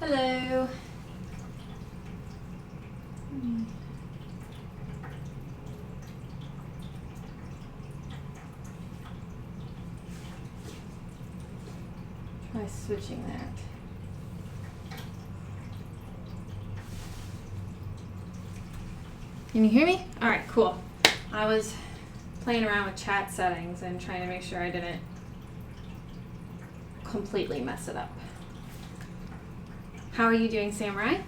Hello. Try switching that. Can you hear me? All right, cool. I was playing around with chat settings and trying to make sure I didn't completely mess it up. How are you doing, Samurai?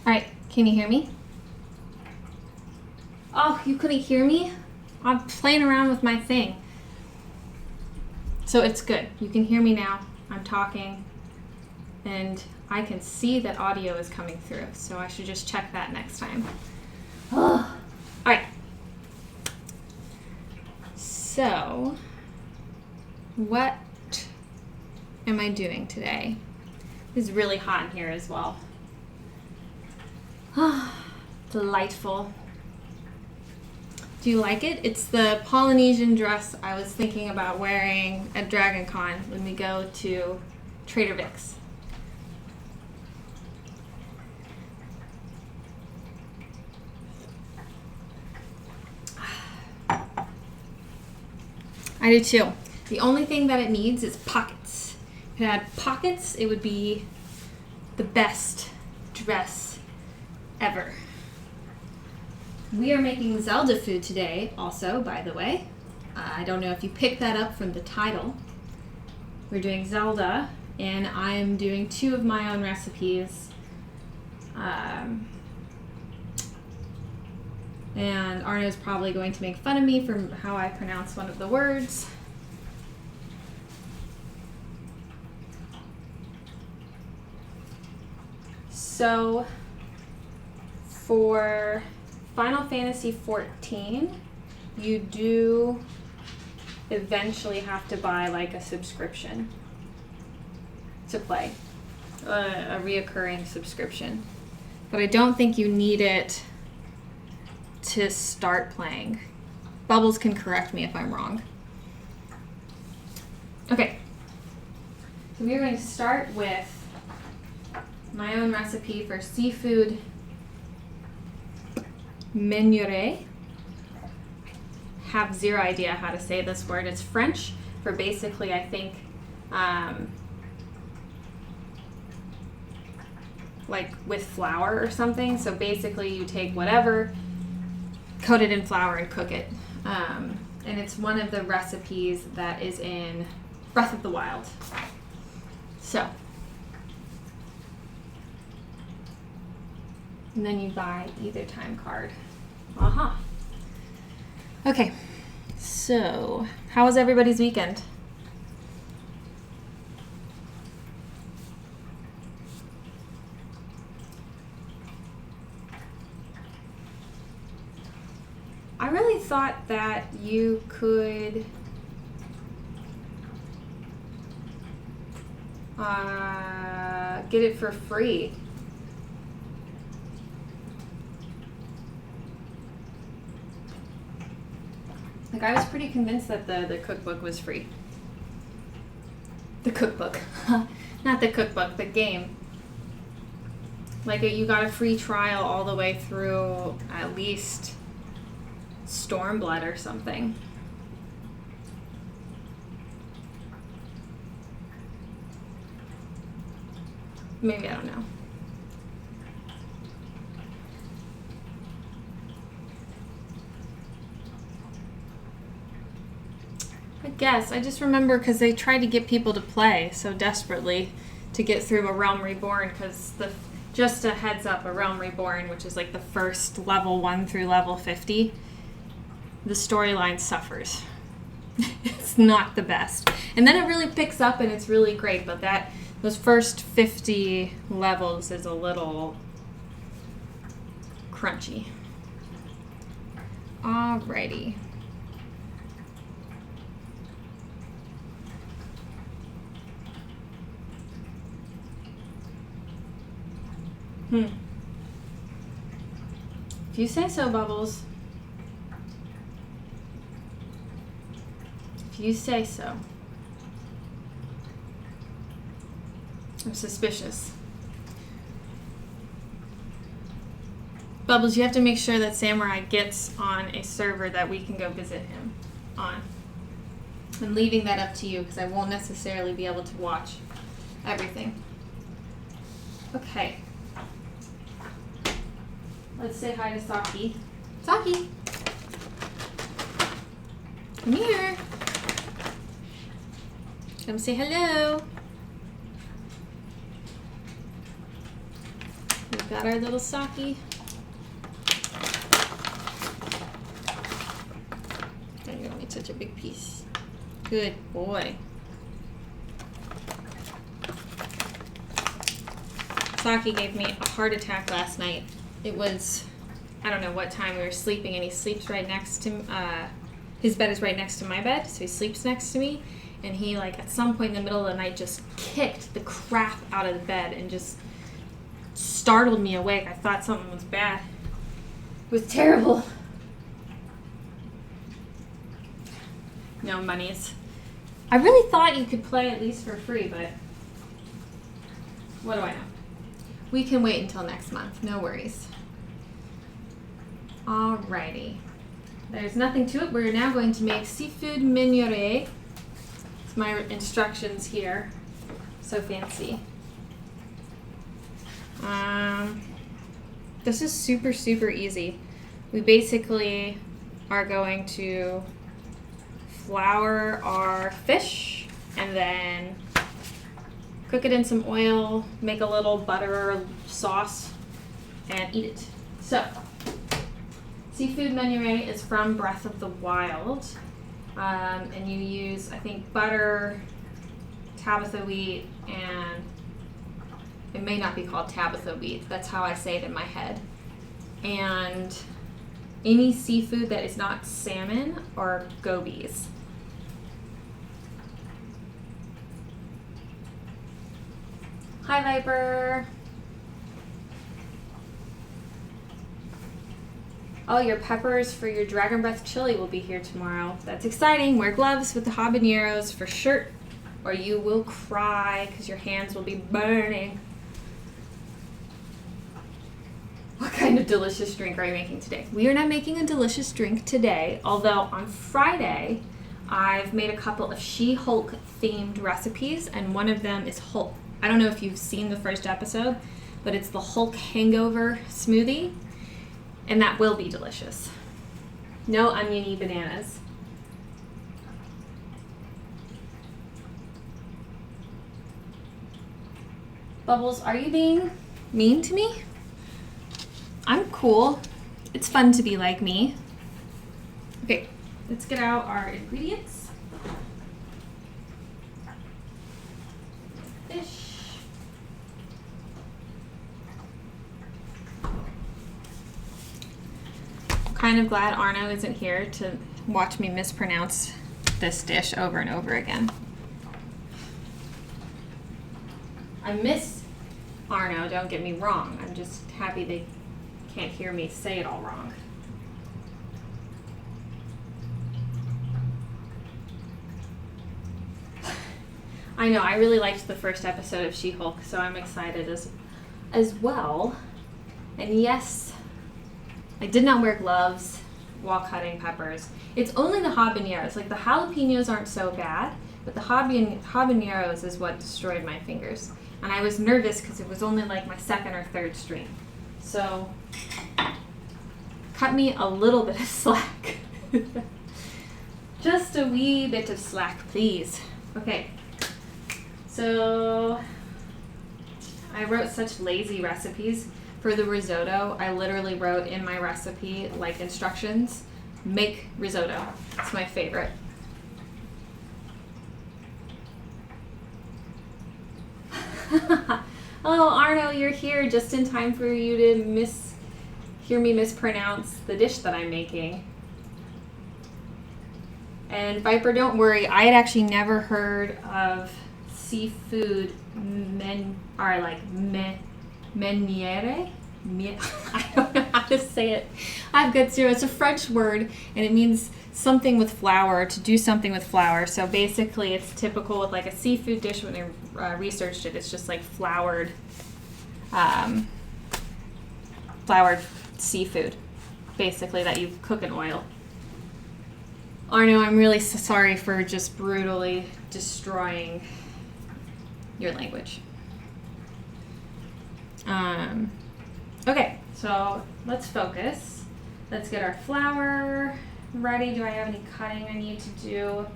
All right, can you hear me? Oh, you couldn't hear me? I'm playing around with my thing. So it's good. You can hear me now. I'm talking and I can see that audio is coming through. So I should just check that next time. Oh. All right. So what am I doing today? It's really hot in here as well. Delightful. Do you like it? It's the Polynesian dress I was thinking about wearing at Dragon Con when we go to Trader Vic's. I do too. The only thing that it needs is pockets. If it had pockets, it would be the best dress ever. We are making Zelda food today also, by the way. I don't know if you picked that up from the title. We're doing Zelda, and I'm doing 2 of my own recipes. And Arno's probably going to make fun of me for how I pronounce one of the words. So, for Final Fantasy XIV, you do eventually have to buy like a subscription to play, a reoccurring subscription. But I don't think you need it to start playing. Bubbles can correct me if I'm wrong. Okay, so we are going to start with my own recipe for seafood Meuniere. Have zero idea how to say this word. It's French for basically, I think, like with flour or something. So basically you take whatever, coat it in flour and cook it. And it's one of the recipes that is in Breath of the Wild. So, and then you buy either time card. Aha. Okay, so how was everybody's weekend? I really thought that you could get it for free. Like, I was pretty convinced that the cookbook was free. The cookbook. Not the cookbook, the game. Like, you got a free trial all the way through at least Stormblood or something. Maybe, I don't know. I guess. I just remember because they tried to get people to play so desperately to get through A Realm Reborn, because just a heads up, A Realm Reborn, which is like the first level 1 through level 50, the storyline suffers. It's It's not the best. And then it really picks up and it's really great, but those first 50 levels is a little crunchy. Alrighty. If you say so, Bubbles. If you say so. I'm suspicious. Bubbles, you have to make sure that Samurai gets on a server that we can go visit him on. I'm leaving that up to you because I won't necessarily be able to watch everything. Okay. Let's say hi to Saki. Saki! Come here. Come say hello. We've got our little Saki. You don't need such a big piece. Good boy. Saki gave me a heart attack last night. It was, I don't know what time we were sleeping, and he sleeps right next to, his bed is right next to my bed, so he sleeps next to me, and he, like, at some point in the middle of the night just kicked the crap out of the bed and just startled me awake. I thought something was bad. It was terrible. No monies. I really thought you could play at least for free, but what do I know? We can wait until next month. No worries. Alrighty. There's nothing to it. We're now going to make seafood meuniere. It's my instructions here. So fancy. This is super, super easy. We basically are going to flour our fish and then cook it in some oil, make a little butter sauce, and eat it. So, seafood meuniere is from Breath of the Wild, and you use, I think, butter, Tabitha wheat, and it may not be called Tabitha wheat. That's how I say it in my head. And any seafood that is not salmon or gobies. Hi, Viper. Oh, your peppers for your dragon breath chili will be here tomorrow. That's exciting. Wear gloves with the habaneros for sure, or you will cry because your hands will be burning. What kind of delicious drink are you making today? We are not making a delicious drink today, although on Friday I've made a couple of She-Hulk themed recipes, and one of them is Hulk. I don't know if you've seen the first episode, but it's the Hulk hangover smoothie, and that will be delicious. No oniony bananas. Bubbles, are you being mean to me? I'm cool. It's fun to be like me. Okay, let's get out our ingredients. Fish. Kind of glad Arno isn't here to watch me mispronounce this dish over and over again. I miss Arno, don't get me wrong. I'm just happy they can't hear me say it all wrong. I know, I really liked the first episode of She-Hulk, so I'm excited as well. And yes, I did not wear gloves while cutting peppers. It's only the habaneros. Like, the jalapenos aren't so bad, but the habaneros is what destroyed my fingers. And I was nervous because it was only like my second or third stream. So, cut me a little bit of slack. Just a wee bit of slack, please. Okay. So, I wrote such lazy recipes. For the risotto, I literally wrote in my recipe, like, instructions, make risotto. It's my favorite. Oh, Arno, you're here just in time for you to hear me mispronounce the dish that I'm making. And Viper, don't worry, I had actually never heard of seafood meuniere. I don't know how to say it. I've got zero. It's a French word, and it means something with flour, to do something with flour. So basically, it's typical with like a seafood dish. When I researched it, it's just like floured seafood, basically, that you cook in oil. Arno, I'm really sorry for just brutally destroying your language. Okay, so let's focus. Let's get our flour ready. Do I have any cutting I need to do?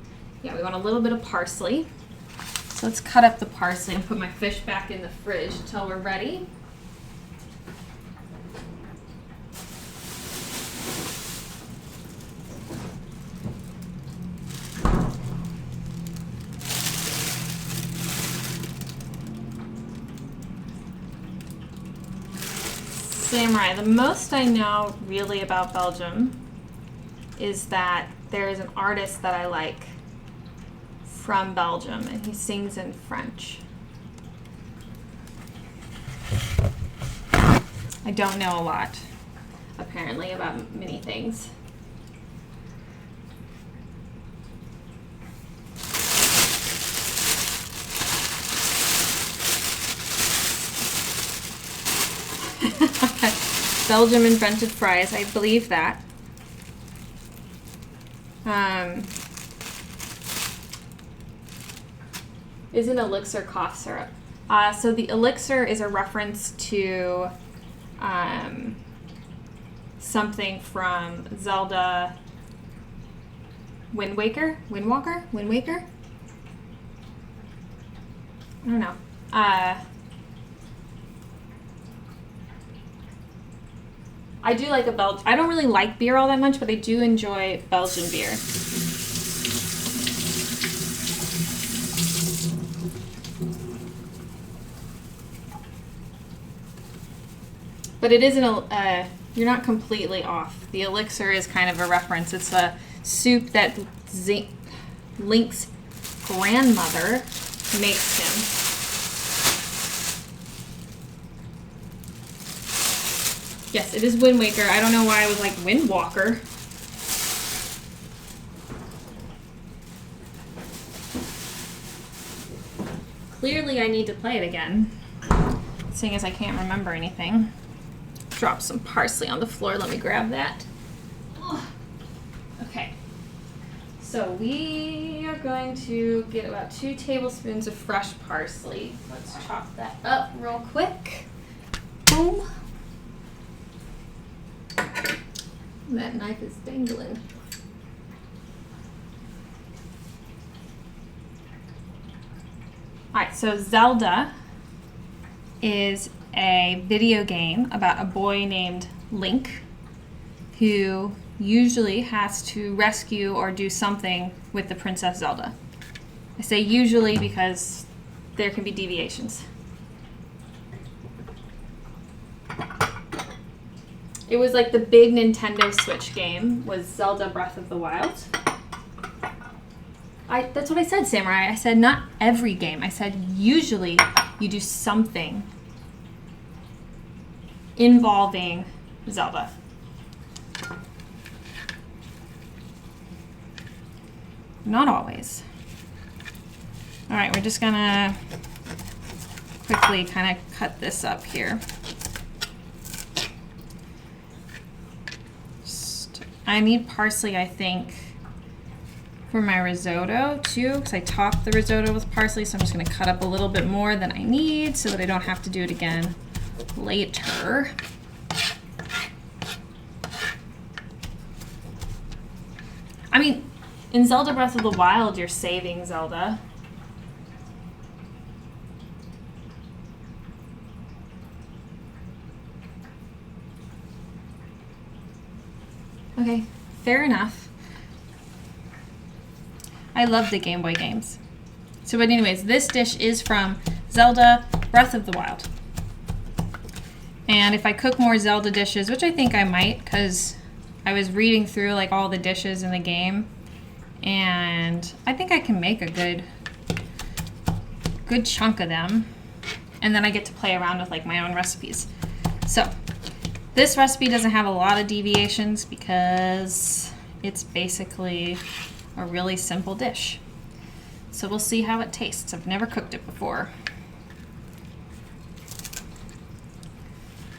Yeah, we want a little bit of parsley. So let's cut up the parsley and put my fish back in the fridge until we're ready. Samurai, the most I know really about Belgium is that there is an artist that I like from Belgium, and he sings in French. I don't know a lot, apparently, about many things. Belgium invented fries. I believe that. Is an elixir cough syrup. So the elixir is a reference to something from Zelda Wind Waker? I don't know. I do like I don't really like beer all that much, but I do enjoy Belgian beer. But it isn't you're not completely off. The elixir is kind of a reference. It's a soup that Link's grandmother makes him. Yes, it is Wind Waker. I don't know why I was like Wind Walker. Clearly I need to play it again, seeing as I can't remember anything. Drop some parsley on the floor. Let me grab that. Okay. So we are going to get about 2 tablespoons of fresh parsley. Let's chop that up real quick. Boom. That knife is dangling. Alright, so Zelda is a video game about a boy named Link who usually has to rescue or do something with the Princess Zelda. I say usually because there can be deviations. It was like the big Nintendo Switch game was Zelda Breath of the Wild. That's what I said, Samurai. I said not every game. I said usually you do something involving Zelda. Not always. All right, we're just gonna quickly kind of cut this up here. I need parsley, I think, for my risotto too, because I topped the risotto with parsley, so I'm just going to cut up a little bit more than I need so that I don't have to do it again later. I mean, in Zelda Breath of the Wild, you're saving Zelda. Okay, fair enough. I love the Game Boy games. So, but anyways, this dish is from Zelda Breath of the Wild. And if I cook more Zelda dishes, which I think I might, because I was reading through like all the dishes in the game, and I think I can make a good chunk of them. And then I get to play around with like my own recipes. So this recipe doesn't have a lot of deviations because it's basically a really simple dish. So we'll see how it tastes. I've never cooked it before.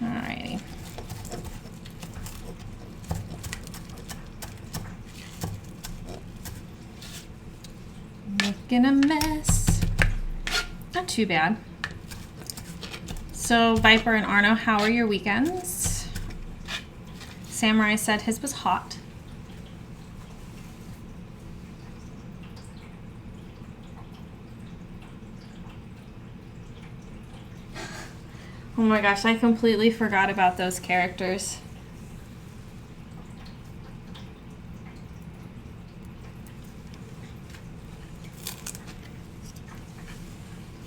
Alrighty. Making a mess. Not too bad. So Viper and Arno, how are your weekends? Samurai said his was hot. Oh my gosh, I completely forgot about those characters.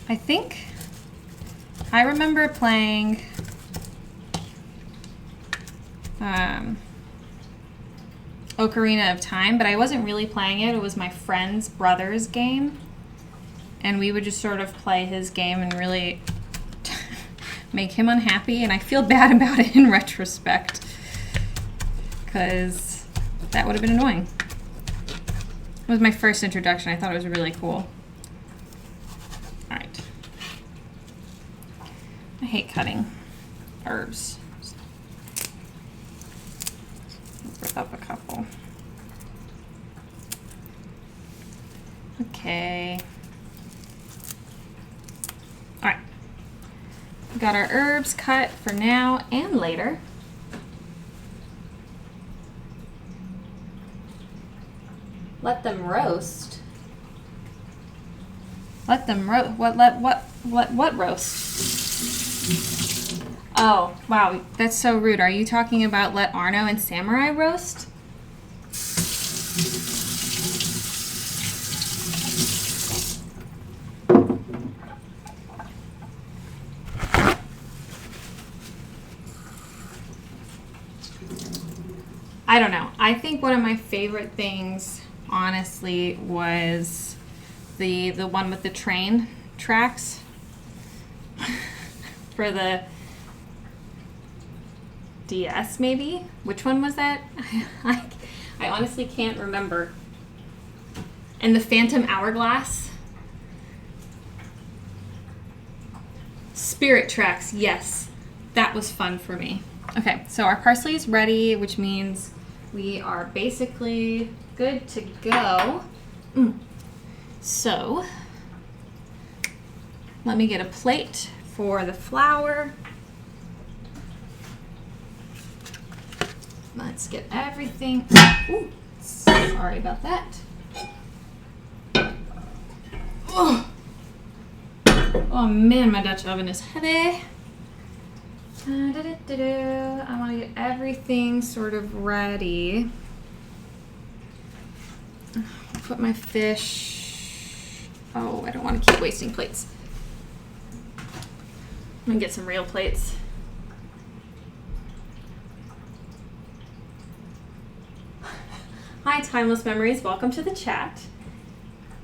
I think I remember playing Ocarina of Time, but I wasn't really playing it. It was my friend's brother's game, and we would just sort of play his game and really make him unhappy, and I feel bad about it in retrospect because that would have been annoying. It was my first introduction. I thought it was really cool. Alright. I hate cutting herbs. Rip up a couple. Okay. Alright. We got our herbs cut for now and later. Let them roast. Let them roast. What roast? Oh, wow, that's so rude. Are you talking about let Arno and Samurai roast? I don't know. I think one of my favorite things, honestly, was the one with the train tracks for the DS, maybe? Which one was that? I honestly can't remember. And the Phantom Hourglass. Spirit Tracks, yes. That was fun for me. Okay, so our parsley is ready, which means we are basically good to go. So, let me get a plate for the flour. Let's get everything. Ooh, sorry about that. Oh man, my Dutch oven is heavy. I want to get everything sort of ready. Put my fish. Oh, I don't want to keep wasting plates. I'm gonna get some real plates. Hi, Timeless Memories. Welcome to the chat.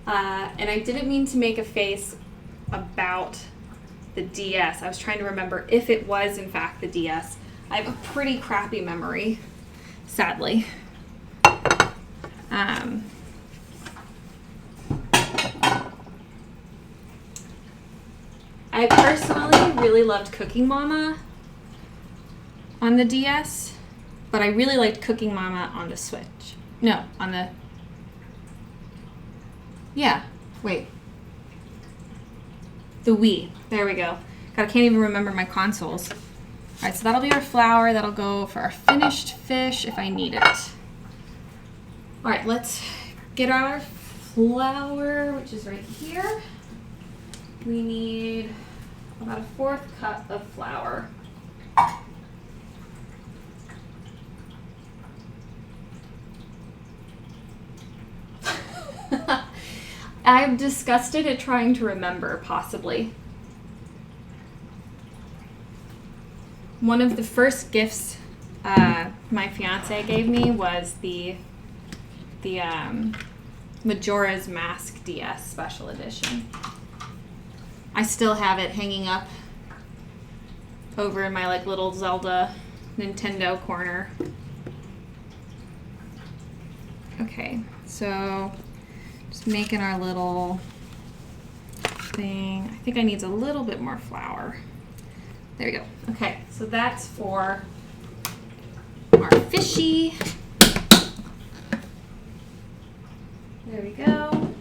And I didn't mean to make a face about the DS. I was trying to remember if it was, in fact, the DS. I have a pretty crappy memory, sadly. I personally really loved Cooking Mama on the DS, but I really liked Cooking Mama on the Switch. No, on the... Yeah, wait. The Wii. There we go. God, I can't even remember my consoles. All right, so that'll be our flour. That'll go for our finished fish if I need it. All right, let's get our flour, which is right here. We need about a 1/4 cup of flour. I'm disgusted at trying to remember, possibly. one of the first gifts my fiance gave me was the Majora's Mask DS Special Edition. I still have it hanging up over in my like little Zelda Nintendo corner. Okay, so just making our little thing. I think I need a little bit more flour. There we go. Okay, so that's for our fishy. There we go.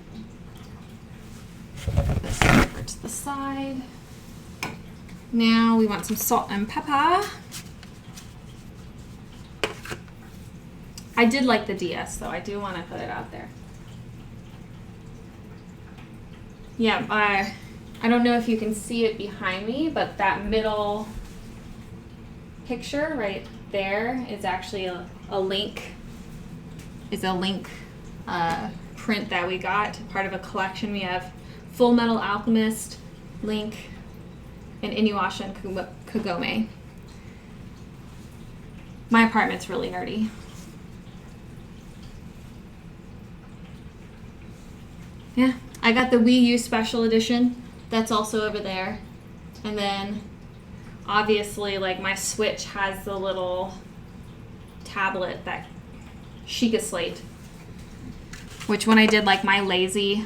Put this over to the side. Now we want some salt and pepper. I did like the DS though. I do want to put it out there. Yeah, I don't know if you can see it behind me, but that middle picture right there is actually a link. Is a link print that we got, part of a collection. We have Full Metal Alchemist, Link, and Inuyasha and Kagome. My apartment's really nerdy. Yeah, I got the Wii U Special Edition. That's also over there. And then, obviously, like my Switch has the little tablet, that Sheikah Slate. Which when I did like my lazy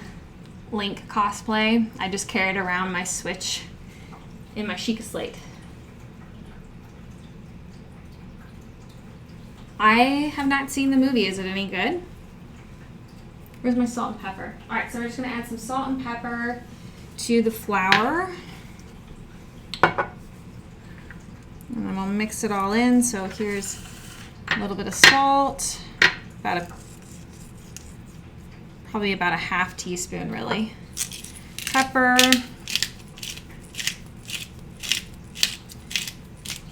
Link cosplay, I just carried around my Switch in my Sheikah Slate. I have not seen the movie. Is it any good? Where's my salt and pepper? All right, so we're just gonna add some salt and pepper to the flour. And then we'll mix it all in. So here's a little bit of salt, probably about a half teaspoon really. Pepper.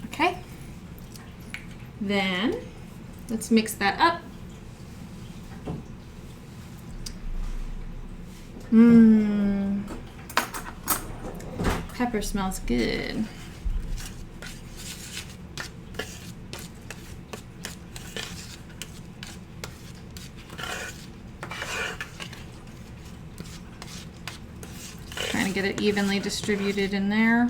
Okay. Then let's mix that up. Pepper smells good. Trying to get it evenly distributed in there.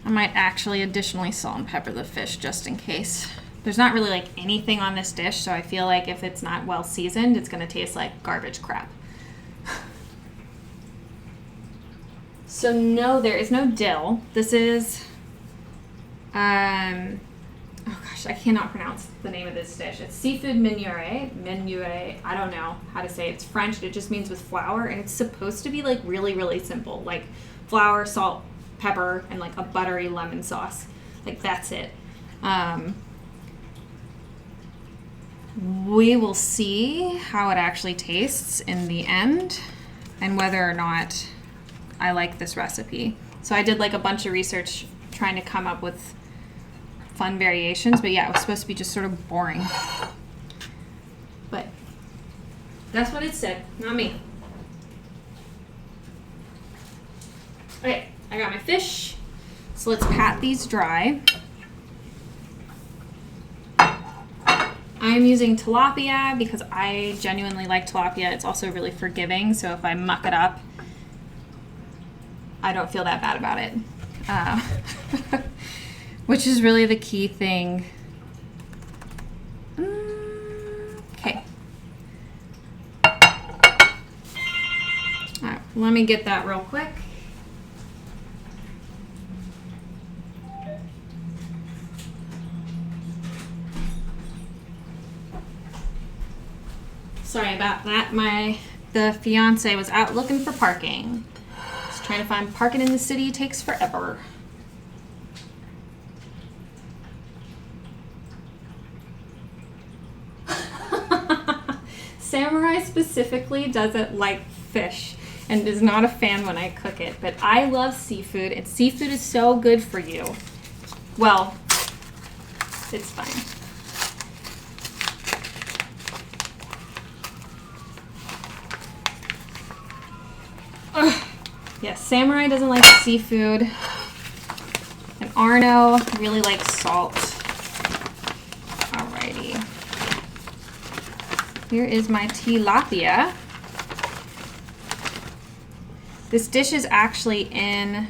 I might actually additionally salt and pepper the fish just in case. There's not really like anything on this dish, so I feel like if it's not well seasoned, it's gonna taste like garbage crap. So no, there is no dill. This is, oh gosh, I cannot pronounce the name of this dish. It's seafood meuniere. Meuniere, I don't know how to say it. It's French. It just means with flour, and it's supposed to be like really, really simple. Like flour, salt, pepper, and like a buttery lemon sauce. Like that's it. We will see how it actually tastes in the end and whether or not I like this recipe. So I did like a bunch of research trying to come up with fun variations, but yeah, it was supposed to be just sort of boring. But that's what it said, not me. Okay, I got my fish. So let's pat these dry. I'm using tilapia because I genuinely like tilapia. It's also really forgiving, so if I muck it up, I don't feel that bad about it. Which is really the key thing. Okay. All right, let me get that real quick. Sorry about that. The fiance was out looking for parking. Just trying to find parking in the city takes forever. Samurai specifically doesn't like fish and is not a fan when I cook it, but I love seafood, and seafood is so good for you. Well, it's fine. Ugh. Yes, Samurai doesn't like seafood, and Arno really likes salt. Alrighty. Here is my tilapia. This dish is actually in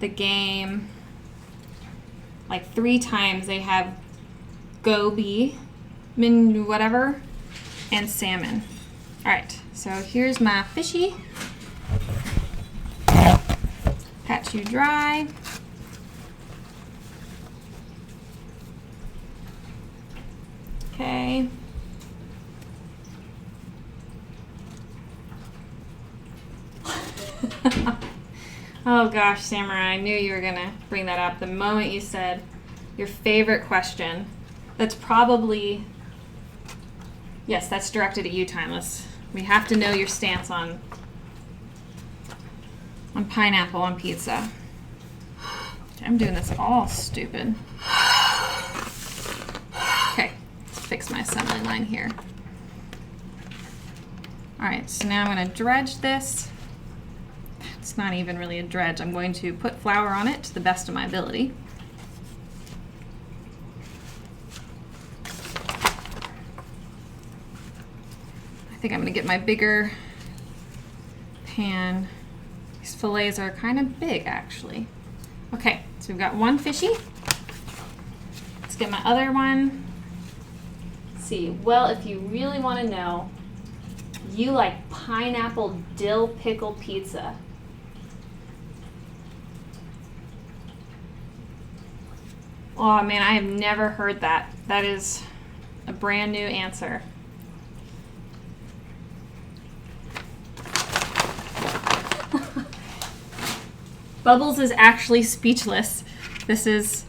the game like 3 times. They have goby, whatever, and salmon. All right, so here's my fishy. Pat you dry. Okay. Oh gosh, Samurai, I knew you were gonna bring that up the moment you said your favorite question. That's probably, yes, that's directed at you, Timeless. We have to know your stance on pineapple on pizza. I'm doing this all stupid. Okay, let's fix my assembly line here. All right, so now I'm gonna dredge this. It's not even really a dredge. I'm going to put flour on it to the best of my ability. I think I'm going to get my bigger pan. These fillets are kind of big, actually. Okay, so we've got one fishy. Let's get my other one. Let's see, well, if you really want to know, you like pineapple dill pickle pizza. Oh man, I have never heard that. That is a brand new answer. Bubbles is actually speechless. This is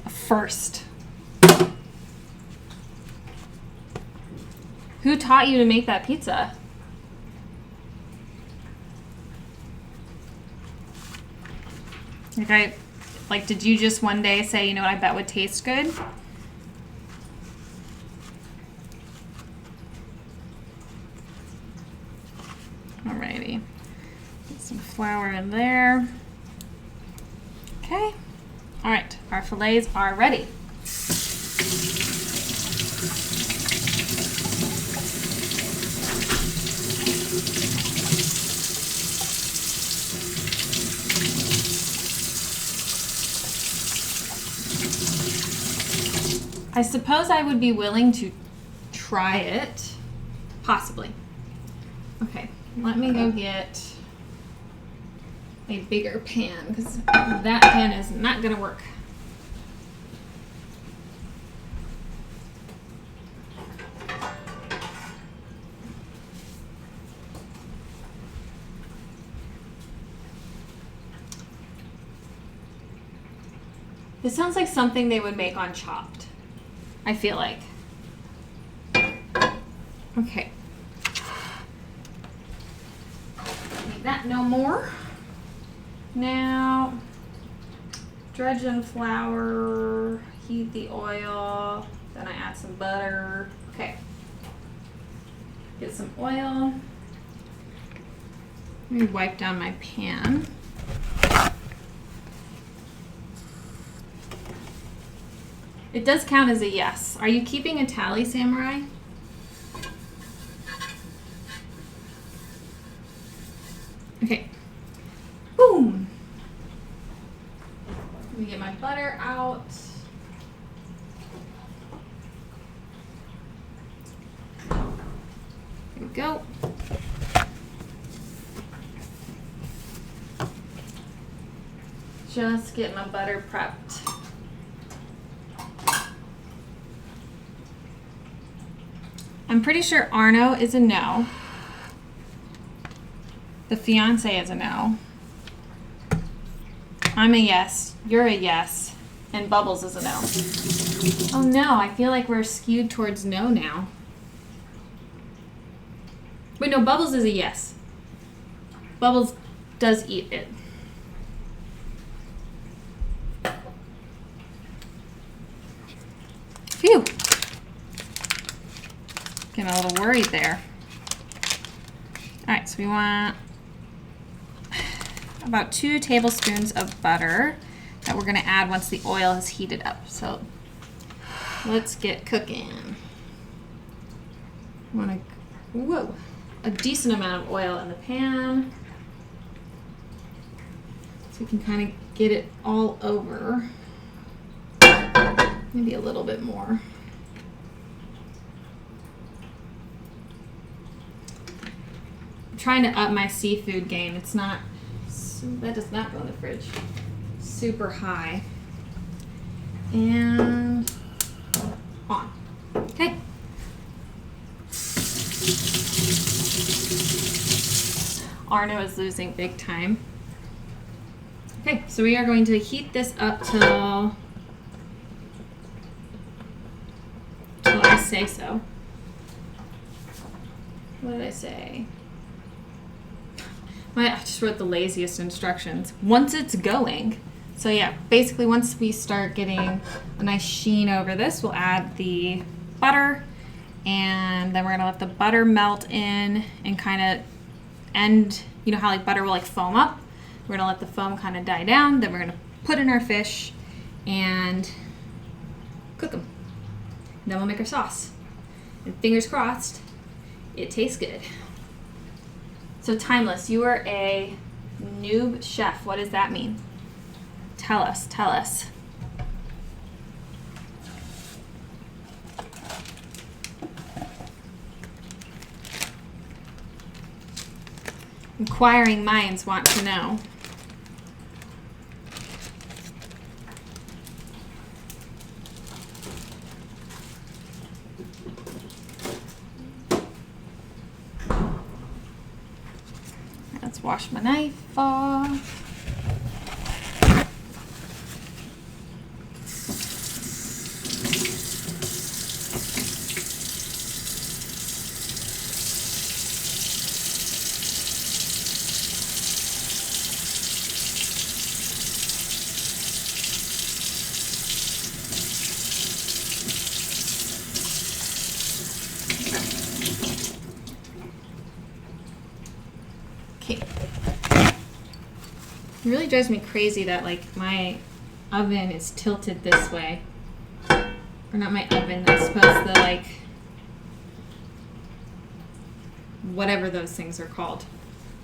a first. Who taught you to make that pizza? Like, did you just one day say, you know what, I bet would taste good? Alrighty. Get some flour in there. Okay. Alright, our fillets are ready. I suppose I would be willing to try it, possibly. Okay, let me go get a bigger pan because that pan is not gonna work. This sounds like something they would make on Chopped. I feel like. Okay. Need that no more. Now, dredge in flour, heat the oil, then I add some butter. Okay. Get some oil. Let me wipe down my pan. It does count as a yes. Are you keeping a tally, Samurai? Okay. Boom. Let me get my butter out. There we go. Just get my butter prepped. I'm pretty sure Arno is a no. The fiance is a no. I'm a yes. You're a yes. And Bubbles is a no. Oh no, I feel like we're skewed towards no now. Wait, no, Bubbles is a yes. Bubbles does eat it. Phew. Getting a little worried there. All right, so we want about 2 tablespoons of butter. that we're gonna add once the oil has heated up. So let's get cooking. A decent amount of oil in the pan. So we can kind of get it all over. Maybe a little bit more. I'm trying to up my seafood game. It's not, that does not go in the fridge, super high. And on. Okay. Arno is losing big time. Okay, so we are going to heat this up till I say so. What did I say? I just wrote the laziest instructions. Once it's going. So yeah, basically once we start getting a nice sheen over this, we'll add the butter, and then we're gonna let the butter melt in and kind of end, you know how like butter will like foam up? We're gonna let the foam kind of die down, then we're gonna put in our fish and cook them. Then we'll make our sauce. And fingers crossed, it tastes good. So Timeless, you are a noob chef. What does that mean? Tell us, tell us. Inquiring minds want to know. Let's wash my knife off. It really drives me crazy that like my oven is tilted this way. Or not my oven, I suppose the like, whatever those things are called,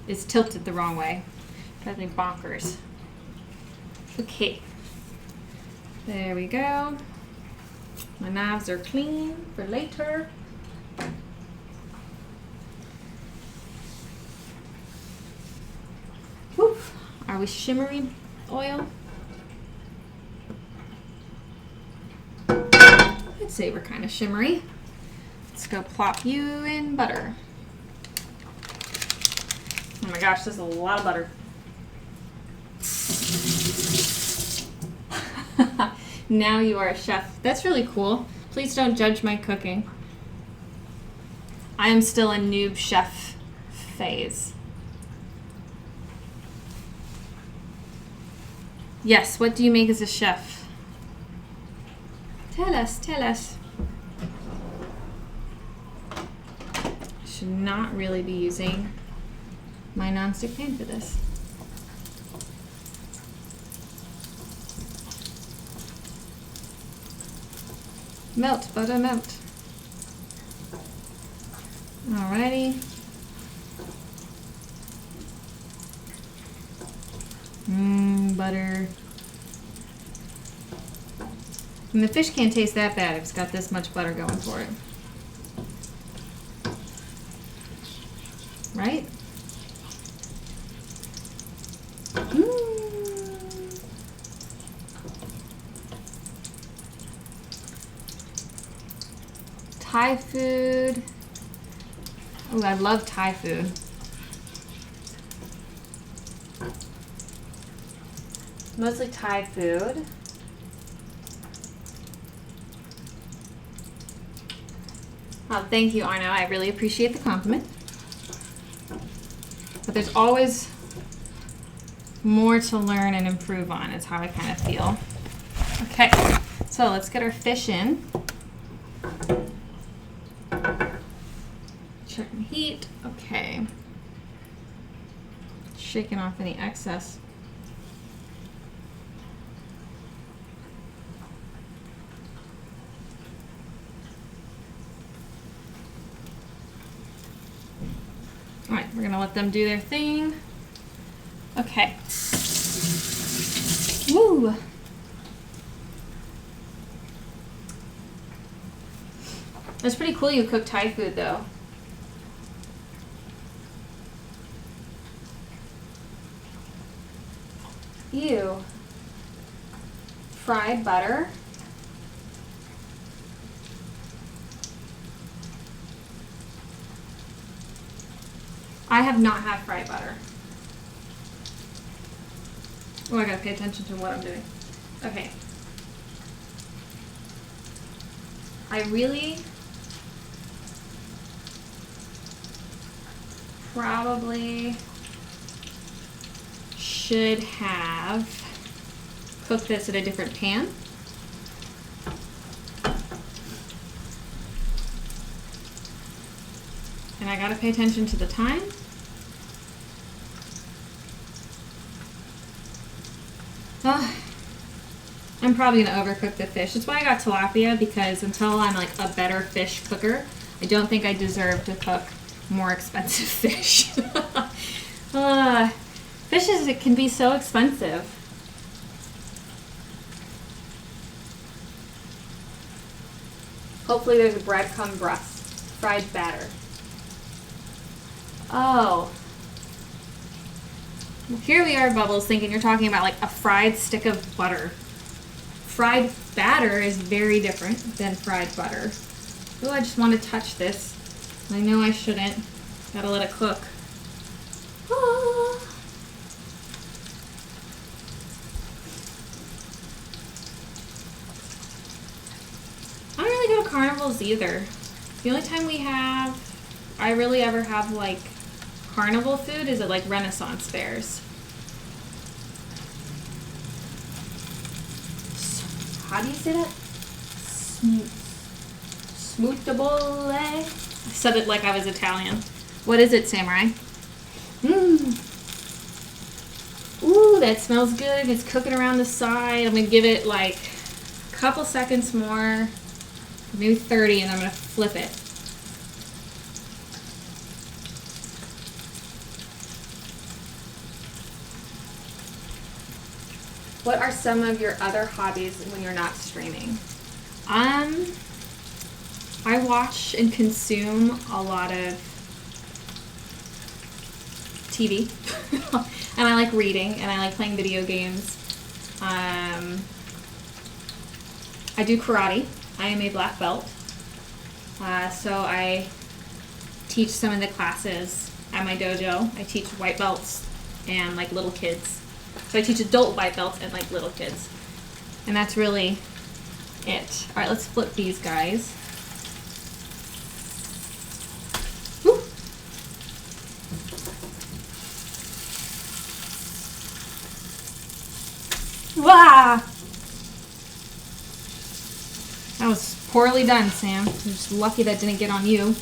is tilted the wrong way. Drives me bonkers. Okay. There we go. My knives are clean for later. Whew. Are we shimmery oil? I'd say we're kind of shimmery. Let's go plop you in butter. Oh my gosh, this is a lot of butter. Now you are a chef. That's really cool. Please don't judge my cooking. I am still in noob chef phase. Yes, what do you make as a chef? Tell us, tell us. Should not really be using my nonstick pan for this. Melt, butter, melt. Alrighty. Butter. And the fish can't taste that bad if it's got this much butter going for it. Right? Thai food. Oh, I love Thai food. Mostly Thai food. Oh, thank you, Arno. I really appreciate the compliment. But there's always more to learn and improve on, is how I kind of feel. Okay, so let's get our fish in. Check the heat. Okay. Shaking off any excess. All right, we're gonna let them do their thing. Okay. Woo! It's pretty cool you cook Thai food though. Ew. Fried butter. I have not had fried butter. Oh, I gotta pay attention to what I'm doing. Okay. I really probably should have cooked this in a different pan. And I gotta pay attention to the time. I'm probably gonna overcook the fish. That's why I got tilapia, because until I'm like a better fish cooker, I don't think I deserve to cook more expensive fish. It can be so expensive. Hopefully there's a breadcrumb breast, fried batter. Oh. Well, here we are, Bubbles, thinking you're talking about like a fried stick of butter. Fried batter is very different than fried butter. Oh, I just want to touch this. I know I shouldn't. Gotta let it cook. Ah. I don't really go to carnivals either. The only time I really ever have like carnival food is at like Renaissance fairs. How do you say that? Smootable. I said it like I was Italian. What is it, Samurai? Ooh, that smells good. It's cooking around the side. I'm gonna give it like a couple seconds more, maybe 30, and I'm gonna flip it. What are some of your other hobbies when you're not streaming? I watch and consume a lot of TV, and I like reading, and I like playing video games. I do karate. I am a black belt, so I teach some of the classes at my dojo. I teach white belts and like little kids. So I teach adult white belts and like little kids. And that's really it. All right, let's flip these guys. Woo. Wow. That was poorly done, Sam. You're just lucky that didn't get on you.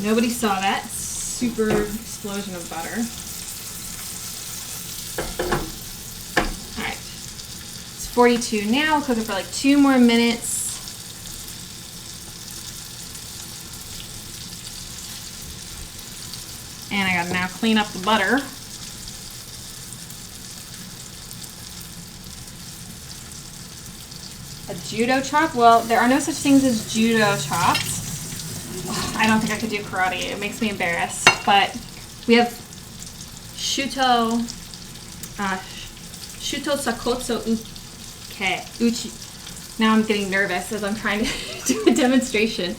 Nobody saw that super explosion of butter. All right, it's 42 now. Cook it for like 2 more minutes. And I gotta now clean up the butter. A judo chop? Well, there are no such things as judo chops. I don't think I could do karate. It makes me embarrassed. But we have Shuto Sakotsu Uchi. Now I'm getting nervous as I'm trying to do a demonstration.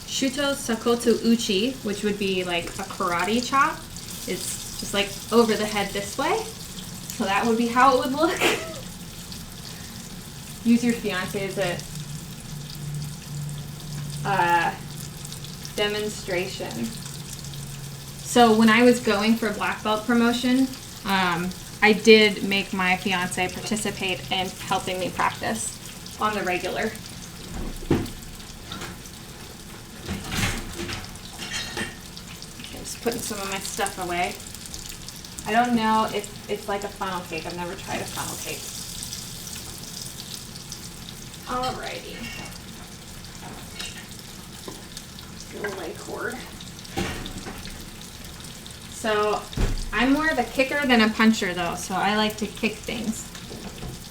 Shuto Sakotsu Uchi, which would be like a karate chop. It's just like over the head this way. So that would be how it would look. Use your fiance as a demonstration. So when I was going for black belt promotion, I did make my fiance participate in helping me practice on the regular. Okay, just putting some of my stuff away. I don't know if it's like a funnel cake. I've never tried a funnel cake. Alrighty. Go away cord. So I'm more of a kicker than a puncher though, so I like to kick things.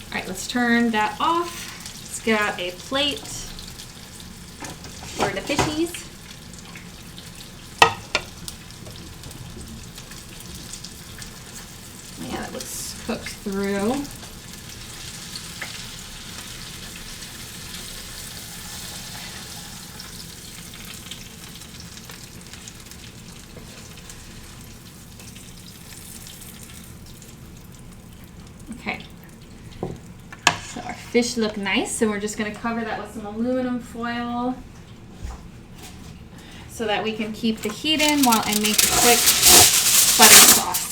Alright, let's turn that off. Let's get out a plate for the fishies. Yeah, that looks cooked through. Okay, so our fish look nice, so we're just going to cover that with some aluminum foil so that we can keep the heat in while I make a quick butter sauce.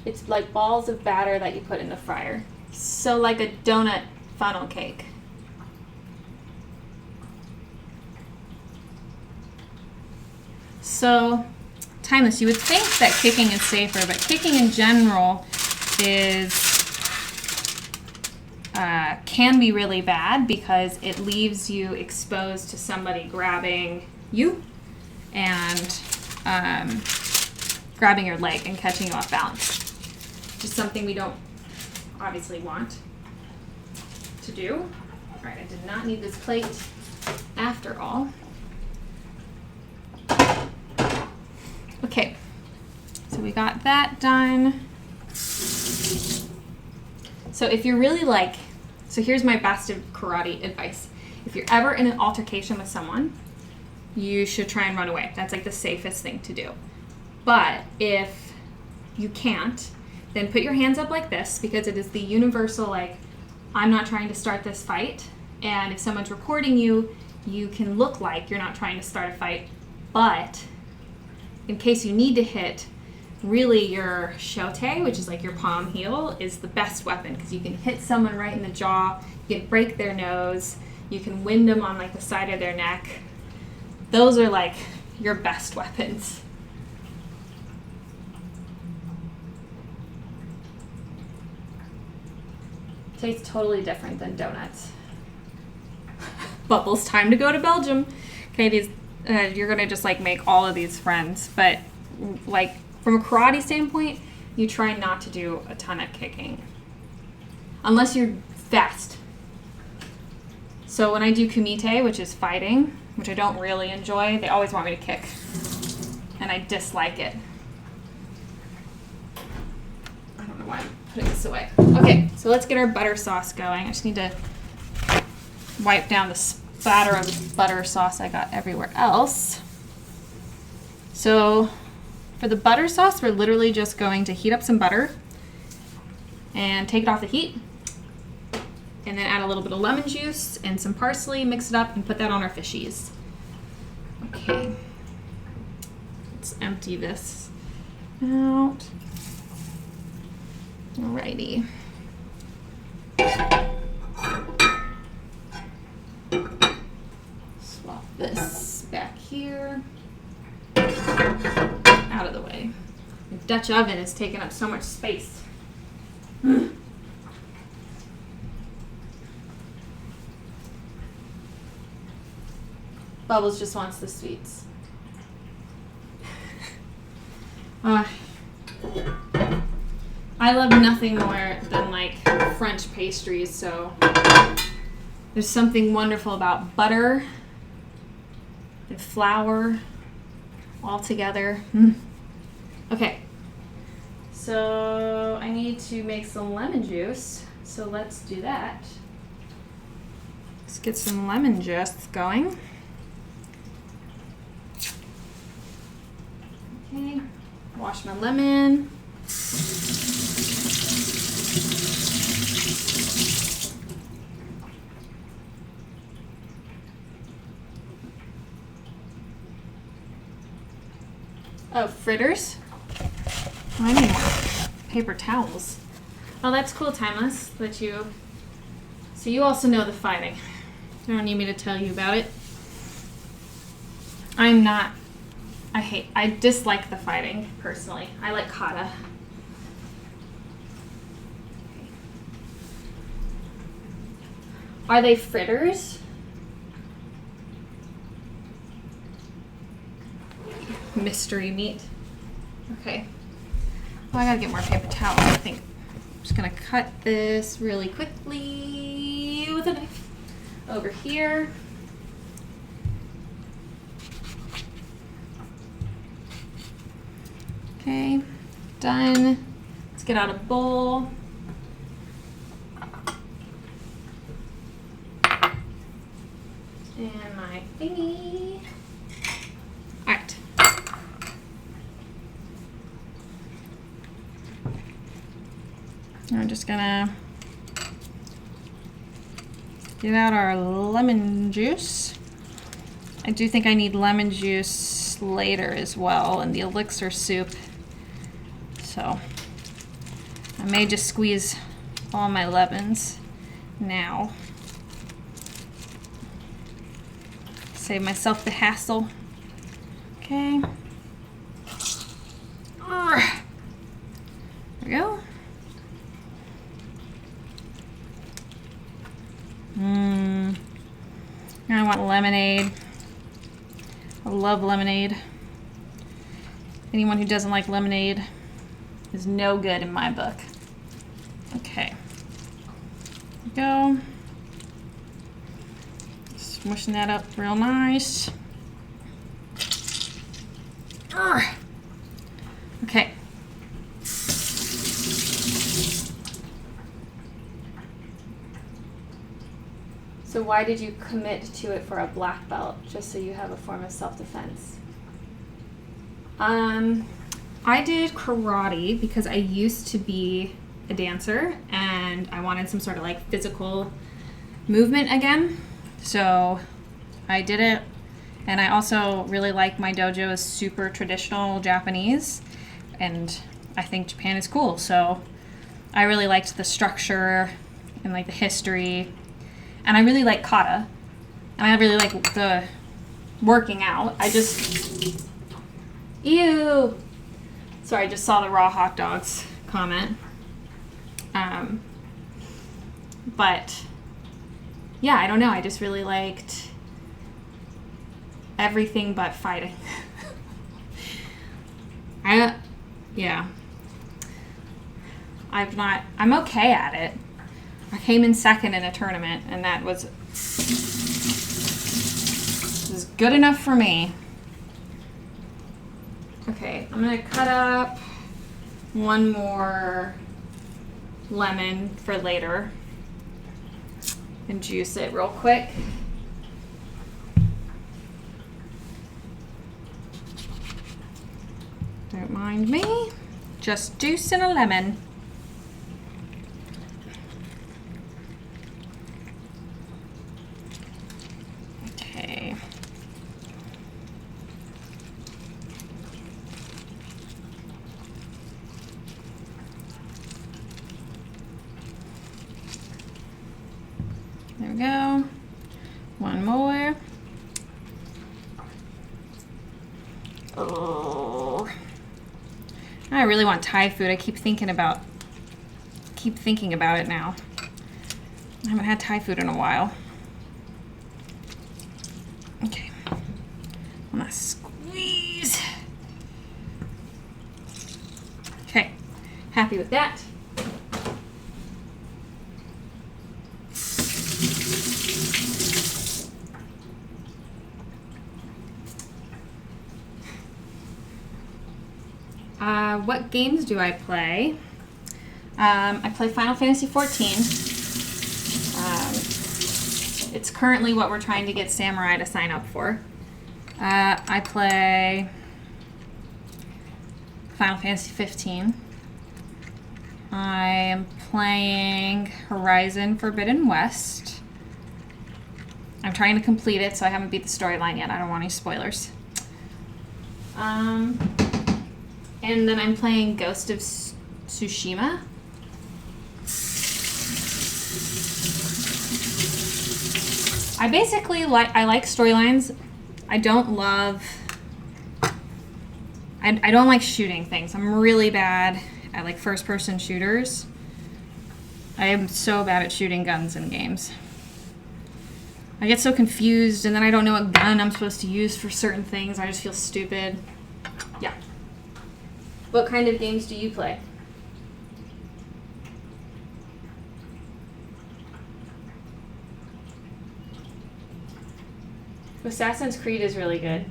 It's like balls of batter that you put in the fryer. So like a donut funnel cake. So, Timeless, you would think that kicking is safer, but kicking in general can be really bad because it leaves you exposed to somebody grabbing you and grabbing your leg and catching you off balance. Just something we don't obviously want to do. All right, I did not need this plate after all. Okay, so we got that done. So if you're really so here's my best of karate advice. If you're ever in an altercation with someone, you should try and run away. That's like the safest thing to do. But if you can't, then put your hands up like this because it is the universal, I'm not trying to start this fight. And if someone's recording you, you can look like you're not trying to start a fight. But in case you need to hit, really your shote, which is like your palm heel, is the best weapon because you can hit someone right in the jaw, you can break their nose, you can wind them on the side of their neck. Those are your best weapons. Tastes totally different than donuts. Bubbles, time to go to Belgium. Okay, you're gonna just make all of these friends, but from a karate standpoint, you try not to do a ton of kicking unless you're fast. So when I do kumite, which is fighting, which I don't really enjoy, they always want me to kick, and I dislike it. I don't know why I'm putting this away. Okay, so let's get our butter sauce going. I just need to wipe down the spatter of butter sauce I got everywhere else. So for the butter sauce, we're literally just going to heat up some butter and take it off the heat, and then add a little bit of lemon juice and some parsley, mix it up, and put that on our fishies. Okay, let's empty this out. Alrighty. Swap this back here. Out of the way. The Dutch oven is taking up so much space. Bubbles just wants the sweets. I love nothing more than French pastries, so there's something wonderful about butter and flour all together. Okay, so I need to make some lemon juice, so let's do that. Let's get some lemon juice going. Okay, wash my lemon. Oh, fritters? Oh, I need more paper towels. Oh, that's cool, Timeless, that you... So you also know the fighting. You don't need me to tell you about it. I'm not, I dislike the fighting, personally. I like kata. Are they fritters? Mystery meat. Okay. Well, I gotta get more paper towels, I think. I'm just gonna cut this really quickly with a knife over here. Okay, done. Let's get out a bowl. And my thingy. All right. I'm just gonna get out our lemon juice. I do think I need lemon juice later as well in the elixir soup. So I may just squeeze all my lemons now. Save myself the hassle. Okay. There we go. Now I want lemonade. I love lemonade. Anyone who doesn't like lemonade is no good in my book. Okay. There we go. Smushing that up real nice. Okay. So why did you commit to it for a black belt? Just so you have a form of self-defense? I did karate because I used to be a dancer and I wanted some sort of like physical movement again. So I did it, and I also really like my dojo is super traditional Japanese, and I think Japan is cool. So I really liked the structure and like the history, and I really like kata, and I really like the working out. I just, ew. Sorry, I just saw the raw hot dogs comment. But yeah, I don't know. I just really liked everything but fighting. Yeah. I'm okay at it. I came in second in a tournament, and that was good enough for me. Okay, I'm gonna cut up one more lemon for later and juice it real quick. Don't mind me, just juicing a lemon. Okay. There we go. One more. Oh, I really want Thai food. I keep thinking about it now. I haven't had Thai food in a while. Okay. I'm gonna squeeze. Okay. Happy with that. What games do I play? I play Final Fantasy XIV. It's currently what we're trying to get Samurai to sign up for. I play Final Fantasy 15. I am playing Horizon Forbidden West. I'm trying to complete it, so I haven't beat the storyline yet. I don't want any spoilers. And then I'm playing Ghost of Tsushima. I basically like storylines. I don't love... I don't like shooting things. I'm really bad at like first-person shooters. I am so bad at shooting guns in games. I get so confused, and then I don't know what gun I'm supposed to use for certain things. I just feel stupid. Yeah. What kind of games do you play? Assassin's Creed is really good.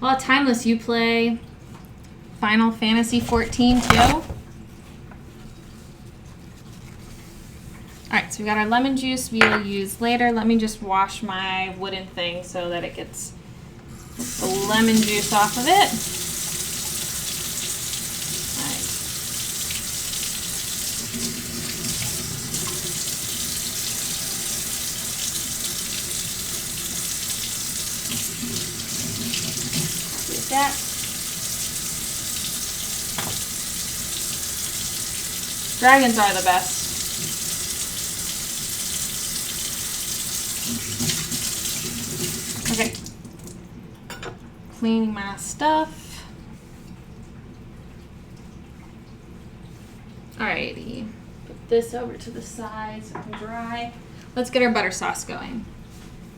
Well, Timeless, you play Final Fantasy 14 too? Alright, so we got our lemon juice we'll use later. Let me just wash my wooden thing so that it gets the lemon juice off of it. Alright. Do that. Dragons are the best. Okay. Cleaning my stuff. Alrighty. Put this over to the side so it can dry. Let's get our butter sauce going.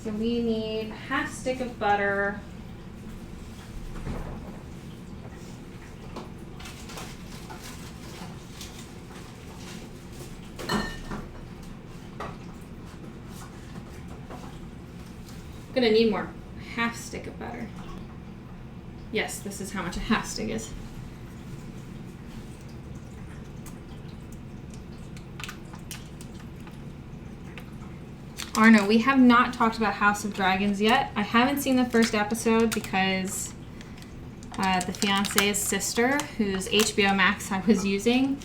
So we need a half stick of butter. Gonna need more. Half stick of butter. Yes, this is how much a half stick is. Arno, we have not talked about House of Dragons yet. I haven't seen the first episode because the fiance's sister, whose HBO Max I was using,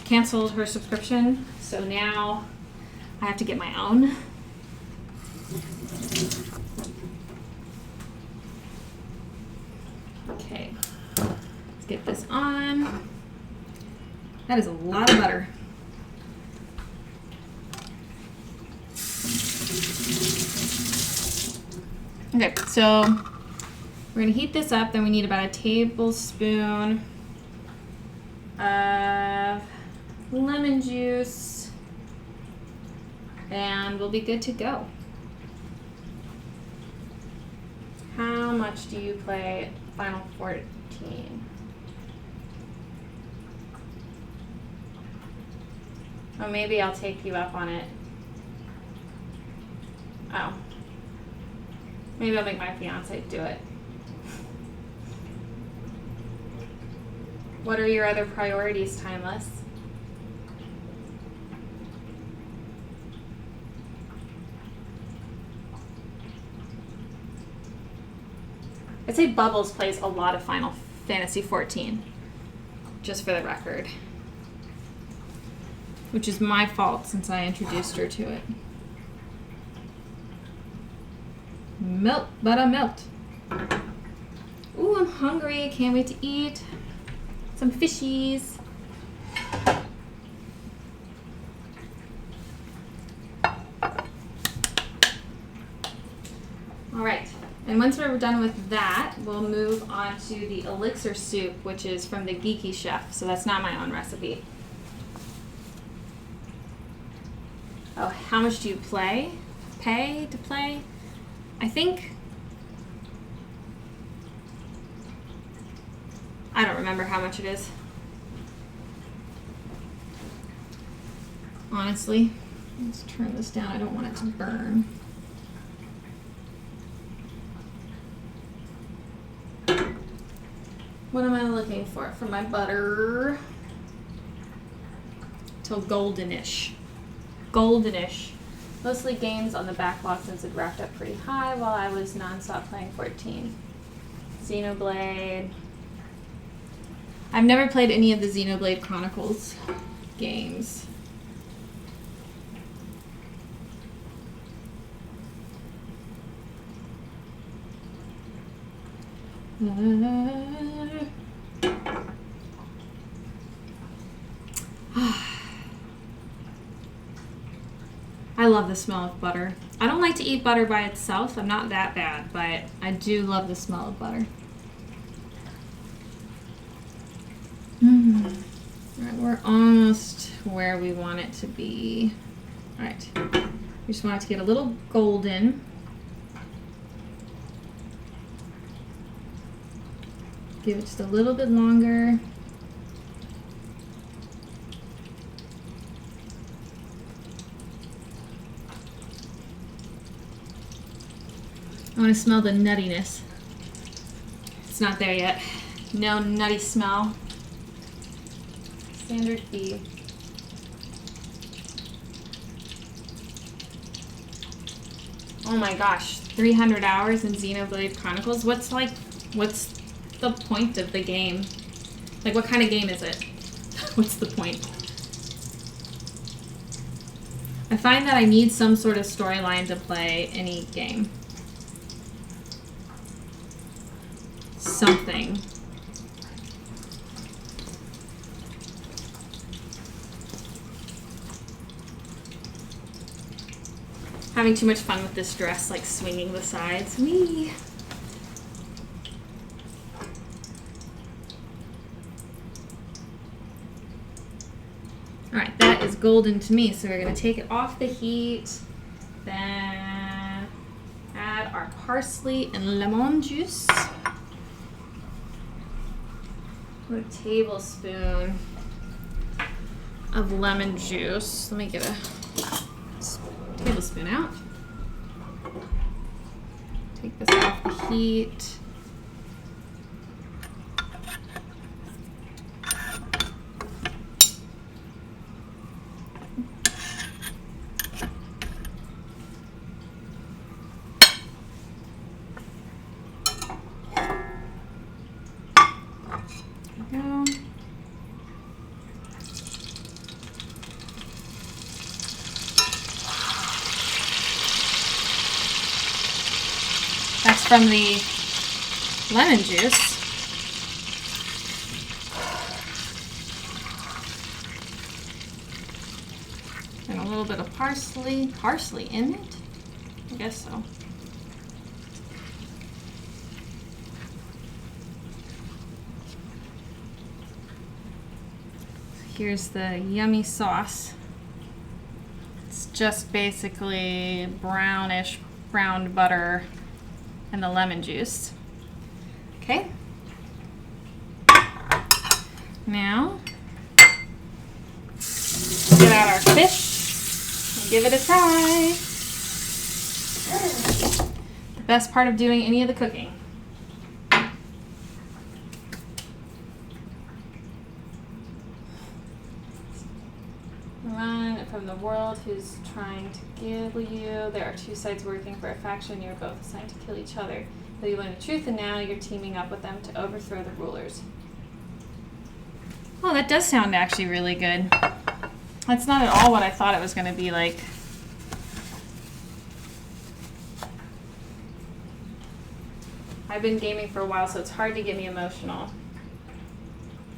canceled her subscription. So now I have to get my own. Okay, let's get this on. That is a lot of butter. Okay, so we're gonna heat this up. Then we need about a tablespoon of lemon juice, and we'll be good to go. How much do you play Final 14? Oh, maybe I'll take you up on it. Oh. Maybe I'll make my fiance do it. What are your other priorities, Timeless? I'd say Bubbles plays a lot of Final Fantasy 14, just for the record. Which is my fault since I introduced her to it. Melt, butter, melt. Ooh, I'm hungry. Can't wait to eat some fishies. All right. And once we're done with that, we'll move on to the Elixir soup, which is from the Geeky Chef. So that's not my own recipe. Oh, how much do you pay to play? I think, I don't remember how much it is. Honestly, let's turn this down. I don't want it to burn. What am I looking for my butter? Till goldenish. Goldenish. Mostly games on the backlog since it racked up pretty high while I was non-stop playing 14. Xenoblade. I've never played any of the Xenoblade Chronicles games. I I love the smell of butter. I don't like to eat butter by itself. I'm not that bad, but I do love the smell of butter. All right, we're almost where we want it to be. All right, we just want it to get a little golden. Give it just a little bit longer. I want to smell the nuttiness. It's not there yet. No nutty smell. Standard B. Oh my gosh, 300 hours in Xenoblade Chronicles. What's the point of the game? Like, what kind of game is it? What's the point? I find that I need some sort of storyline to play any game. Something. Having too much fun with this dress, like swinging the sides. Whee! Alright, that is golden to me, so we're going to take it off the heat. Then add our parsley and lemon juice. Put a tablespoon of lemon juice. Let me get a tablespoon out. Take this off the heat. That's from the lemon juice. And a little bit of parsley. Parsley in it? I guess so. Here's the yummy sauce. It's just basically brownish browned butter and the lemon juice. Okay. Now, get out our fish and give it a try. The best part of doing any of the cooking. Run from the world who's trying to kill you. There are two sides working for a faction. You're both assigned to kill each other. Though you learn the truth, and now you're teaming up with them to overthrow the rulers. Oh, that does sound actually really good. That's not at all what I thought it was going to be like. I've been gaming for a while, so it's hard to get me emotional.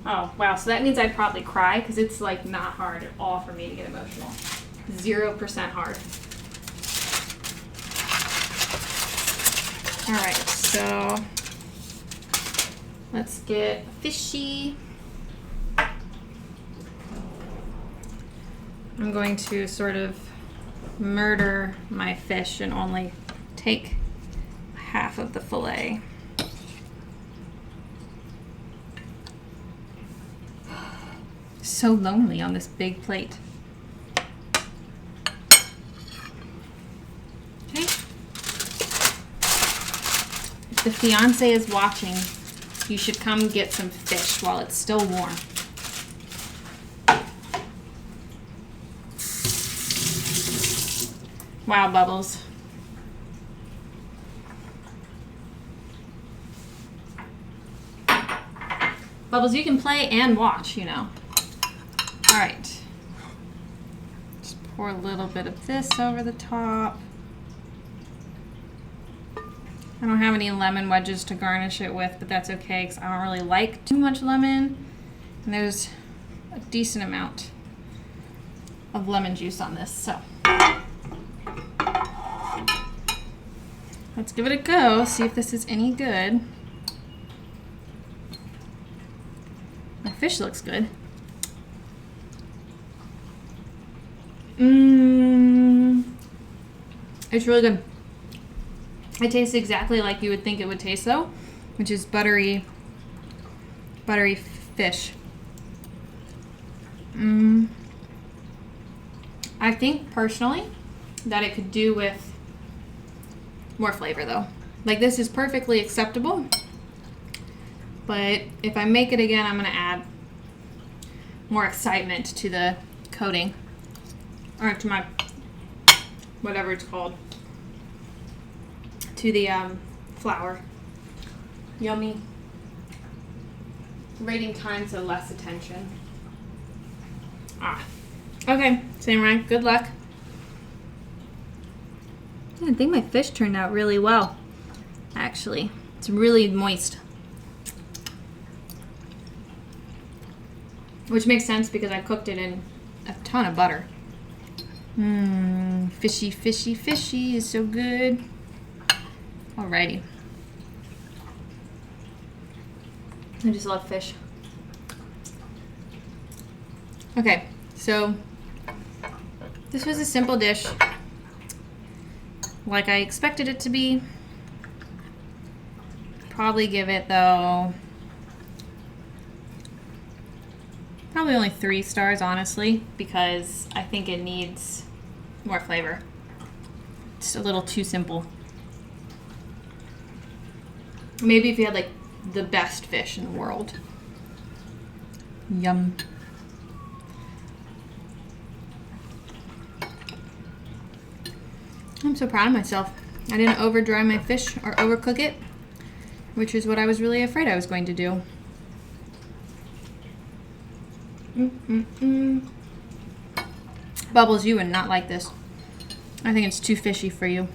Oh, wow. So that means I'd probably cry, because it's like not hard at all for me to get emotional. 0% hard. All right, so let's get fishy. I'm going to sort of murder my fish and only take half of the fillet. So lonely on this big plate. Okay. If the fiance is watching, you should come get some fish while it's still warm. Wow, Bubbles. Bubbles, you can play and watch, you know. All right. Just pour a little bit of this over the top. I don't have any lemon wedges to garnish it with, but that's okay because I don't really like too much lemon. And there's a decent amount of lemon juice on this, so. let's give it a go, see if this is any good. My fish looks good. It's really good. It tastes exactly like you would think it would taste though, which is buttery fish. I think personally that it could do with more flavor though. Like this is perfectly acceptable, but if I make it again, I'm gonna add more excitement to the coating, or to my, whatever it's called, to the flour. Yummy. Rating time, so less attention. Okay, Samurai, good luck. I think my fish turned out really well, actually. It's really moist. Which makes sense because I cooked it in a ton of butter. Fishy, fishy, fishy is so good. Alrighty. I just love fish. Okay, so this was a simple dish, like I expected it to be. Probably give it though, probably only 3 stars honestly, because I think it needs more flavor. It's a little too simple. Maybe if you had like the best fish in the world. Yum. I'm so proud of myself. I didn't over dry my fish or overcook it, which is what I was really afraid I was going to do. Bubbles, you would not like this. I think it's too fishy for you.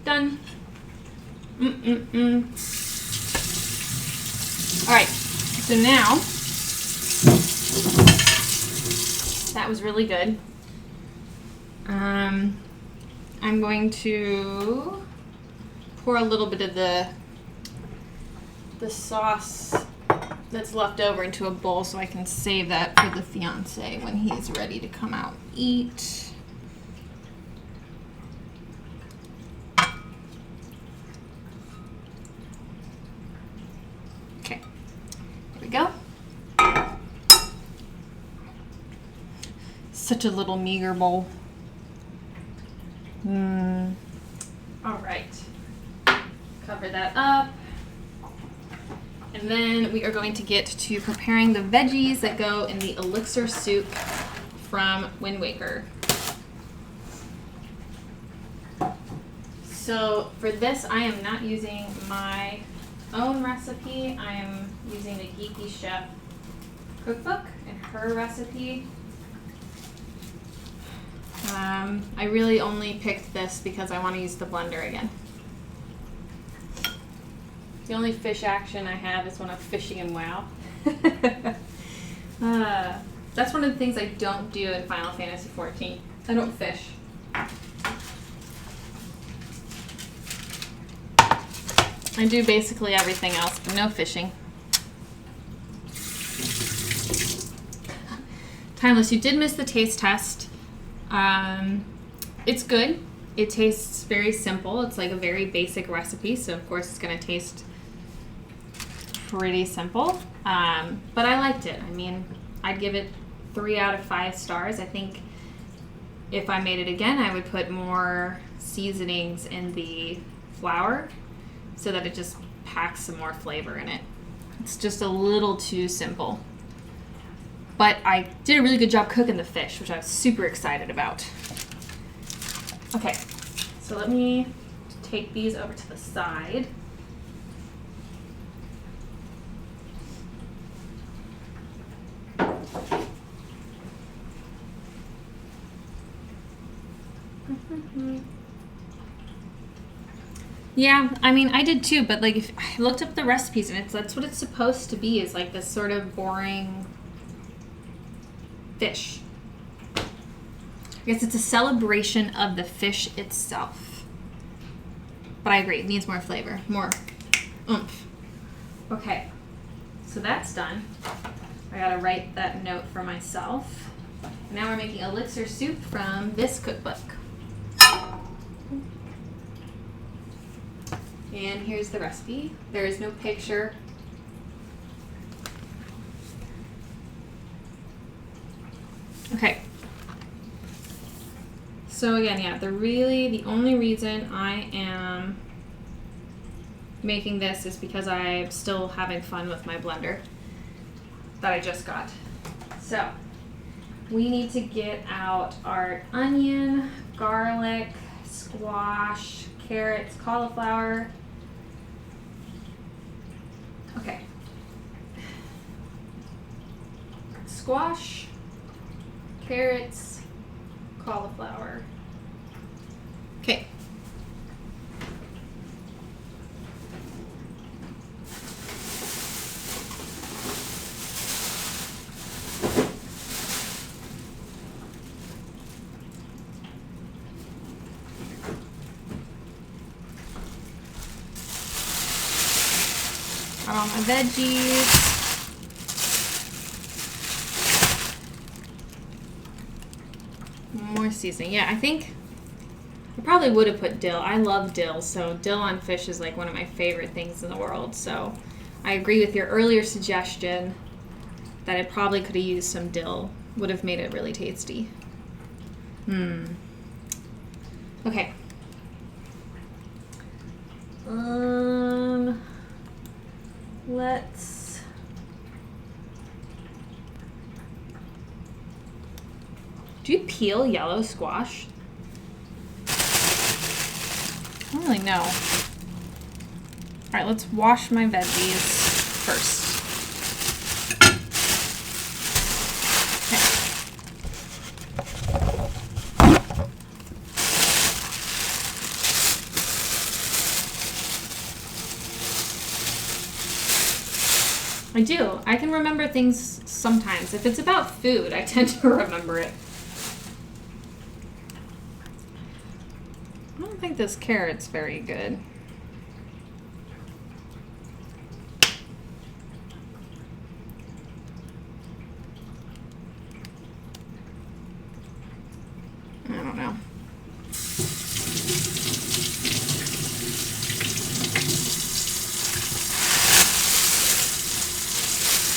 Done. Alright, so now, that was really good. I'm going to pour a little bit of the sauce that's left over into a bowl so I can save that for the fiance when he's ready to come out and eat. Okay, there we go. Such a little meager bowl. All right, cover that up. And then we are going to get to preparing the veggies that go in the Elixir soup from Wind Waker. So for this, I am not using my own recipe. I am using the Geeky Chef cookbook and her recipe. I really only picked this because I want to use the blender again. The only fish action I have is when I'm fishing in WoW. That's one of the things I don't do in Final Fantasy XIV. I don't fish. I do basically everything else, but no fishing. Timeless, you did miss the taste test. It's good. It tastes very simple. It's like a very basic recipe, so of course it's going to taste pretty simple. But I liked it. I mean, I'd give it 3 out of 5 stars. I think if I made it again, I would put more seasonings in the flour so that it just packs some more flavor in it. It's just a little too simple. But I did a really good job cooking the fish, which I was super excited about. Okay, so let me take these over to the side. Yeah, I mean, I did too, but like if I looked up the recipes and that's what it's supposed to be, is like this sort of boring fish. I guess it's a celebration of the fish itself. But I agree, it needs more flavor, more oomph. Okay, so that's done. I gotta write that note for myself. Now we're making elixir soup from this cookbook. And here's the recipe. There is no picture. Okay. So again, yeah, the only reason I am making this is because I'm still having fun with my blender that I just got. So we need to get out our onion, garlic, squash, carrots, cauliflower. Okay. Squash, carrots, cauliflower. Okay. Got all my veggies. More seasoning. Yeah, I think I probably would have put dill. I love dill, so dill on fish is like one of my favorite things in the world. So I agree with your earlier suggestion that it probably could have used some dill. Would have made it really tasty. Okay. Let's do you peel yellow squash? I don't really know. All right, let's wash my veggies first. I do. I can remember things sometimes. If it's about food, I tend to remember it. I don't think this carrot's very good. I don't know.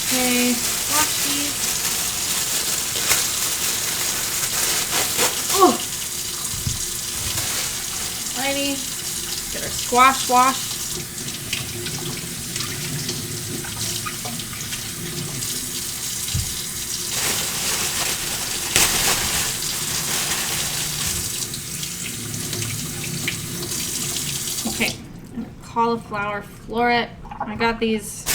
Okay, wash these. Oh! Alrighty. Get our squash washed. Okay, and cauliflower floret. I got these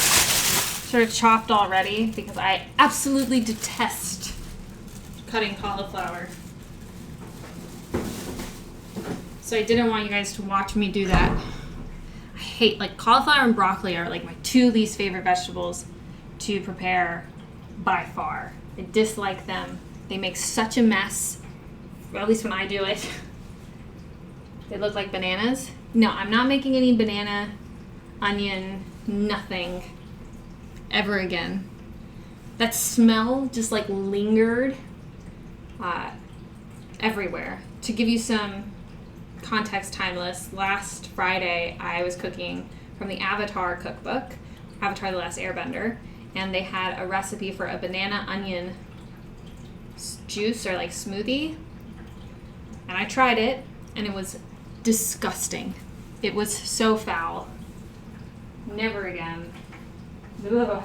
sort of chopped already because I absolutely detest cutting cauliflower. So I didn't want you guys to watch me do that. I hate, like, cauliflower and broccoli are like my two least favorite vegetables to prepare by far. I dislike them. They make such a mess, or at least when I do it. They look like bananas. No, I'm not making any banana, onion, nothing ever again. That smell just like lingered everywhere. To give you some context, timeless, last Friday I was cooking from the Avatar cookbook, Avatar the Last Airbender, and they had a recipe for a banana onion juice or like smoothie, and I tried it and it was disgusting. It was so foul. Never again. Ugh.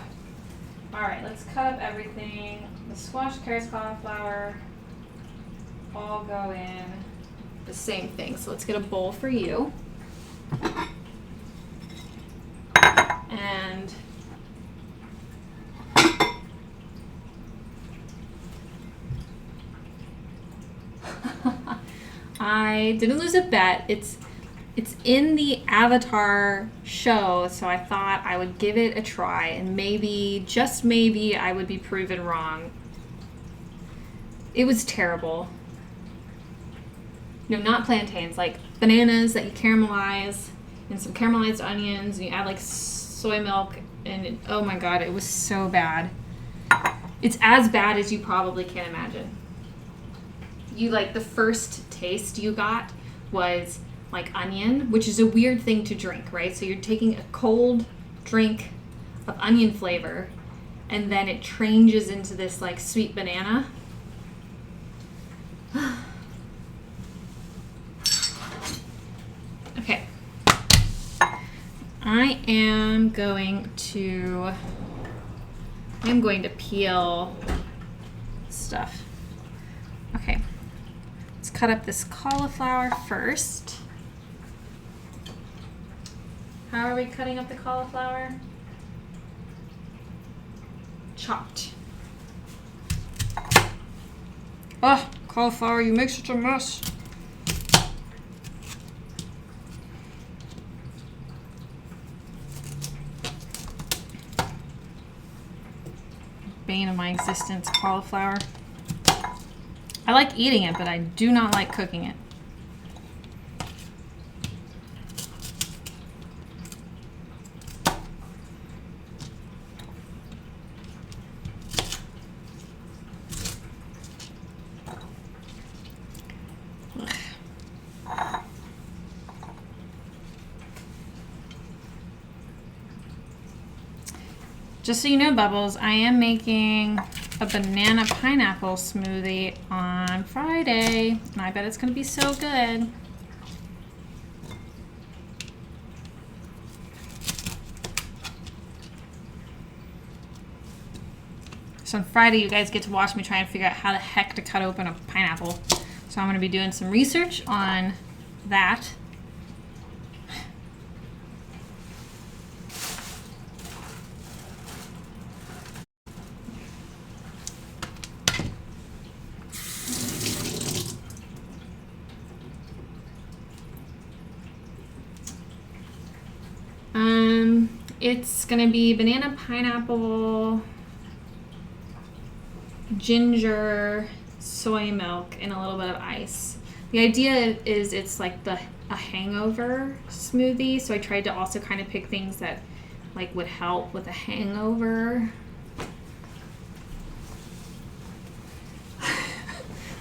All right, let's cut up everything. The squash, carrots, cauliflower all go in the same thing. So let's get a bowl for you. And I didn't lose a bet. It's in the Avatar show, so I thought I would give it a try, and maybe, just maybe, I would be proven wrong. It was terrible. not plantains, like bananas that you caramelize and some caramelized onions, and you add like soy milk, and oh my god, it was so bad. It's as bad as you probably can imagine. You like the first taste you got was like onion, which is a weird thing to drink, right? So you're taking a cold drink of onion flavor, and then it changes into this like sweet banana. Okay. I am going to peel stuff. Okay. Let's cut up this cauliflower first. How are we cutting up the cauliflower? Chopped. Oh, cauliflower, you make such a mess. Bane of my existence, cauliflower. I like eating it, but I do not like cooking it. Just so you know, Bubbles, I am making a banana pineapple smoothie on Friday, and I bet it's going to be so good. So on Friday, you guys get to watch me try and figure out how the heck to cut open a pineapple. So I'm going to be doing some research on that. It's gonna be banana, pineapple, ginger, soy milk, and a little bit of ice. The idea is it's like a hangover smoothie, so I tried to also kind of pick things that like would help with a hangover.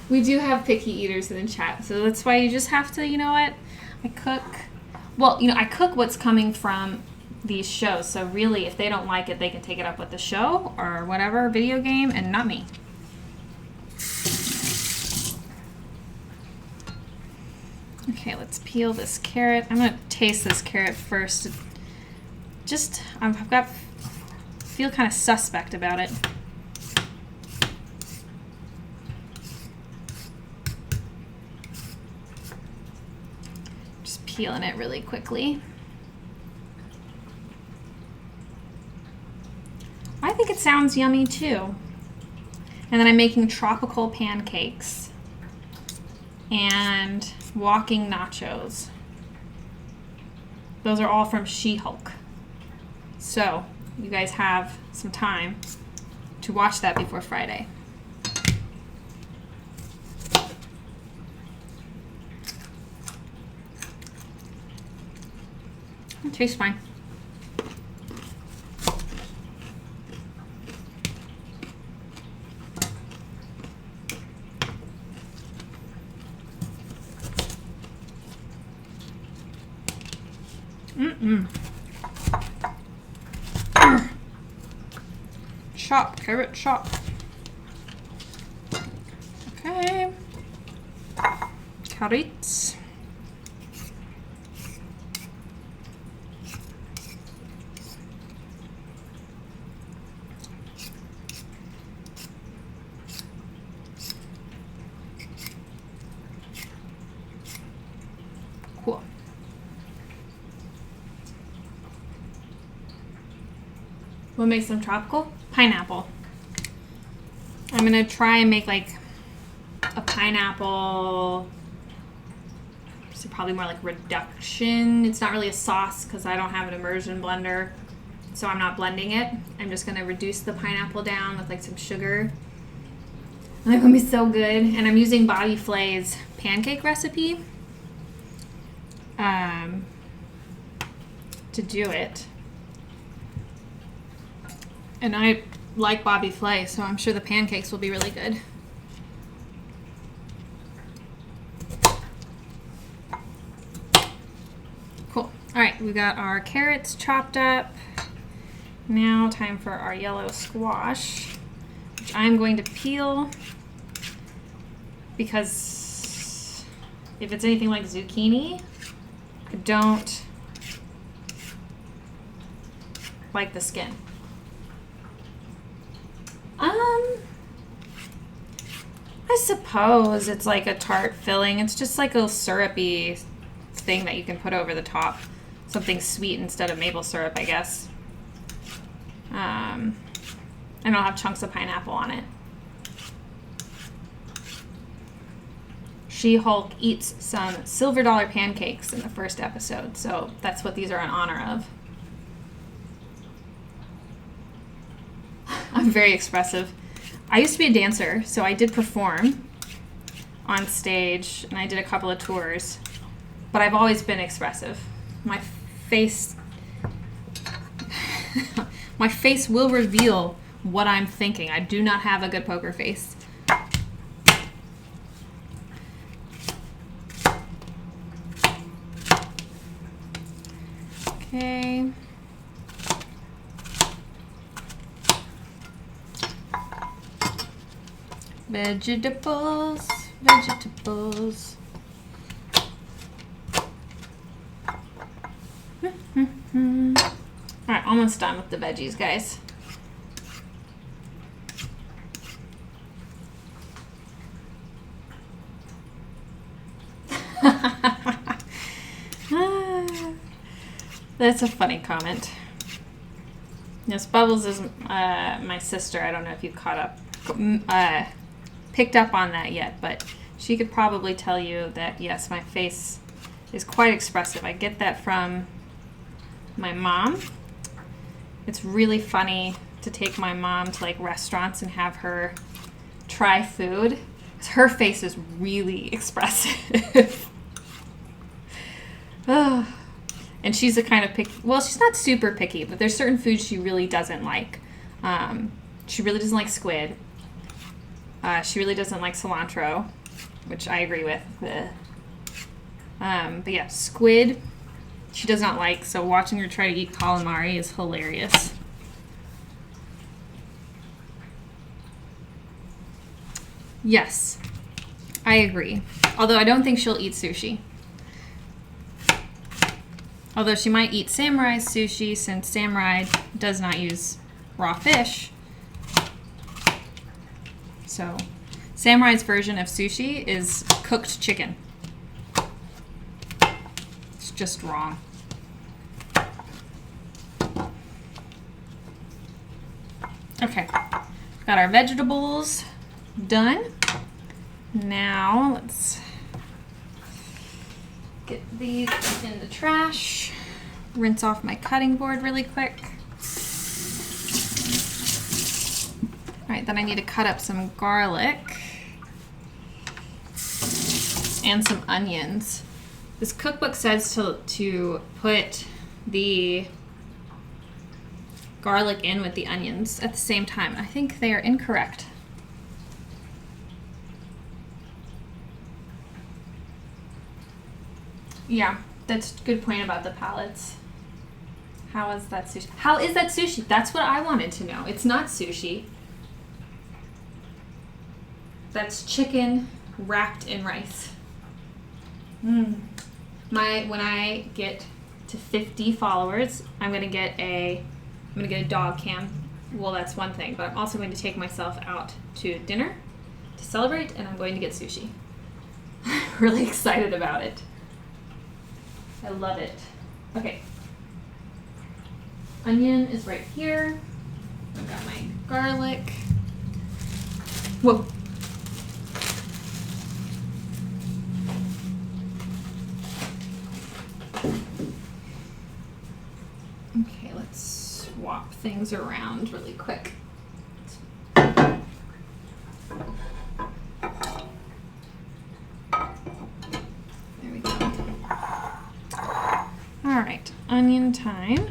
We do have picky eaters in the chat, so that's why you just have to, you know what? I cook what's coming from these shows, so really if they don't like it, they can take it up with the show or whatever video game, and not me. Okay, let's peel this carrot. I'm gonna taste this carrot first. Feel kind of suspect about it. Just peeling it really quickly. I think it sounds yummy too. And then I'm making tropical pancakes and walking nachos. Those are all from She-Hulk. So you guys have some time to watch that before Friday. It tastes fine. Chop, carrot chop. Okay. Carrots. Cool. What makes them tropical? Pineapple. I'm gonna try and make like a pineapple, so probably more like reduction. It's not really a sauce because I don't have an immersion blender, so I'm not blending it. I'm just gonna reduce the pineapple down with like some sugar. And they're gonna be so good. And I'm using Bobby Flay's pancake recipe to do it. And I like Bobby Flay, so I'm sure the pancakes will be really good. Cool. All right, we got our carrots chopped up. Now time for our yellow squash, which I'm going to peel because if it's anything like zucchini, I don't like the skin. I suppose it's like a tart filling. It's just like a syrupy thing that you can put over the top. Something sweet instead of maple syrup, I guess. And I'll have chunks of pineapple on it. She-Hulk eats some silver dollar pancakes in the first episode, so that's what these are in honor of. I'm very expressive. I used to be a dancer, so I did perform on stage, and I did a couple of tours, but I've always been expressive. My face will reveal what I'm thinking. I do not have a good poker face. Okay. Vegetables. Alright, almost done with the veggies, guys. That's a funny comment. Yes, Bubbles is my sister. I don't know if you picked up on that yet, but she could probably tell you that, yes, my face is quite expressive. I get that from my mom. It's really funny to take my mom to like restaurants and have her try food. Her face is really expressive. And she's the kind of picky, well, she's not super picky, but there's certain foods she really doesn't like. She really doesn't like squid. She really doesn't like cilantro, which I agree with. But yeah, squid she does not like, so watching her try to eat calamari is hilarious. Yes, I agree. Although I don't think she'll eat sushi. Although she might eat Samurai's sushi, since Samurai does not use raw fish. So, Samurai's version of sushi is cooked chicken. It's just wrong. Okay, got our vegetables done. Now, let's get these in the trash. Rinse off my cutting board really quick. All right, then I need to cut up some garlic and some onions. This cookbook says to put the garlic in with the onions at the same time. I think they are incorrect. Yeah, that's a good point about the palettes. How is that sushi? How is that sushi? That's what I wanted to know. It's not sushi. That's chicken wrapped in rice. When I get to 50 followers, I'm gonna get a dog cam. Well, that's one thing, but I'm also going to take myself out to dinner to celebrate, and I'm going to get sushi. I'm really excited about it. I love it. Okay. Onion is right here. I've got my garlic. Whoa. Okay, let's swap things around really quick. onion time.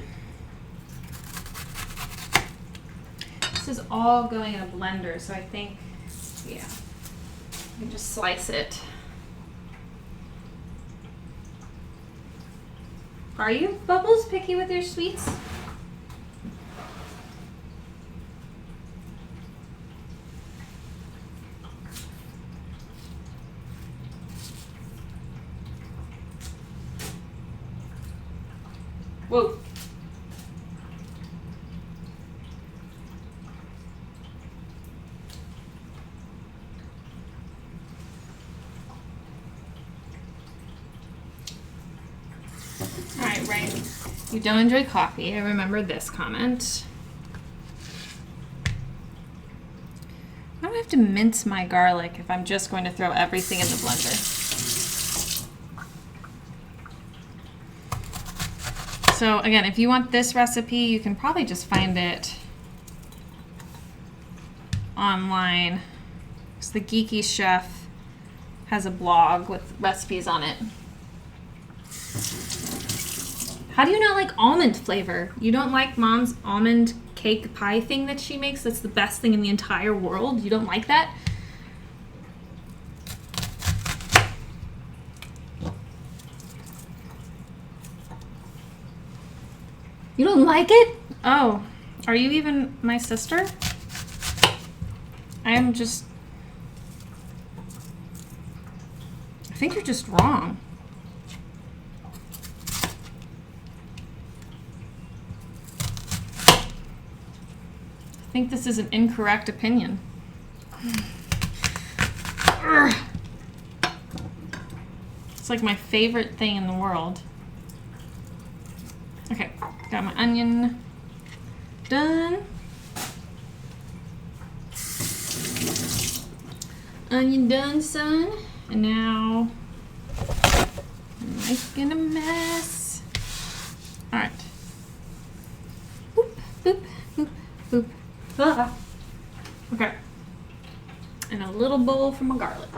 This is all going in a blender, so I think, yeah, you can just slice it. Are you, Bubbles, picky with your sweets? Whoa. All right, Ryan, you don't enjoy coffee. I remember this comment. I don't have to mince my garlic if I'm just going to throw everything in the blender. So again, if you want this recipe, you can probably just find it online. So the Geeky Chef has a blog with recipes on it. How do you not like almond flavor? You don't like Mom's almond cake pie thing that she makes? That's the best thing in the entire world. You don't like that? You don't like it? Oh, are you even my sister? I think you're just wrong. I think this is an incorrect opinion. It's like my favorite thing in the world. Okay, got my onion done. Onion done, son. And now I'm making a mess. All right. Boop, boop, boop, boop. Ah. Okay. And a little bowl for my garlic.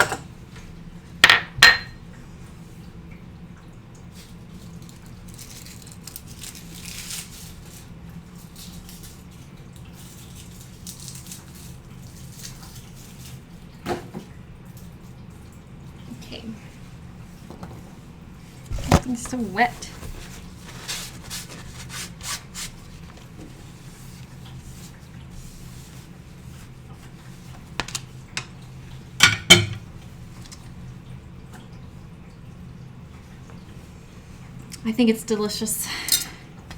Okay. It's so wet. I think it's delicious.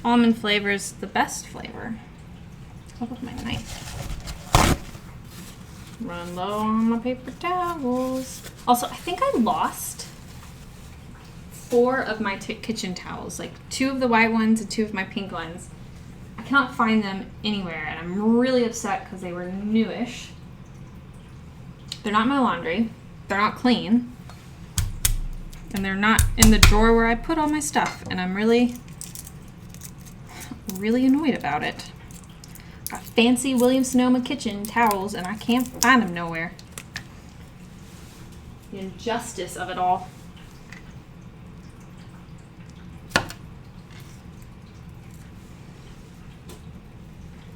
Almond flavor is the best flavor. Hold with my knife. Run low on my paper towels. Also, I think I lost 4 of my kitchen towels. Like 2 of the white ones and 2 of my pink ones. I cannot find them anywhere, and I'm really upset because they were newish. They're not in my laundry. They're not clean. And they're not in the drawer where I put all my stuff. And I'm really annoyed about it. Got fancy Williams-Sonoma kitchen towels, and I can't find them nowhere. The injustice of it all.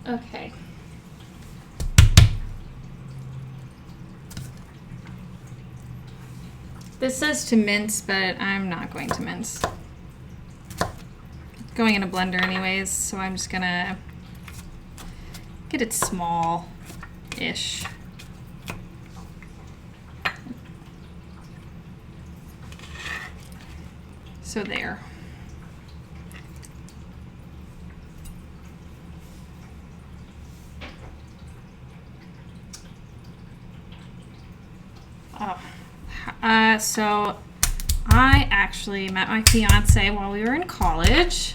Okay. This says to mince, but I'm not going to mince. It's going in a blender anyways, so I'm just gonna get it small-ish. So there. Oh. So I actually met my fiance while we were in college.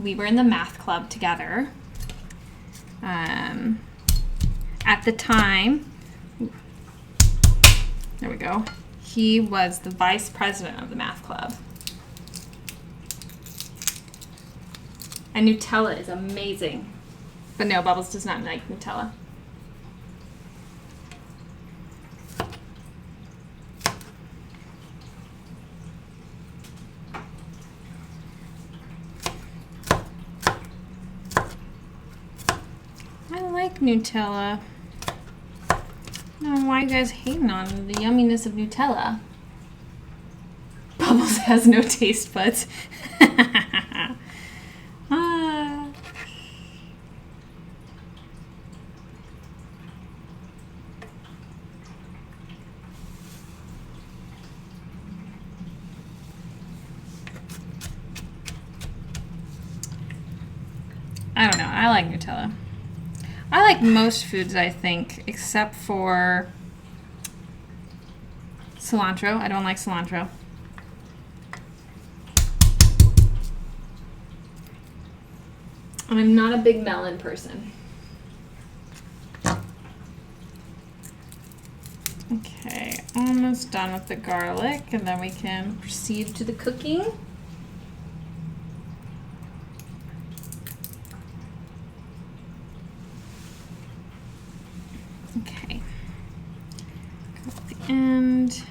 We were in the math club together. At the time, there we go, he was the vice president of the math club. And Nutella is amazing. But no, Bubbles does not like Nutella. Nutella. I don't know why you guys hating on the yumminess of Nutella. Bubbles has no taste buds. Ah. I don't know. I like Nutella. I like most foods, I think, except for cilantro. I don't like cilantro. And I'm not a big melon person. Okay, almost done with the garlic, and then we can proceed to the cooking. Okay, go at the end.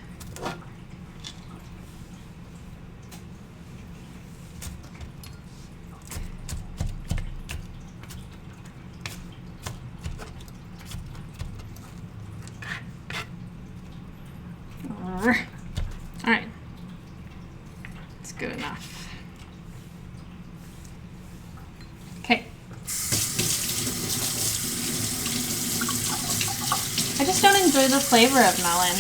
All right, it's good enough. Okay. I just don't enjoy the flavor of melon.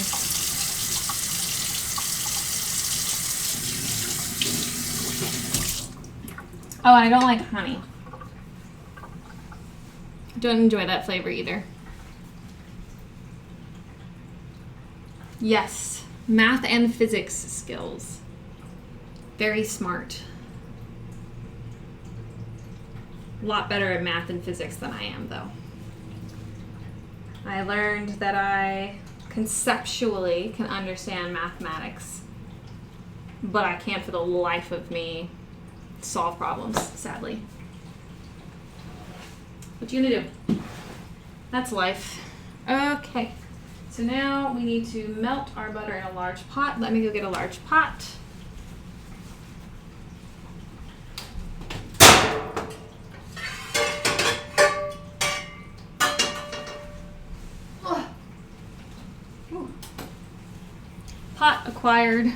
Oh, and I don't like honey. Don't enjoy that flavor either. Yes, math and physics skills. Very smart. A lot better at math and physics than I am, though. I learned that I conceptually can understand mathematics, but I can't for the life of me solve problems, sadly. What you gonna do? That's life. Okay. So now we need to melt our butter in a large pot. Let me go get a large pot. Pot acquired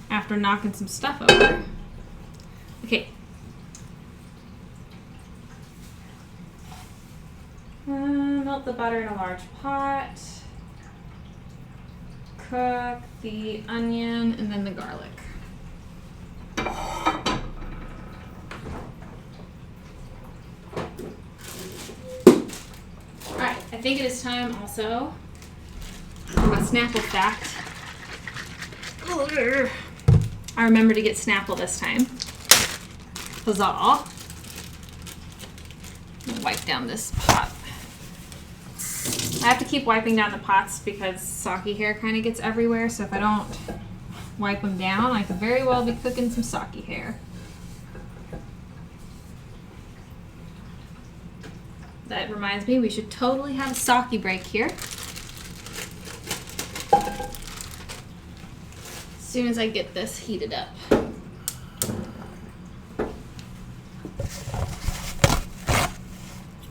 after knocking some stuff over. Okay. Melt the butter in a large pot. Cook the onion and then the garlic. Alright, I think it is time also for my Snapple fact. I remember to get Snapple this time. Huzzah! Wipe down this pot. I have to keep wiping down the pots because sake hair kind of gets everywhere, so if I don't wipe them down, I could very well be cooking some sake hair. That reminds me, we should totally have a sake break here. As soon as I get this heated up.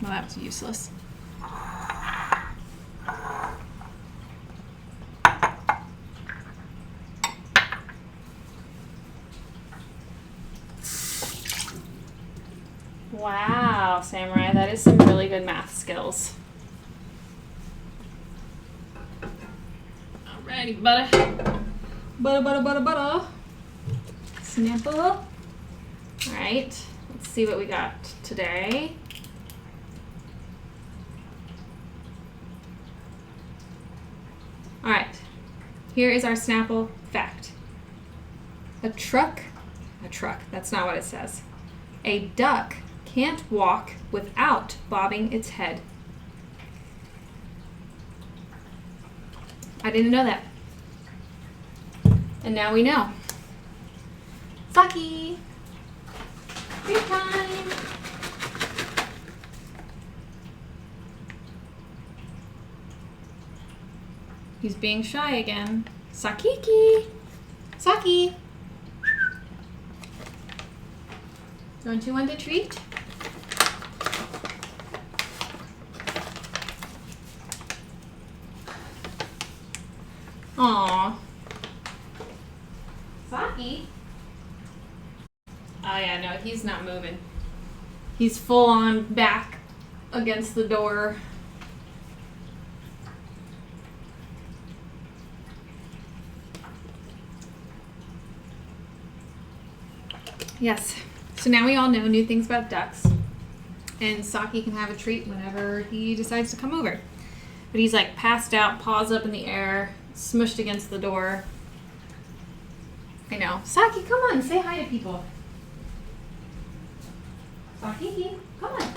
Well, that was useless. Wow, Samurai, that is some really good math skills. Alrighty, butter. Butter. Snapple. Alright, let's see what we got today. Alright, here is our Snapple fact. A truck, that's not what it says. A duck can't walk without bobbing its head. I didn't know that. And now we know. Sake! Free time! He's being shy again. Sakiki! Sake! Don't you want a treat? Aw. Saki? Oh yeah, no, he's not moving. He's full on back against the door. Yes. So now we all know new things about ducks. And Saki can have a treat whenever he decides to come over. But he's like passed out, paws up in the air, smushed against the door. I know. Saki, come on, say hi to people. Saki, come on.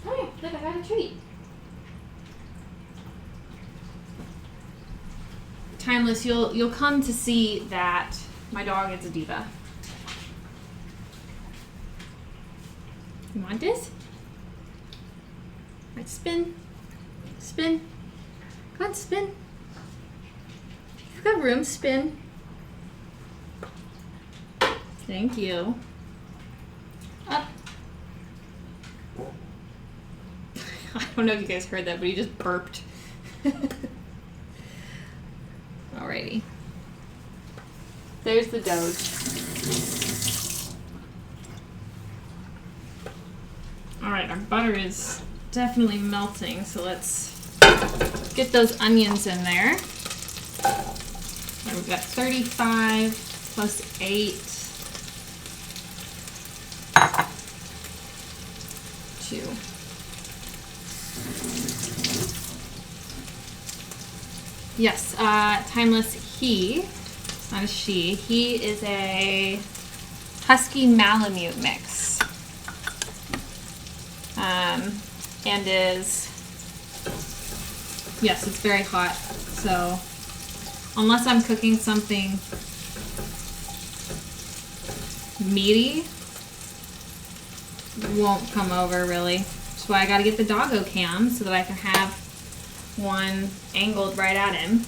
Come here. Look, I got a treat. Timeless, you'll come to see that my dog is a diva. You want this? Right, spin. Spin. Come on, spin. You've got room, spin. Thank you. Up. I don't know if you guys heard that, but he just burped. Alrighty. There's the Doge. Alright, our butter is definitely melting, so let's get those onions in there. And we've got 35 plus 8. 2. Yes, Timeless, it's not a she, he is a Husky Malamute mix. And is, yes, it's very hot, so unless I'm cooking something meaty, won't come over really. That's why I gotta get the doggo cam so that I can have one angled right at him.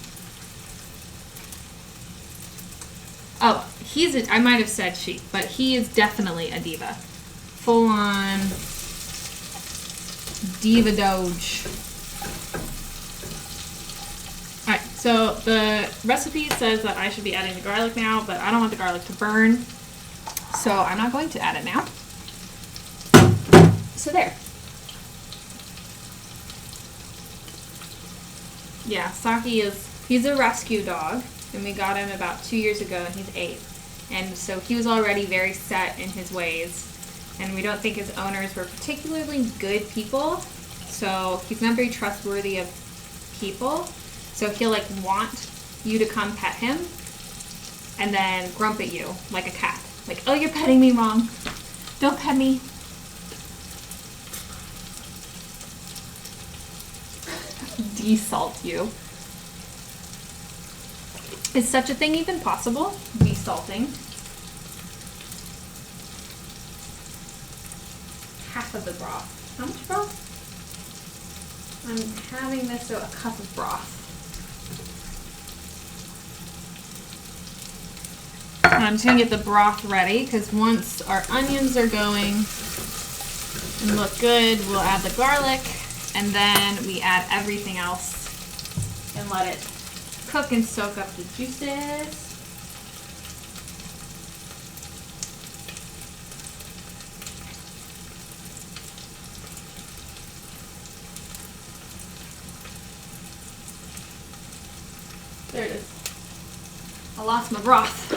Oh, I might have said she, but he is definitely a diva. Full on diva Doge. Alright, so the recipe says that I should be adding the garlic now, but I don't want the garlic to burn, so I'm not going to add it now. So there. Yeah, Saki he's a rescue dog, and we got him about 2 years ago, and he's 8. And so he was already very set in his ways, and we don't think his owners were particularly good people, so he's not very trustworthy of people. So he'll like want you to come pet him, and then grump at you like a cat. Like, oh, you're petting me wrong. Don't pet me. Desalt you. Is such a thing even possible? Desalting. Half of the broth. How much broth? I'm having this, so a cup of broth. I'm just gonna get the broth ready, because once our onions are going and look good, we'll add the garlic, and then we add everything else and let it cook and soak up the juices. There it is. I lost my broth.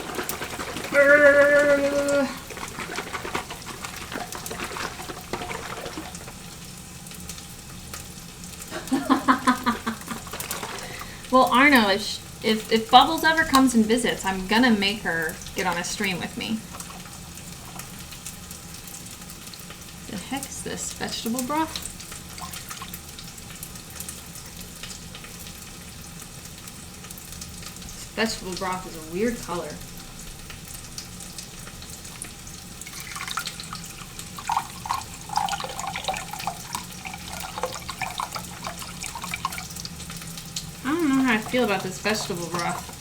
Well, Arno, if Bubbles ever comes and visits, I'm gonna make her get on a stream with me. The heck is this? Vegetable broth? Vegetable broth is a weird color. I don't know how I feel about this vegetable broth.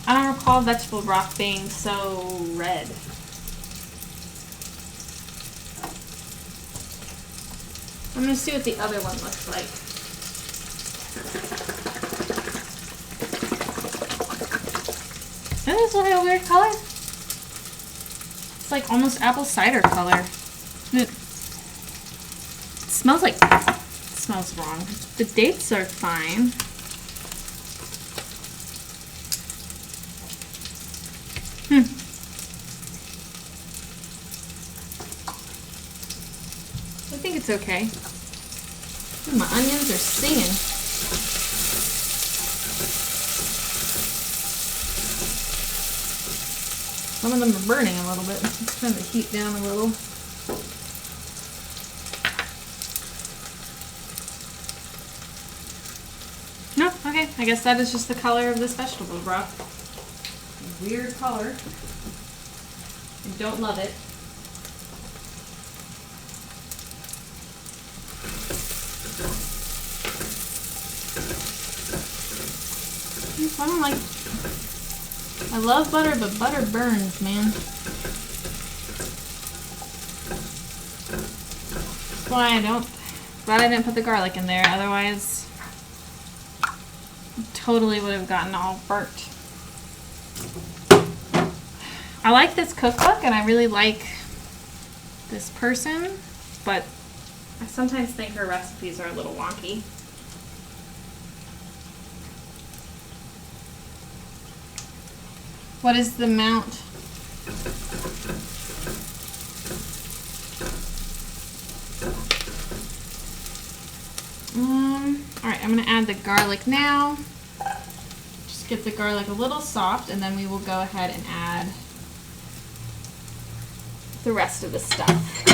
I don't recall vegetable broth being so red. I'm gonna see what the other one looks like. this look like a weird color? It's like almost apple cider color. It smells like, it smells wrong. The dates are fine. I think it's okay. Ooh, my onions are singing. Some of them are burning a little bit. Let's turn the heat down a little. No, okay. I guess that is just the color of this vegetable broth. Weird color. I don't love it. I don't like. I love butter, but butter burns, man. That's why I don't. Glad I didn't put the garlic in there. Otherwise, totally would have gotten all burnt. I like this cookbook, and I really like this person, but I sometimes think her recipes are a little wonky. What is the amount? Alright, I'm going to add the garlic now. Just get the garlic a little soft, and then we will go ahead and add the rest of the stuff.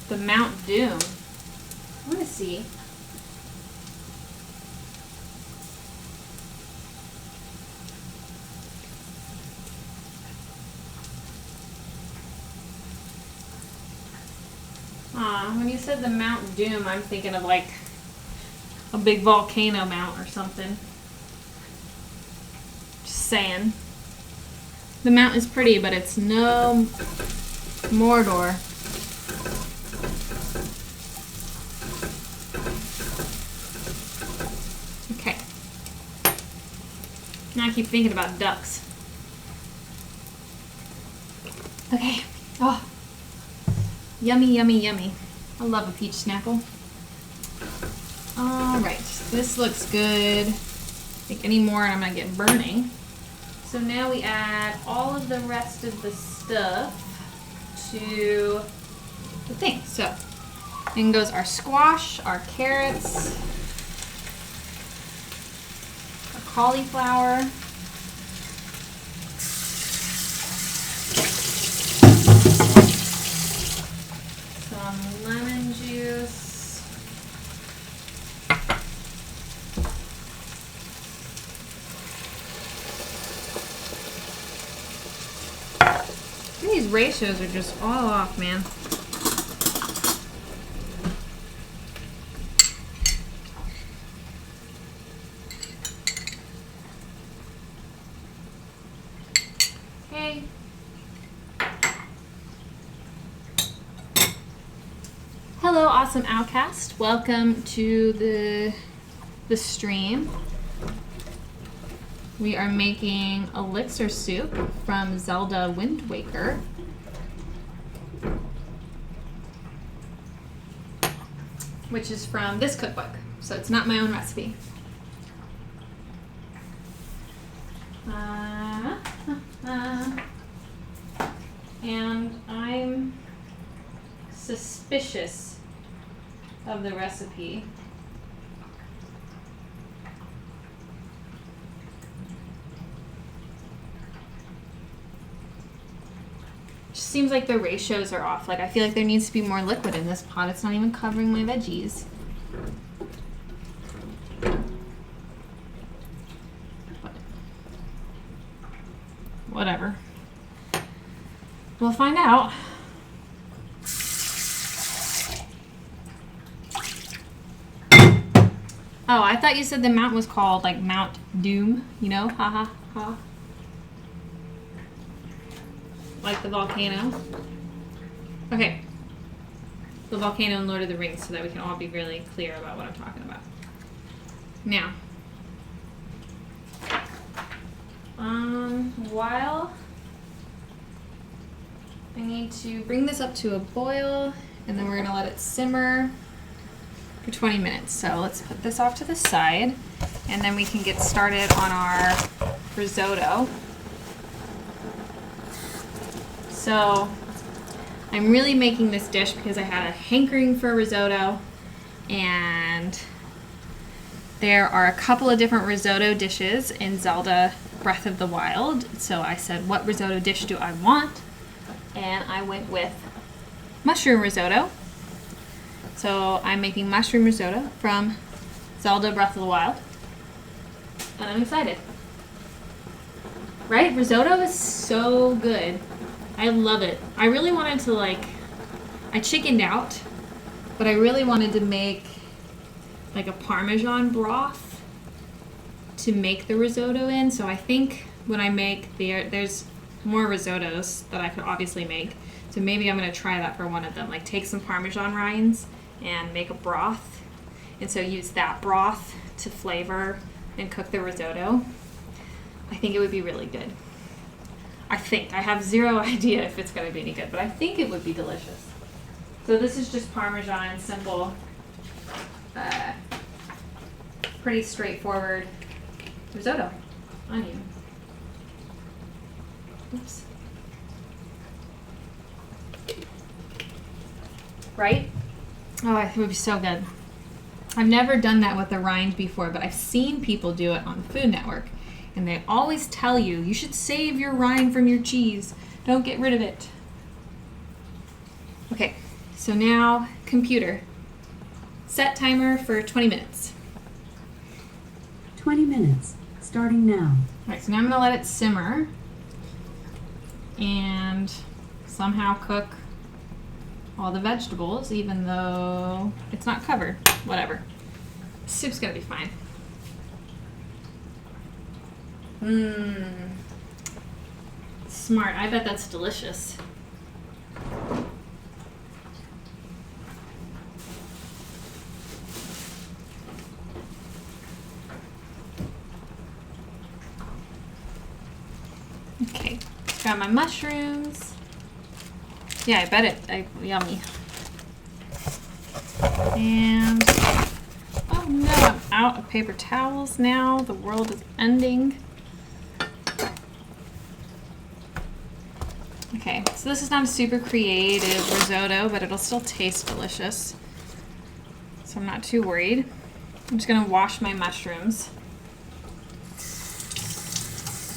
The Mount Doom. I want to see. When you said the Mount Doom, I'm thinking of like a big volcano mount or something. Just saying. The mount is pretty, but it's no Mordor. Okay. Now I keep thinking about ducks. Okay. Oh. Yummy, yummy, yummy. I love a peach snapple. Alright, this looks good. I think any more and I'm gonna get burning. So now we add all of the rest of the stuff to the thing. So in goes our squash, our carrots, our cauliflower, some lemon juice, these ratios are just all off, man. Okay. Hello, awesome Outcast. Welcome to the stream. We are making Elixir soup from Zelda Wind Waker. Which is from this cookbook, so it's not my own recipe. And I'm suspicious of the recipe. Just seems like the ratios are off. Like I feel like there needs to be more liquid in this pot. It's not even covering my veggies. Whatever. We'll find out. Oh, I thought you said the mount was called like Mount Doom, you know? Ha ha ha. Like the volcano. Okay, the volcano in Lord of the Rings so that we can all be really clear about what I'm talking about. Now, while I need to bring this up to a boil, and then we're going to let it simmer for 20 minutes. So let's put this off to the side, and then we can get started on our risotto. So I'm really making this dish because I had a hankering for risotto, and there are a couple of different risotto dishes in Zelda Breath of the Wild. So I said, what risotto dish do I want? And I went with mushroom risotto. So I'm making mushroom risotto from Zelda Breath of the Wild. And I'm excited. Right? Risotto is so good. I love it. I really wanted to I chickened out, but I really wanted to make like a Parmesan broth to make the risotto in. So I think when I make there's more risottos that I could obviously make. So maybe I'm going to try that for one of them. Like take some Parmesan rinds and make a broth. And so use that broth to flavor and cook the risotto. I think it would be really good. I have zero idea if it's going to be any good, but I think it would be delicious. So this is just Parmesan, simple, pretty straightforward risotto. Onion. Oops. Right? Oh, it would be so good. I've never done that with the rind before, but I've seen people do it on the Food Network. And they always tell you should save your rind from your cheese. Don't get rid of it. Okay, so now computer. Set timer for 20 minutes. 20 minutes, starting now. All right, so now I'm gonna let it simmer and somehow cook all the vegetables, even though it's not covered. Whatever. Soup's gonna be fine. Smart. I bet that's delicious. Okay, got my mushrooms. Yeah, I bet yummy. And oh no, I'm out of paper towels now. The world is ending. Okay, so this is not a super creative risotto, but it'll still taste delicious. So I'm not too worried. I'm just gonna wash my mushrooms.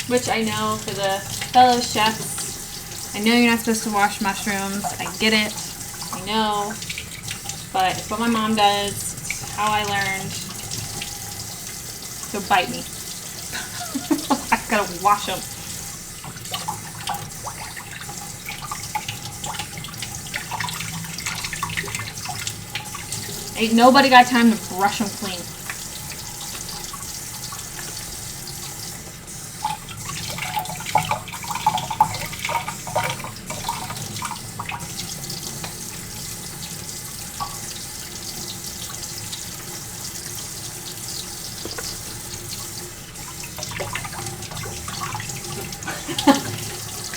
Which I know for the fellow chefs, I know you're not supposed to wash mushrooms. I get it, I know, but it's what my mom does. It's how I learned. So bite me. I've gotta wash them. Ain't nobody got time to brush them clean.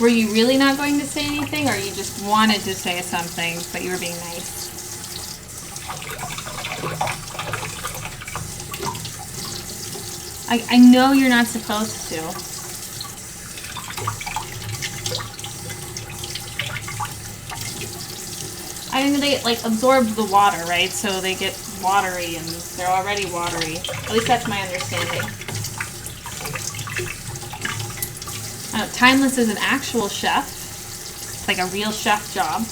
Were you really not going to say anything, or you just wanted to say something, but you were being nice? I know you're not supposed to. I think they absorb the water, right? So they get watery, and they're already watery. At least that's my understanding. Timeless is an actual chef. It's like a real chef job.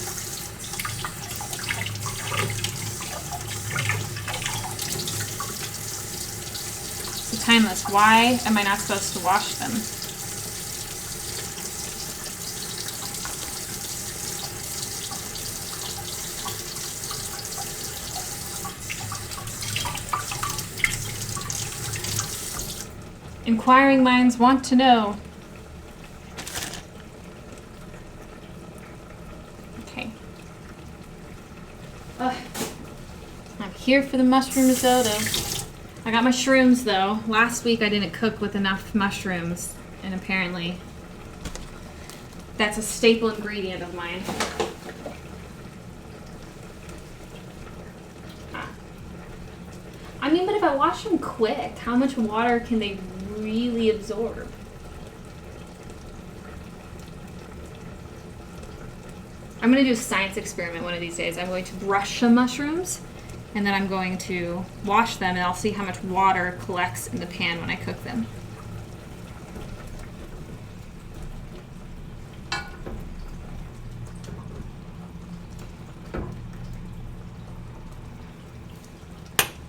So Timeless, why am I not supposed to wash them? Inquiring minds want to know. Ugh. I'm here for the mushroom risotto. I got my shrooms though. Last week I didn't cook with enough mushrooms, and apparently that's a staple ingredient of mine. I mean, but if I wash them quick, how much water can they really absorb? I'm going to do a science experiment one of these days. I'm going to brush some mushrooms, and then I'm going to wash them, and I'll see how much water collects in the pan when I cook them.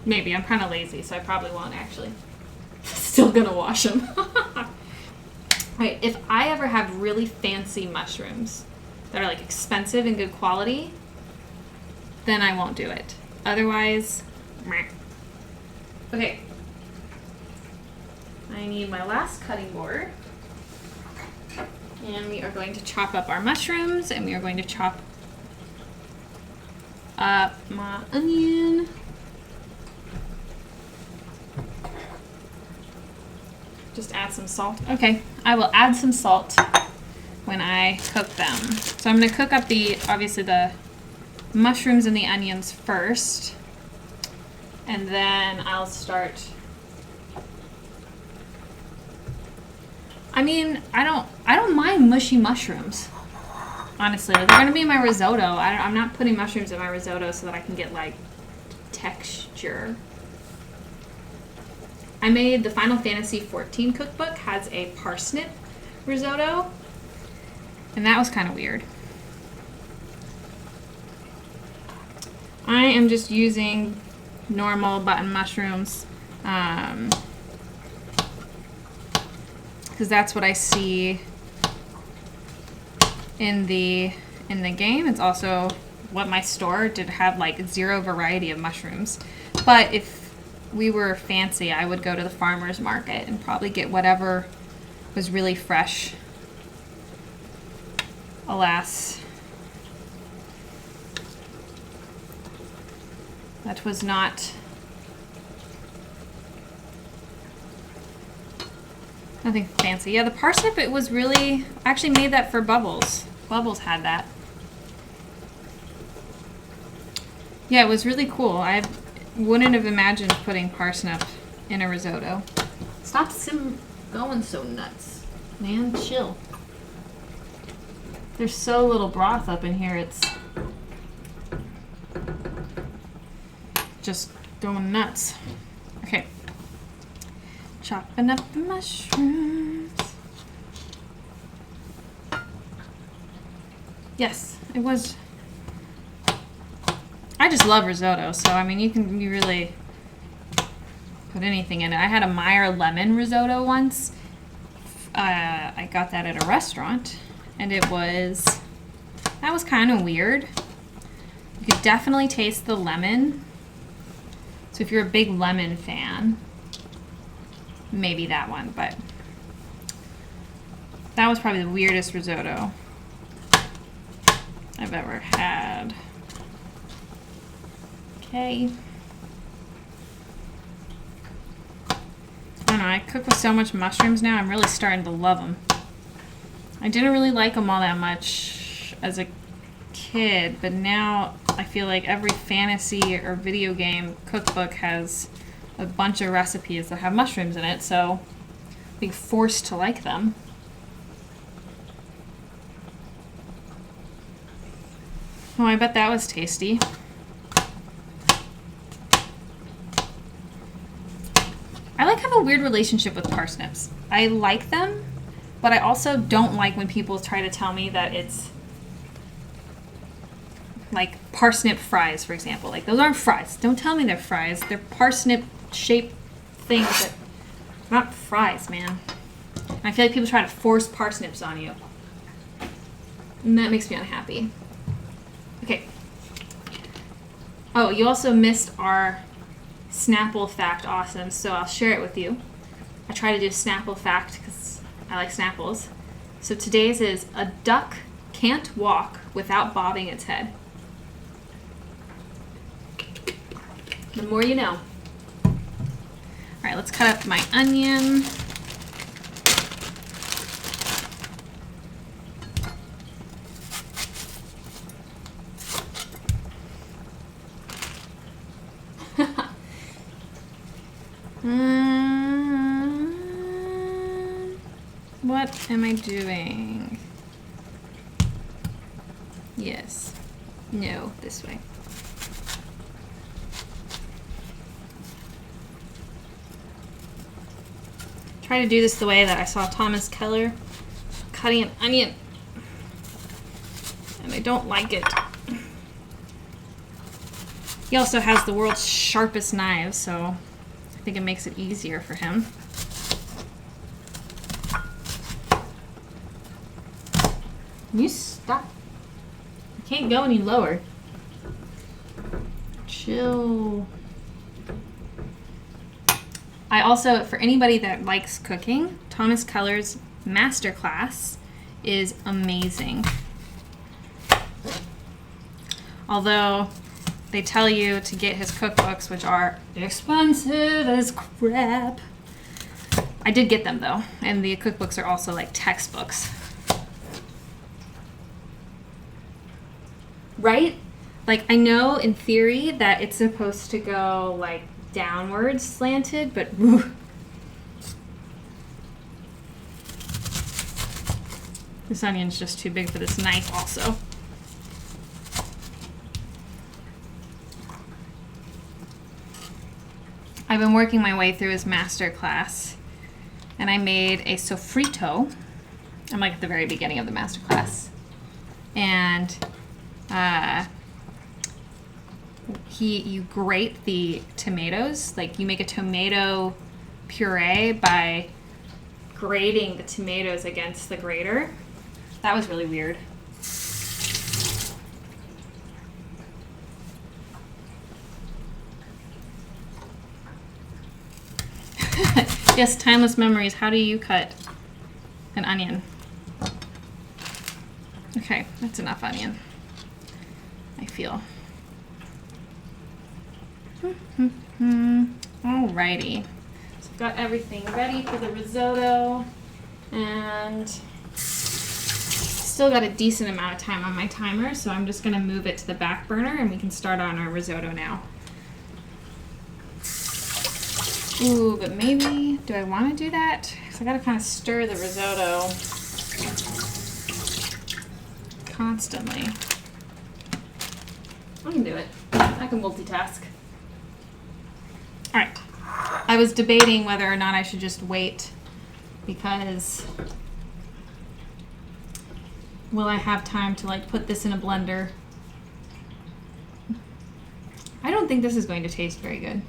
Maybe. I'm kind of lazy, so I probably won't actually. Still gonna wash them. Alright, if I ever have really fancy mushrooms that are like expensive and good quality, then I won't do it. Otherwise, meh. Okay. I need my last cutting board. And we are going to chop up our mushrooms, and we are going to chop up my onion. Just add some salt. Okay, I will add some salt when I cook them. So I'm going to cook up obviously the mushrooms and the onions first. And then I'll start. I mean, I don't mind mushy mushrooms. Honestly, they're going to be in my risotto. I'm not putting mushrooms in my risotto so that I can get like texture. I made the Final Fantasy XIV cookbook, has a parsnip risotto, and that was kind of weird. I am just using normal button mushrooms because that's what I see in the game. It's also what my store did have, like zero variety of mushrooms. But if we were fancy, I would go to the farmer's market and probably get whatever was really fresh. Alas, that was not nothing fancy. Yeah, the parsnip, it was really, I actually made that for Bubbles. Bubbles had that. Yeah, it was really cool. I wouldn't have imagined putting parsnip in a risotto. Stop going so nuts. Man, chill. There's so little broth up in here, it's just going nuts. Okay. Chopping up the mushrooms. Yes, it was. I just love risotto, so I mean, you really put anything in it. I had a Meyer lemon risotto once. I got that at a restaurant, and that was kind of weird. You could definitely taste the lemon. So if you're a big lemon fan, maybe that one, but that was probably the weirdest risotto I've ever had. Okay. I don't know, I cook with so much mushrooms now, I'm really starting to love them. I didn't really like them all that much as a kid, but now I feel like every fantasy or video game cookbook has a bunch of recipes that have mushrooms in it, so I'm being forced to like them. Oh, I bet that was tasty. I have a weird relationship with parsnips. I like them, but I also don't like when people try to tell me that it's like parsnip fries, for example. Like, those aren't fries. Don't tell me they're fries. They're parsnip-shaped things that are not fries, man. And I feel like people try to force parsnips on you. And that makes me unhappy. Okay. Oh, you also missed our Snapple fact, awesome, so I'll share it with you. I try to do Snapple fact because I like Snapples. So today's is: a duck can't walk without bobbing its head. The more you know. All right, let's cut up my onion. What am I doing? Yes. No, this way. Try to do this the way that I saw Thomas Keller cutting an onion. And I don't like it. He also has the world's sharpest knives, so I think it makes it easier for him. You stop. You can't go any lower. Chill. I also, for anybody that likes cooking, Thomas Keller's masterclass is amazing. Although they tell you to get his cookbooks, which are expensive as crap. I did get them though, and the cookbooks are also like textbooks. Right? Like, I know in theory that it's supposed to go like downwards slanted, but woo. This onion's just too big for this knife also. I've been working my way through his master class, and I made a sofrito. I'm like at the very beginning of the master class. And you grate the tomatoes. Like, you make a tomato puree by grating the tomatoes against the grater. That was really weird. Yes, timeless memories. How do you cut an onion? Okay, that's enough onion, I feel. Alrighty. So I've got everything ready for the risotto, and still got a decent amount of time on my timer, so I'm just going to move it to the back burner and we can start on our risotto now. Ooh, but maybe, do I want to do that? Because I got to kind of stir the risotto constantly. I can do it. I can multitask. All right. I was debating whether or not I should just wait, because will I have time to like put this in a blender? I don't think this is going to taste very good.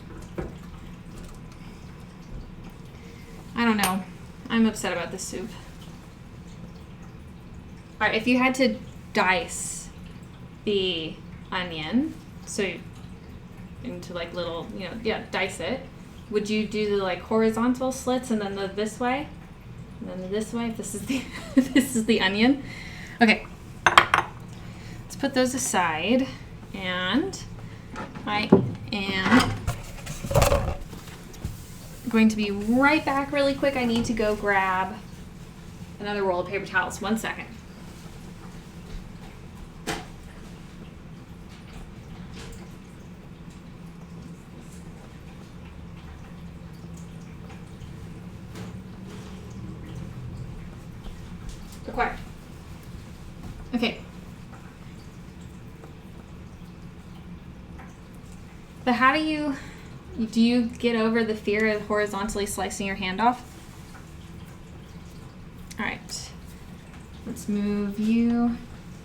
I don't know. I'm upset about this soup. All right, if you had to dice the onion, so into like little, dice it, would you do the like horizontal slits and then the this way, and then the this way? If this is the this is the onion. Okay, let's put those aside, and I am going to be right back really quick. I need to go grab another roll of paper towels. 1 second. Required. Okay. But how do you get over the fear of horizontally slicing your hand off? All right. Let's move you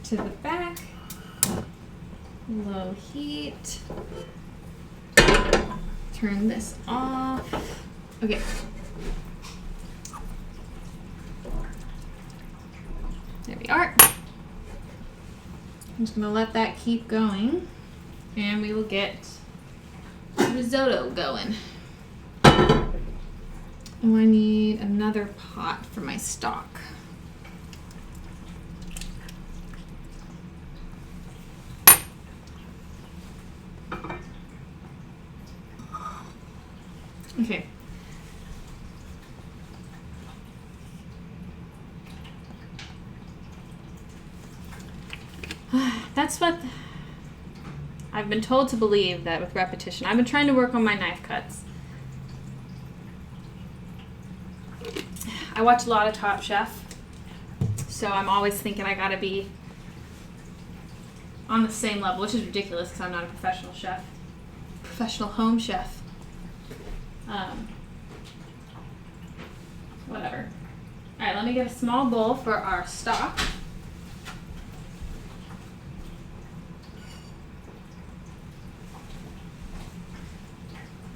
to the back. Low heat. Turn this off. Okay. There we are. I'm just gonna let that keep going, and we will get risotto going. Oh, I need another pot for my stock. That's what I've been told to believe, that with repetition. I've been trying to work on my knife cuts. I watch a lot of Top Chef, so I'm always thinking I gotta be on the same level, which is ridiculous because I'm not a professional chef. Professional home chef. Whatever. Alright, let me get a small bowl for our stock.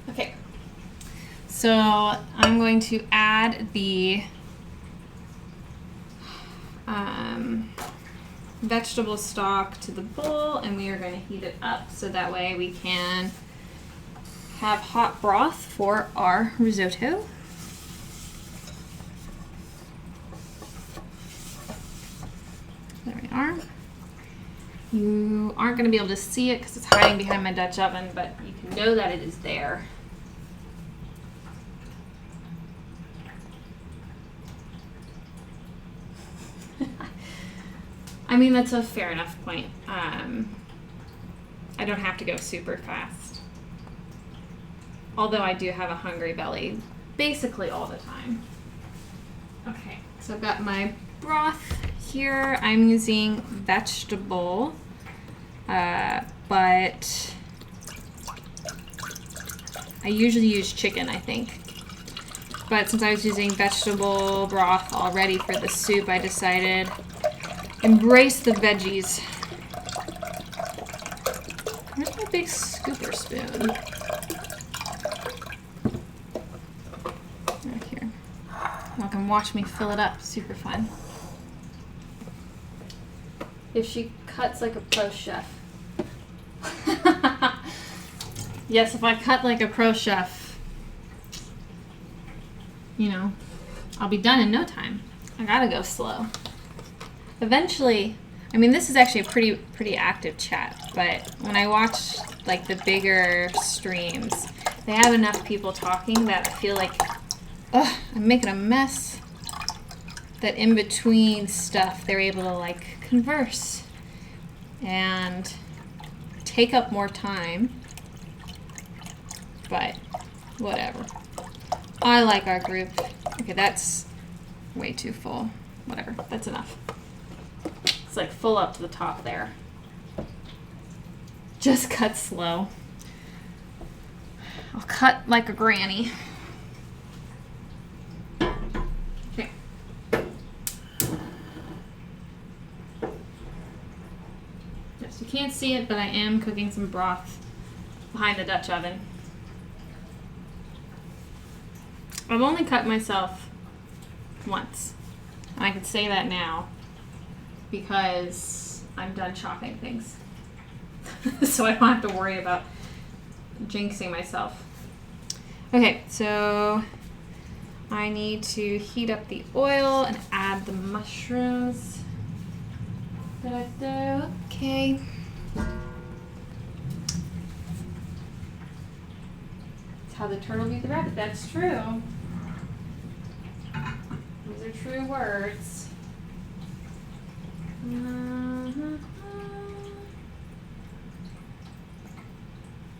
Okay. So I'm going to add the vegetable stock to the bowl, and we are going to heat it up so that way we can have hot broth for our risotto. There we are. You aren't going to be able to see it because it's hiding behind my Dutch oven, but you can know that it is there. I mean, that's a fair enough point. I don't have to go super fast. Although I do have a hungry belly basically all the time. Okay, so I've got my broth here. I'm using vegetable, but I usually use chicken, I think. But since I was using vegetable broth already for the soup, I decided embrace the veggies. Where's my big scooper spoon? Right here. Y'all can watch me fill it up. Super fun. If she cuts like a pro chef. Yes, if I cut like a pro chef, you know, I'll be done in no time. I gotta go slow. Eventually, I mean, this is actually a pretty active chat, but when I watch like the bigger streams, they have enough people talking that I feel like, ugh, I'm making a mess. That in between stuff, they're able to like converse and take up more time, but whatever. I like our group. Okay, that's way too full. Whatever, that's enough. It's like full up to the top there. Just cut slow. I'll cut like a granny. Okay. Yes, you can't see it, but I am cooking some broth behind the Dutch oven. I've only cut myself once. And I can say that now because I'm done chopping things. So I don't have to worry about jinxing myself. Okay, so I need to heat up the oil and add the mushrooms. Okay. That's how the turtle beat the rabbit. That's true. Those are true words.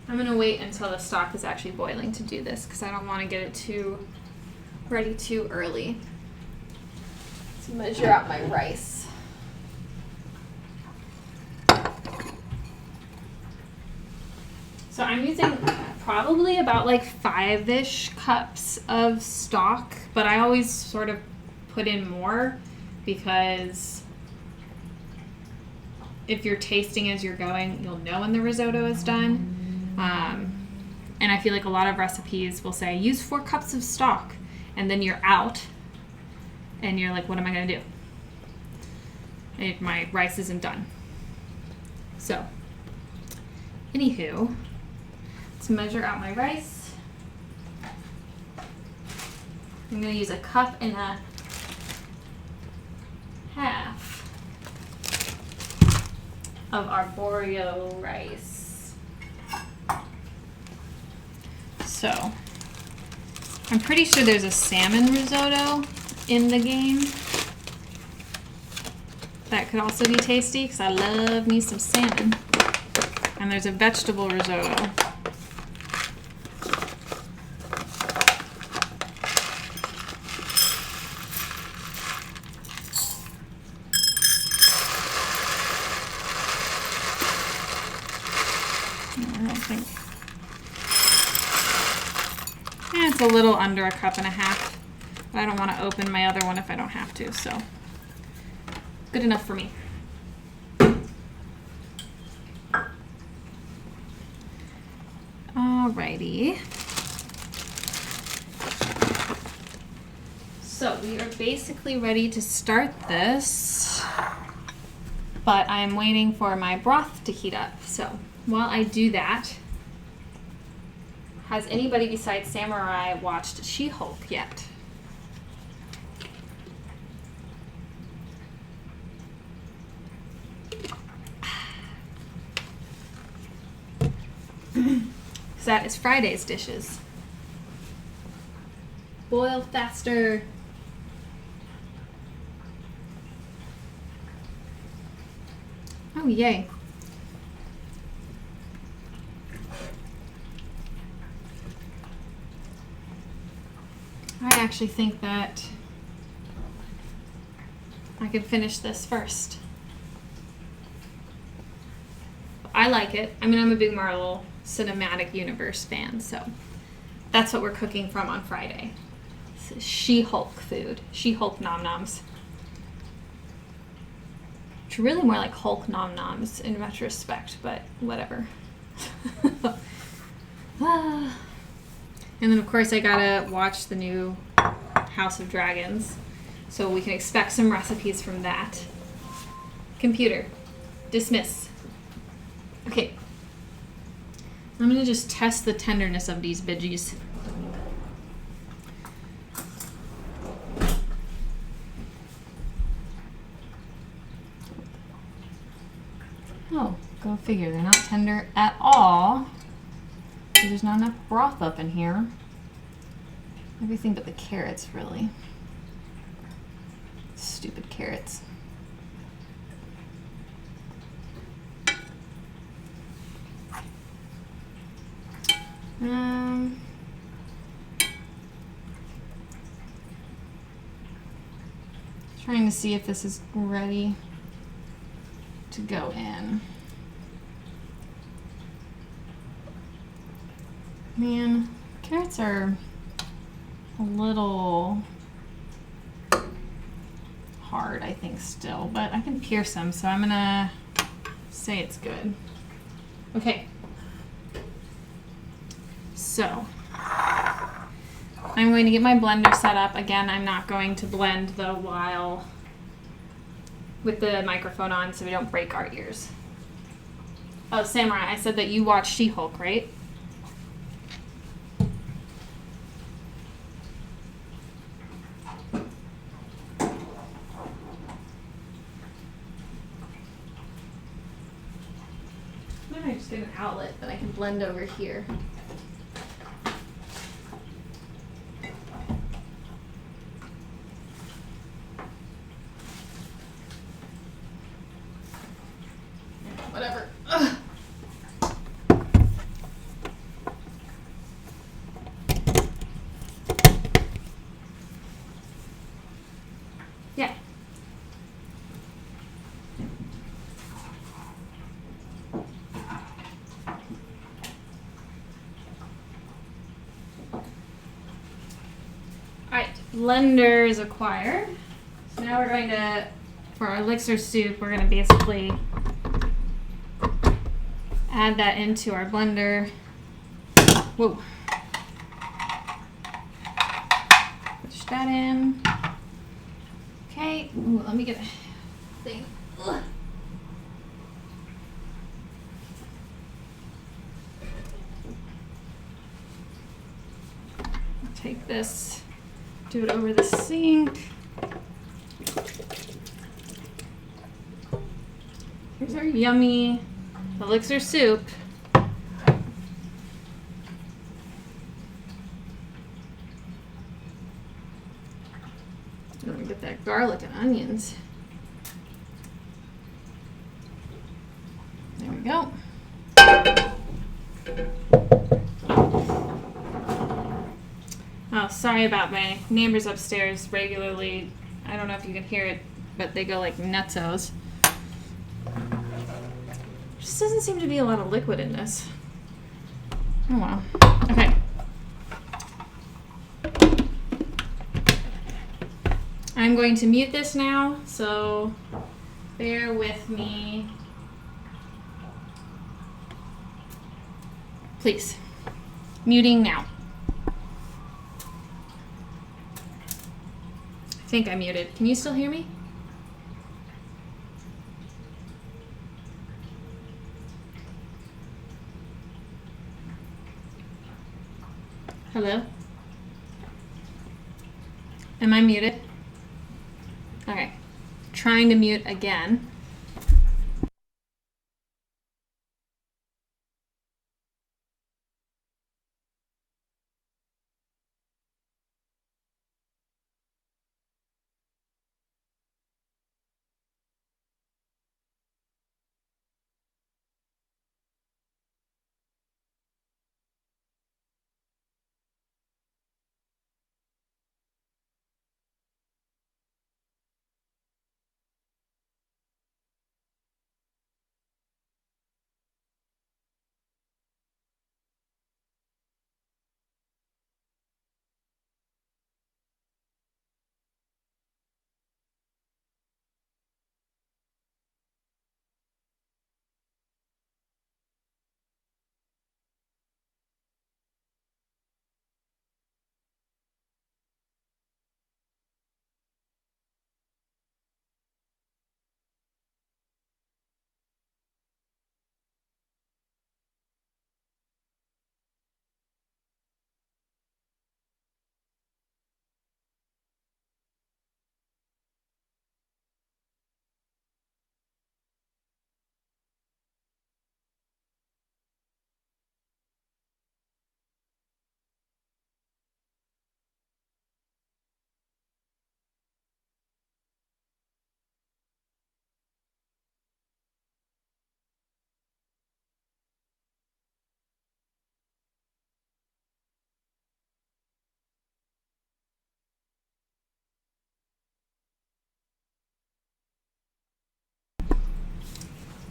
I'm going to wait until the stock is actually boiling to do this because I don't want to get it too ready too early. Let's measure out my rice. So I'm using probably about like 5-ish cups of stock, but I always sort of put in more because if you're tasting as you're going, you'll know when the risotto is done. And I feel like a lot of recipes will say use 4 cups of stock, and then you're out and you're like, what am I going to do if my rice isn't done? So anywho, let's measure out my rice. I'm going to use 1.5 cups of arborio rice. So, I'm pretty sure there's a salmon risotto in the game. that could also be tasty because I love me some salmon. And there's a vegetable risotto. I don't think. Yeah, it's a little under a cup and a half. But I don't want to open my other one if I don't have to, so good enough for me. Alrighty. So we are basically ready to start this, but I'm waiting for my broth to heat up. So while I do that, has anybody besides Samurai watched She-Hulk yet? So that is Friday's dishes. Boil faster. Oh, yay. I actually think that I could finish this first. I like it. I mean, I'm a big Marvel Cinematic Universe fan, so that's what we're cooking from on Friday. This is She-Hulk food. She-Hulk Nom Noms. It's really more like Hulk Nom Noms in retrospect, but whatever. And then, of course, I gotta watch the new House of Dragons, so we can expect some recipes from that. Computer, dismiss. Okay. I'm gonna just test the tenderness of these veggies. Oh, go figure. They're not tender at all. There's not enough broth up in here. Everything but the carrots, really. Stupid carrots. Trying to see if this is ready to go in. Man, carrots are a little hard, I think, still, but I can pierce them, so I'm gonna say it's good. Okay. So, I'm going to get my blender set up. Again, I'm not going to blend the while with the microphone on so we don't break our ears. Oh, Samurai, I said that you watched She-Hulk, right? Maybe I just get an outlet that I can blend over here. Whatever. Ugh. Yeah. Alright, blender is acquired. So now we're going to, for our elixir soup, we're going to basically add that into our blender. Whoa. Push that in. Okay. Ooh, let me get a thing. Ugh. Take this, do it over the sink. Here's our yummy elixir soup. I'm gonna get that garlic and onions. we go. Oh, sorry about my neighbors upstairs regularly. I don't know if you can hear it, but they go like nutsos. Just doesn't seem to be a lot of liquid in this. Oh well. Okay. I'm going to mute this now, so bear with me. Please. Muting now. I think I'm muted. Can you still hear me? Hello? Am I muted? Okay. Trying to mute again.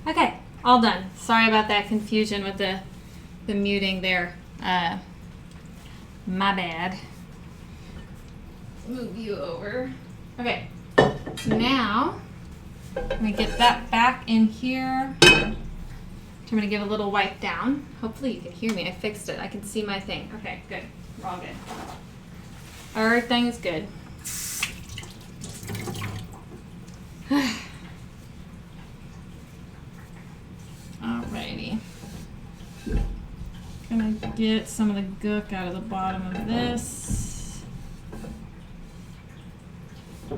Okay, all done. Sorry about that confusion with the muting there. My bad. Move you over. Okay, so now I'm gonna get that back in here. I'm gonna give a little wipe down. Hopefully you can hear me. I fixed it. I can see my thing. Okay, good. We're all good. Everything is good. Alrighty. Gonna get some of the gook out of the bottom of this. If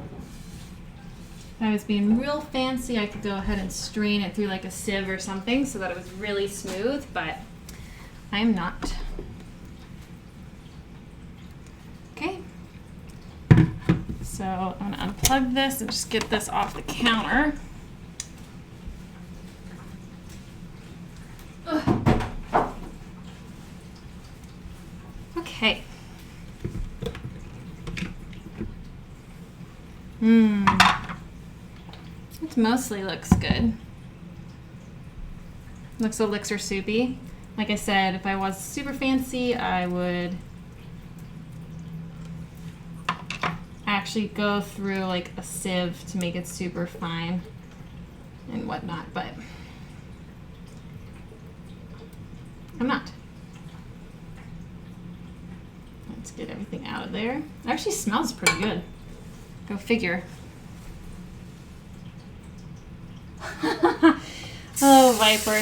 I was being real fancy, I could go ahead and strain it through like a sieve or something so that it was really smooth, but I'm not. Okay. So I'm gonna unplug this and just get this off the counter. Ugh. Okay. It mostly looks good. Looks Elixir soupy. Like I said, if I was super fancy, I would actually go through like a sieve to make it super fine and whatnot, but I'm not. Let's get everything out of there. It actually smells pretty good. Go figure. Oh, Viper.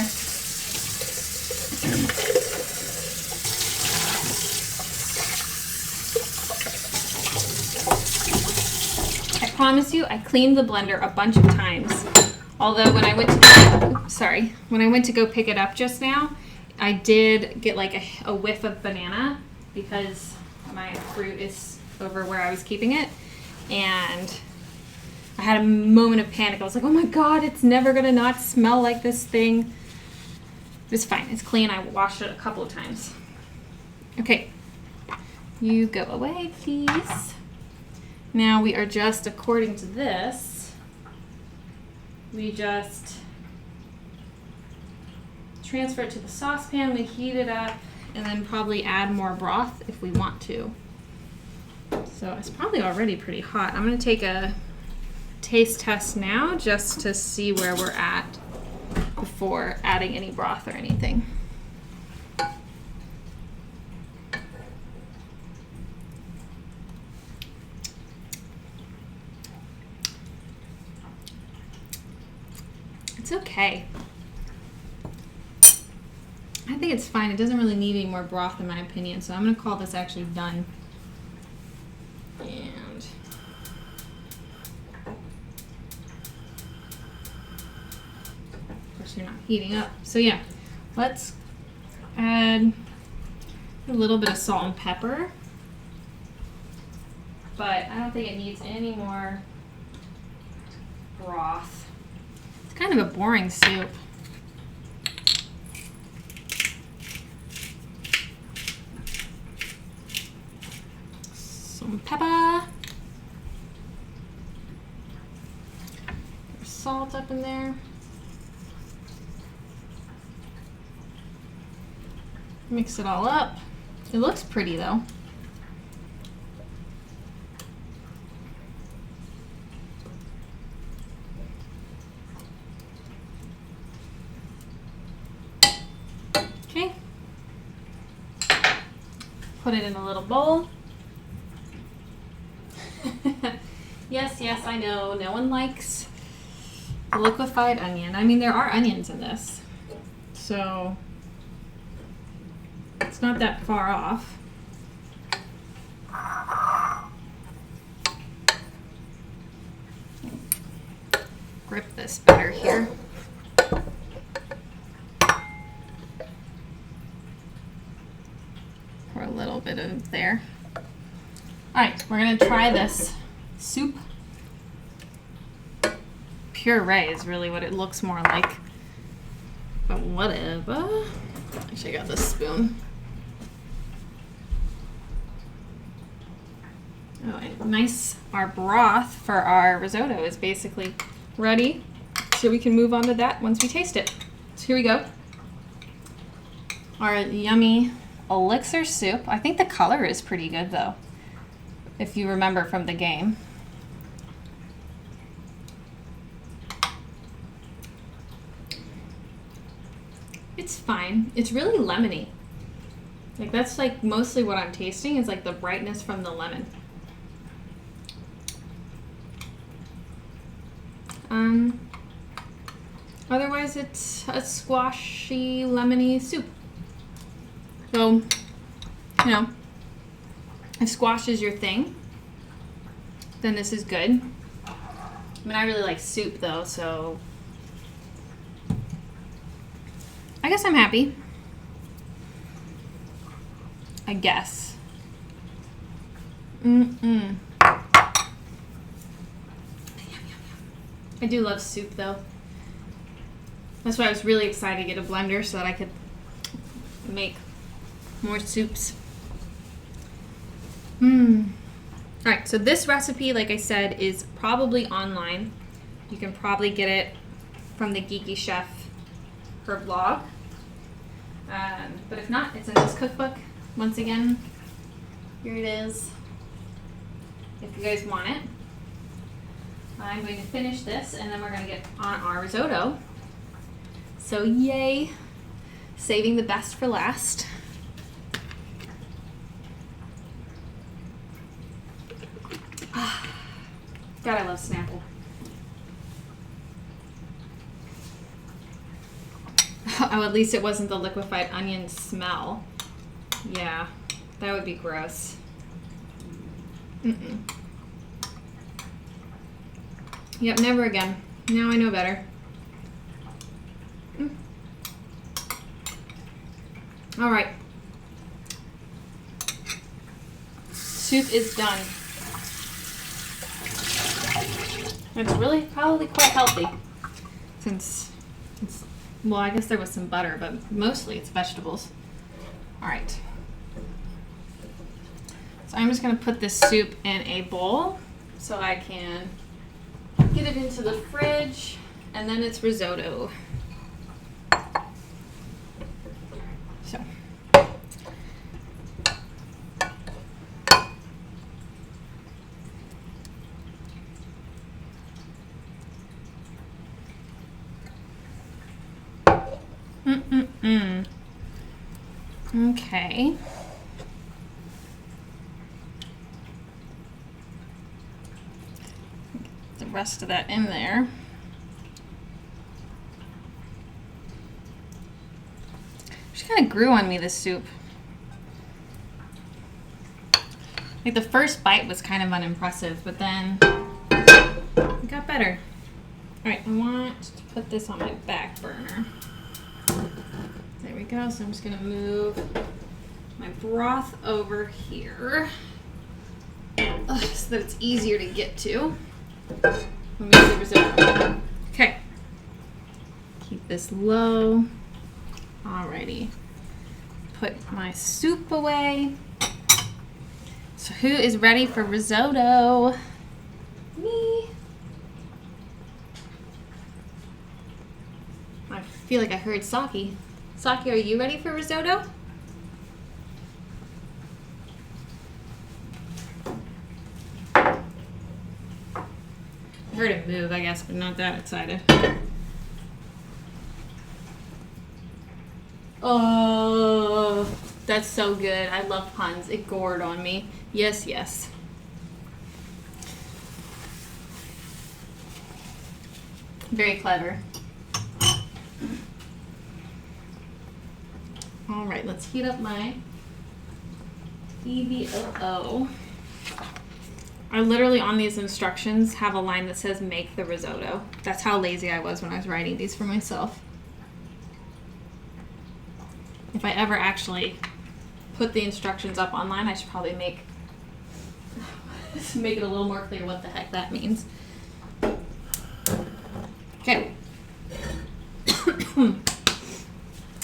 I promise you, I cleaned the blender a bunch of times. Although when I went to go pick it up just now, I did get like a whiff of banana because my fruit is over where I was keeping it, and I had a moment of panic. I was like, oh my god, it's never gonna not smell like this thing. It's fine. It's clean. I washed it a couple of times. Okay. You go away, please. Now we are just, according to this, we just transfer it to the saucepan, we heat it up, and then probably add more broth if we want to. So it's probably already pretty hot. I'm going to take a taste test now just to see where we're at before adding any broth or anything. It's okay. I think it's fine. It doesn't really need any more broth in my opinion, so I'm going to call this actually done. And of course you're not heating up. So yeah, let's add a little bit of salt and pepper, but I don't think it needs any more broth. It's kind of a boring soup. Some pepper. There's salt up in there. Mix it all up. It looks pretty though. Okay. Put it in a little bowl. Yes, I know. No one likes liquefied onion. I mean, there are onions in this, so it's not that far off. Grip this better here. Pour a little bit of there. All right, we're gonna try this soup. Puree is really what it looks more like, but whatever. Actually, I got this spoon. Oh, and nice. Our broth for our risotto is basically ready, so we can move on to that once we taste it. So here we go. Our yummy elixir soup. I think the color is pretty good though, if you remember from the game. It's fine. It's really lemony. Like that's like mostly what I'm tasting is like the brightness from the lemon. Otherwise it's a squashy, lemony soup. So, you know, if squash is your thing, then this is good. I mean, I really like soup though, so I guess I'm happy. I guess. I do love soup though. That's why I was really excited to get a blender so that I could make more soups. Alright, so this recipe, like I said, is probably online. You can probably get it from the Geeky Chef, her blog. But if not, it's in this cookbook. Once again, here it is. If you guys want it. I'm going to finish this and then we're going to get on our risotto. So yay, saving the best for last. God, I love Snapple. Oh, at least it wasn't the liquefied onion smell. Yeah, that would be gross. Yep, never again. Now I know better. All right. Soup is done. It's really probably quite healthy since Well, I guess there was some butter, but mostly it's vegetables. All right. So I'm just gonna put this soup in a bowl so I can get it into the fridge, and then it's risotto. So. Okay. Get the rest of that in there. She kind of grew on me, this soup. Like the first bite was kind of unimpressive, but then it got better. All right, I want to put this on my back burner. There we go. So I'm just gonna move my broth over here so that it's easier to get to. Okay. Keep this low. Alrighty. Put my soup away. So who is ready for risotto? Me. I feel like I heard Saki. Saki, are you ready for risotto? I heard it move, I guess, but not that excited. Oh, that's so good. I love puns. It gored on me. Yes, yes. Very clever. All right, let's heat up my EVOO. I literally on these instructions have a line that says make the risotto. That's how lazy I was when I was writing these for myself. If I ever actually put the instructions up online, I should probably make it a little more clear what the heck that means. Okay.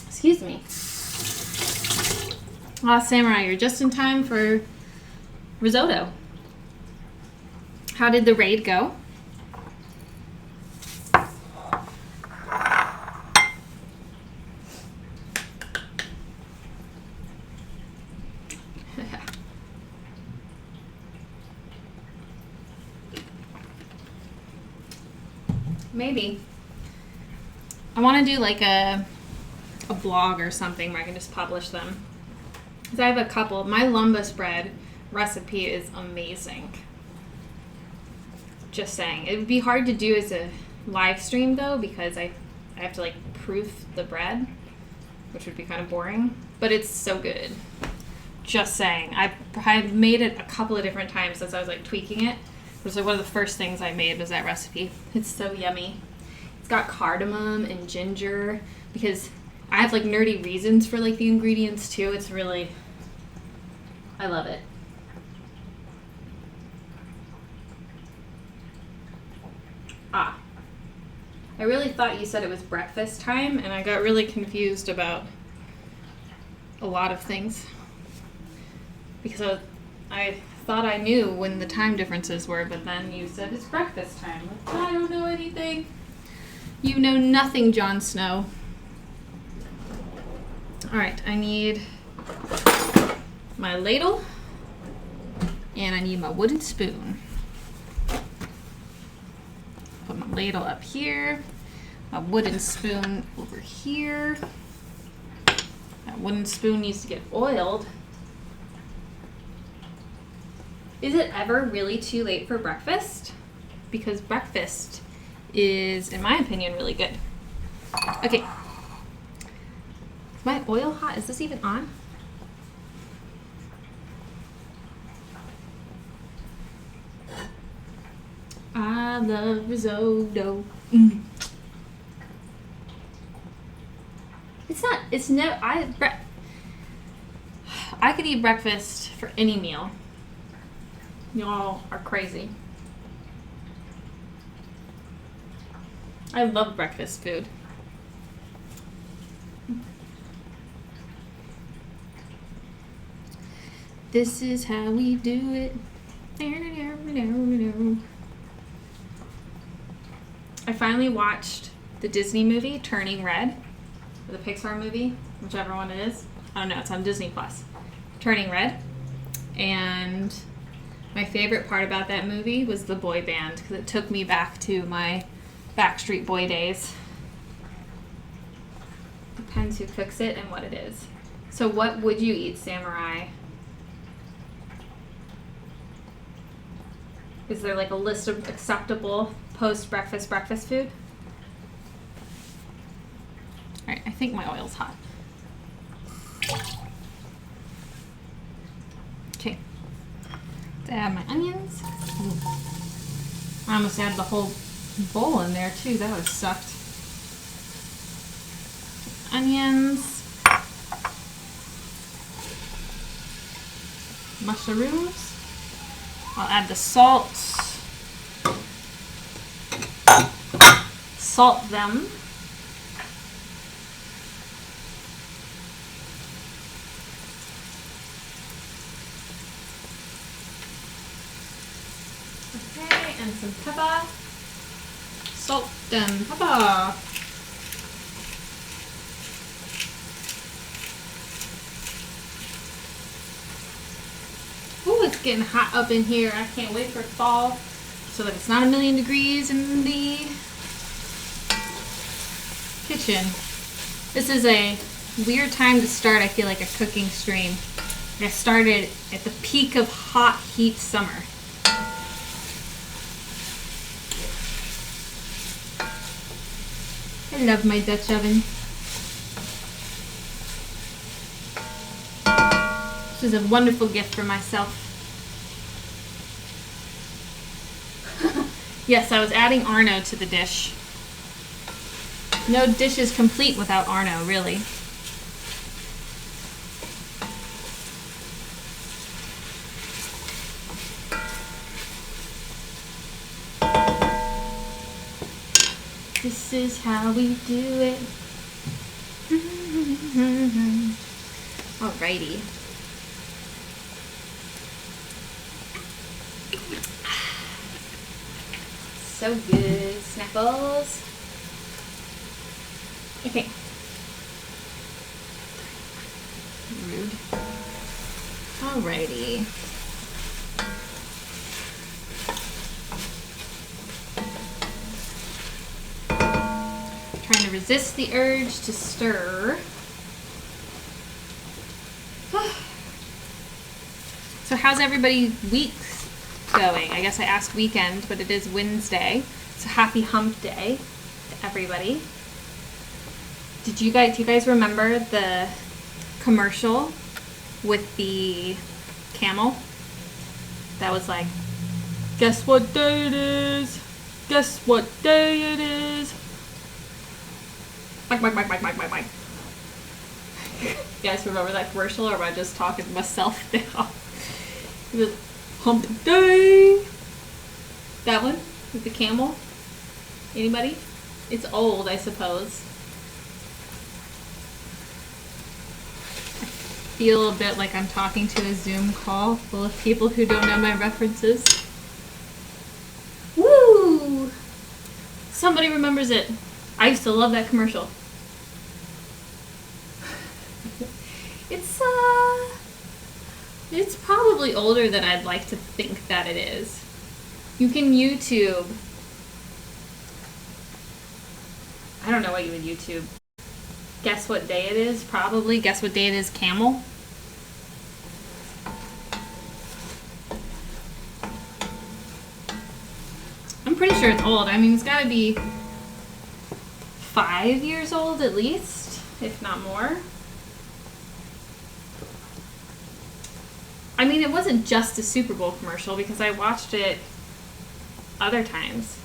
Excuse me. Samurai, you're just in time for risotto. How did the raid go? Maybe. I want to do like a blog or something where I can just publish them. Because I have a couple. My lumbus bread recipe is amazing. Just saying. It would be hard to do as a live stream though, because I have to like proof the bread, which would be kind of boring. But it's so good. Just saying. I've made it a couple of different times as I was like tweaking it. It was like one of the first things I made was that recipe. It's so yummy. It's got cardamom and ginger because I have like nerdy reasons for like the ingredients too. It's really, I love it. Ah, I really thought you said it was breakfast time and I got really confused about a lot of things because I thought I knew when the time differences were, but then you said it's breakfast time. Like, I don't know anything. You know nothing, Jon Snow. All right, I need my ladle and I need my wooden spoon. Put my ladle up here, my wooden spoon over here. That wooden spoon needs to get oiled. Is it ever really too late for breakfast? Because breakfast is, in my opinion, really good. Okay. Is my oil hot? Is this even on? I love risotto. It's no, I could eat breakfast for any meal. Y'all are crazy. I love breakfast food. This is how we do it. I finally watched the Disney movie Turning Red, or the Pixar movie, whichever one it is. I don't know, it's on Disney Plus. Turning Red. And my favorite part about that movie was the boy band, because it took me back to my Backstreet Boy days. Depends who cooks it and what it is. So what would you eat, Samurai? Is there like a list of acceptable post-breakfast breakfast food? Alright, I think my oil's hot. Okay. To add my onions. Ooh. I almost added the whole bowl in there too. That would have sucked. Onions. Mushrooms. I'll add the salt. Salt them. Okay, and some pepper. Salt and pepper. Ooh, it's getting hot up in here. I can't wait for fall so that it's not 1,000,000 degrees in the kitchen. This is a weird time to start, I feel like, a cooking stream. I started at the peak of hot heat summer. I love my Dutch oven. This is a wonderful gift for myself. Yes, I was adding Arno to the dish. No dish is complete without Arno, really. This is how we do it. Alrighty. So good, Snapples. Okay. Rude. Alrighty. Trying to resist the urge to stir. So how's everybody's week going? I guess I asked weekend, but it is Wednesday. So happy hump day to everybody. Do you guys remember the commercial with the camel? That was like, guess what day it is? Guess what day it is? Mike. You guys remember that commercial, or am I just talking to myself now? It was hump day. That one with the camel. Anybody? It's old, I suppose. I feel a bit like I'm talking to a Zoom call full of people who don't know my references. Woo! Somebody remembers it. I used to love that commercial. It's probably older than I'd like to think that it is. You can YouTube. I don't know what you would YouTube. Guess what day it is? Probably. Guess what day it is? Camel. I'm pretty sure it's old. I mean, it's got to be 5 years old at least, if not more. I mean, it wasn't just a Super Bowl commercial because I watched it other times.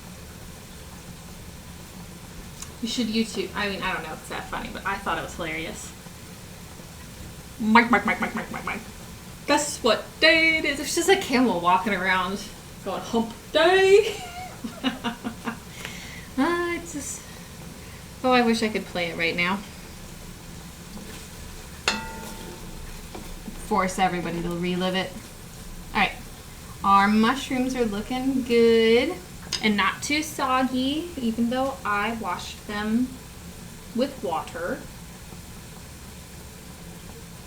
You should YouTube. I mean, I don't know if it's that funny, but I thought it was hilarious. Mike. Guess what day it is? It's just a camel walking around going, hump day. It's just... Oh, I wish I could play it right now. force everybody to relive it. Alright. Our mushrooms are looking good. And not too soggy, even though I washed them with water.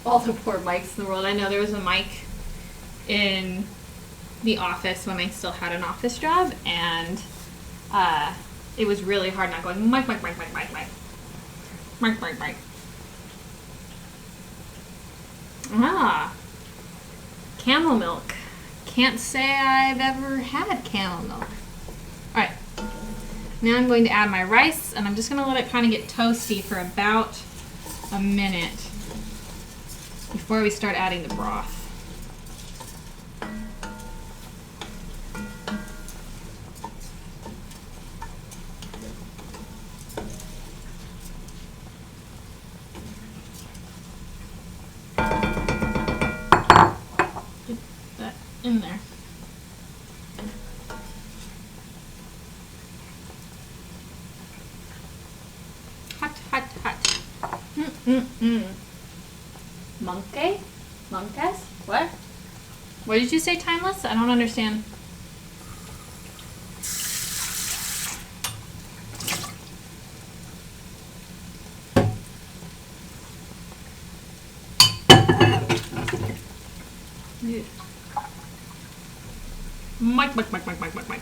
All the poor mics in the world. I know there was a mic in the office when I still had an office job, and it was really hard not going mic, mic, mic, mic, mic, mic. Mic, mic, mic. Ah. Camel milk. Can't say I've ever had camel milk. Alright, now I'm going to add my rice, and I'm just going to let it kind of get toasty for about a minute before we start adding the broth. Get that in there. Monkey? Monkas? What? What did you say, timeless? I don't understand. Mike.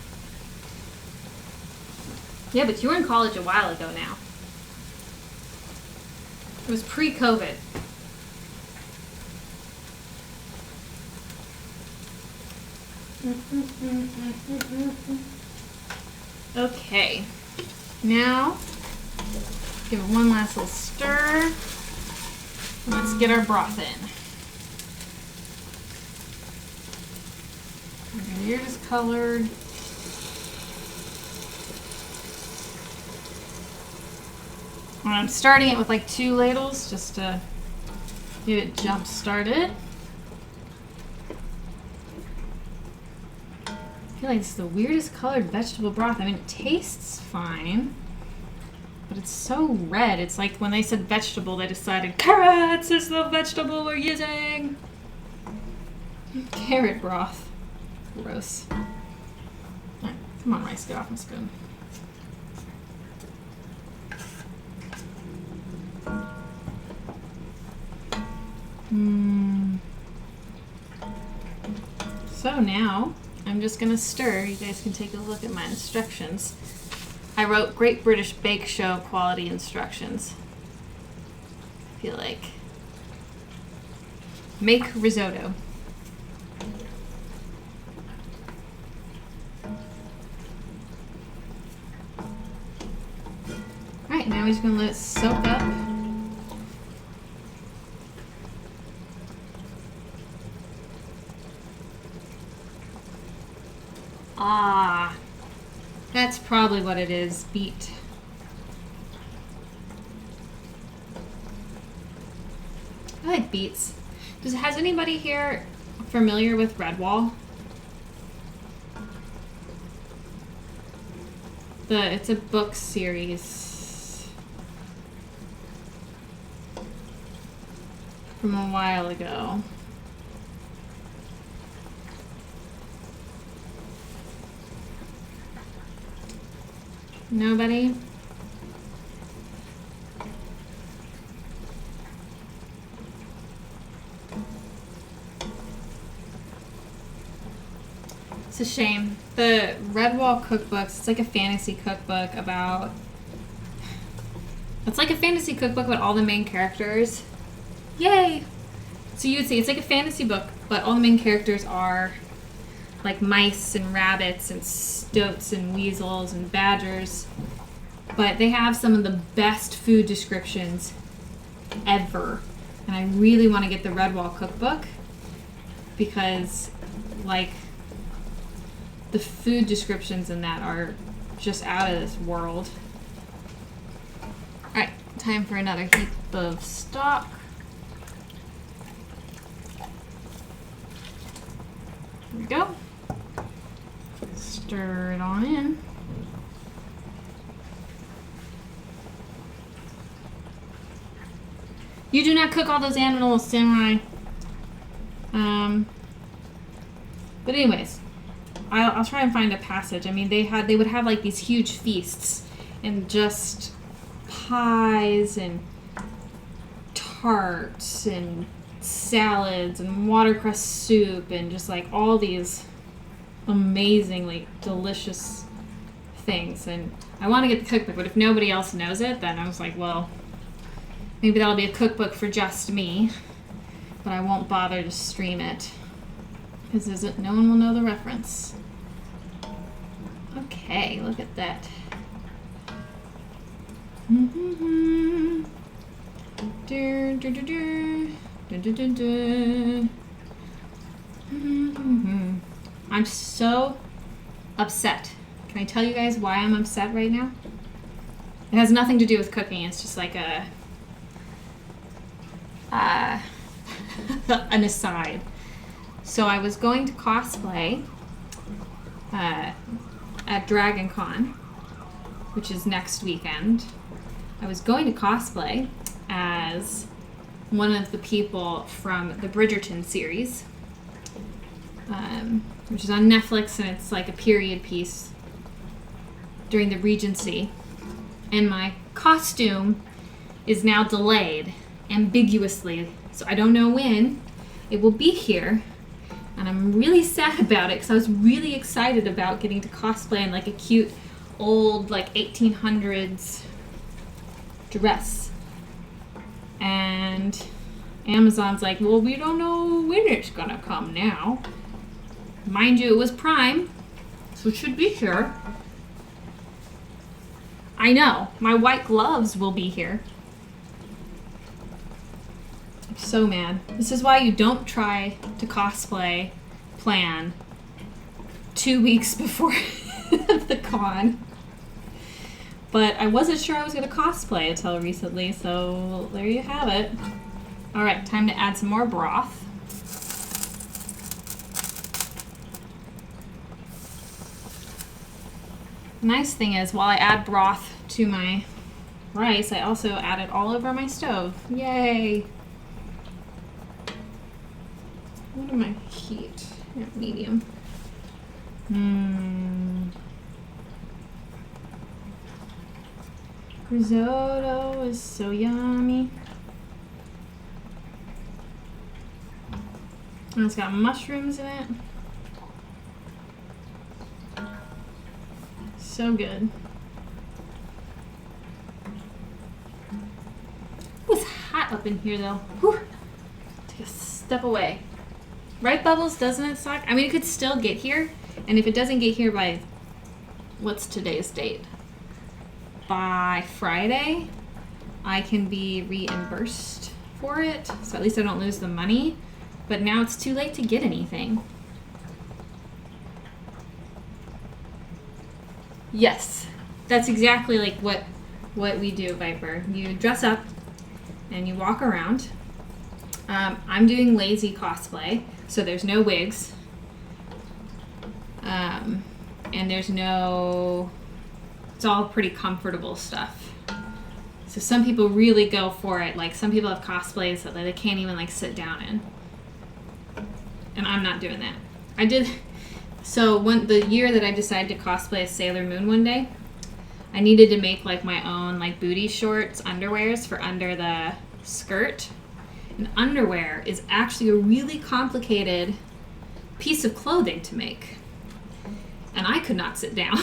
Yeah, but you were in college a while ago now. It was pre-COVID. Okay. Now, give it one last little stir. Let's get our broth in. Okay, you're just colored. I'm starting it with like 2 ladles just to get it jump started. I feel like it's the weirdest colored vegetable broth. I mean, it tastes fine, but it's so red. It's like when they said vegetable, they decided carrots is the vegetable we're using. Carrot broth. Gross. All right, come on, rice, get off my spoon. So now I'm just gonna stir. You guys can take a look at my instructions. I wrote Great British Bake Show quality instructions. I feel like. Make risotto. Alright, now we're just gonna let it soak up. Ah, that's probably what it is, beet. I like beets. Has anybody here familiar with Redwall? It's a book series from a while ago. Nobody? It's a shame. The Redwall cookbooks, it's like a fantasy cookbook about... It's like a fantasy cookbook about all the main characters. Yay! So you would see, it's like a fantasy book, but all the main characters are like mice and rabbits and stoats and weasels and badgers. But they have some of the best food descriptions ever. And I really want to get the Redwall cookbook because, like, the food descriptions in that are just out of this world. Alright, time for another heap of stock. Here we go. Stir it on in. You do not cook all those animals, Samurai. But anyways, I'll try and find a passage. I mean, they would have like these huge feasts and just pies and tarts and salads and watercress soup and just like all these amazingly delicious things. And I want to get the cookbook, but if nobody else knows it, then I was like, well, maybe that'll be a cookbook for just me, but I won't bother to stream it because no one will know the reference. Okay, look at that. I'm so upset. Can I tell you guys why I'm upset right now? It has nothing to do with cooking. It's just like an aside. So I was going to cosplay at Dragon Con, which is next weekend. I was going to cosplay as one of the people from the Bridgerton series, which is on Netflix, and it's like a period piece during the Regency. And my costume is now delayed ambiguously, so I don't know when it will be here. And I'm really sad about it because I was really excited about getting to cosplay in like a cute old like 1800s dress. And Amazon's like, well, we don't know when it's gonna come now. Mind you, it was Prime, so it should be here. I know, my white gloves will be here. I'm so mad. This is why you don't try to cosplay plan 2 weeks before the con. But I wasn't sure I was going to cosplay until recently, so there you have it. Alright, time to add some more broth. Nice thing is, while I add broth to my rice, I also add it all over my stove. Yay! What am I heat? At medium. Risotto is so yummy. And it's got mushrooms in it. So good. It's hot up in here though. Whew. Take a step away. Right, Bubbles? Doesn't it suck? I mean, it could still get here. And if it doesn't get here by, what's today's date? By Friday, I can be reimbursed for it. So at least I don't lose the money. But now it's too late to get anything. Yes, that's exactly like what we do, Viper. You dress up and you walk around. I'm doing lazy cosplay, so there's no wigs. And there's no... It's all pretty comfortable stuff. So some people really go for it. Like some people have cosplays that they can't even like sit down in. And I'm not doing that. I did... So the year that I decided to cosplay as Sailor Moon one day, I needed to make like my own like booty shorts, underwears for under the skirt. And underwear is actually a really complicated piece of clothing to make. And I could not sit down.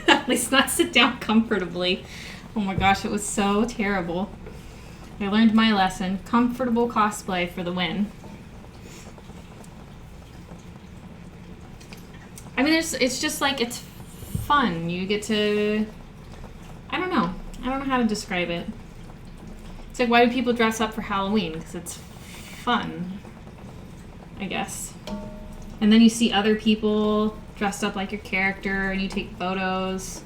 At least not sit down comfortably. Oh my gosh, it was so terrible. I learned my lesson. Comfortable cosplay for the win. I mean, it's just like, it's fun. You get to, I don't know how to describe it. It's like, why do people dress up for Halloween? Because it's fun, I guess. And then you see other people dressed up like your character and you take photos.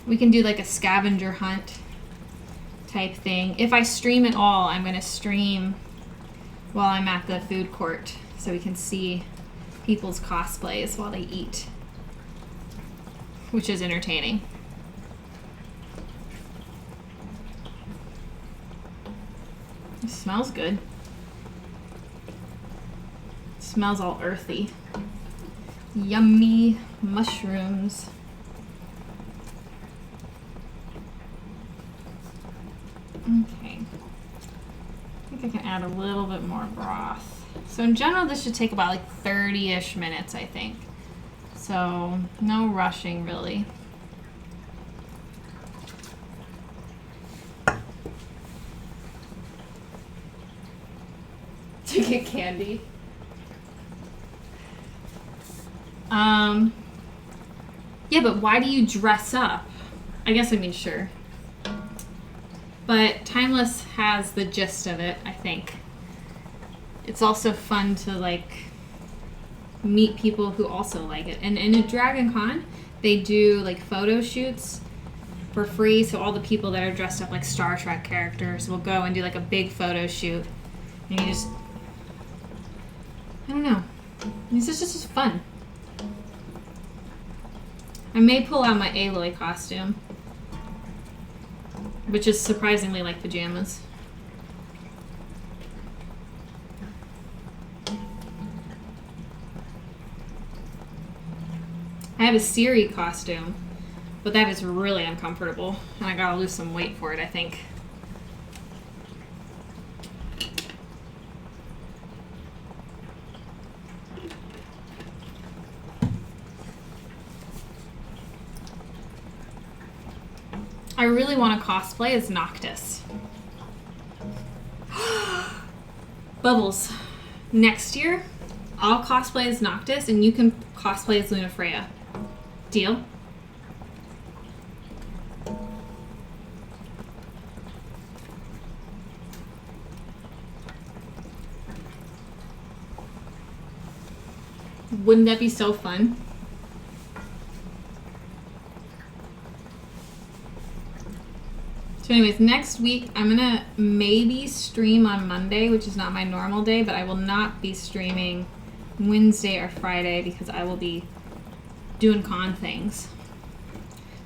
We can do like a scavenger hunt type thing. If I stream at all, I'm going to stream while I'm at the food court so we can see people's cosplays while they eat, which is entertaining. It smells good. Smells all earthy. Yummy mushrooms. Okay. I think I can add a little bit more broth. So in general, this should take about like 30-ish minutes, I think. So no rushing really. To get candy. Yeah, but why do you dress up? I guess I mean sure. But Timeless has the gist of it, I think. It's also fun to like meet people who also like it. And in a Dragon Con, they do like photo shoots for free. So all the people that are dressed up like Star Trek characters will go and do like a big photo shoot. And you just, I don't know. This is just fun. I may pull out my Aloy costume, which is surprisingly like pajamas. I have a Siri costume, but that is really uncomfortable, and I gotta lose some weight for it, I think. I really want to cosplay as Noctis. Bubbles. Next year, I'll cosplay as Noctis and you can cosplay as Lunafreya. Deal? Wouldn't that be so fun? So anyways, next week I'm gonna maybe stream on Monday, which is not my normal day, but I will not be streaming Wednesday or Friday because I will be doing con things.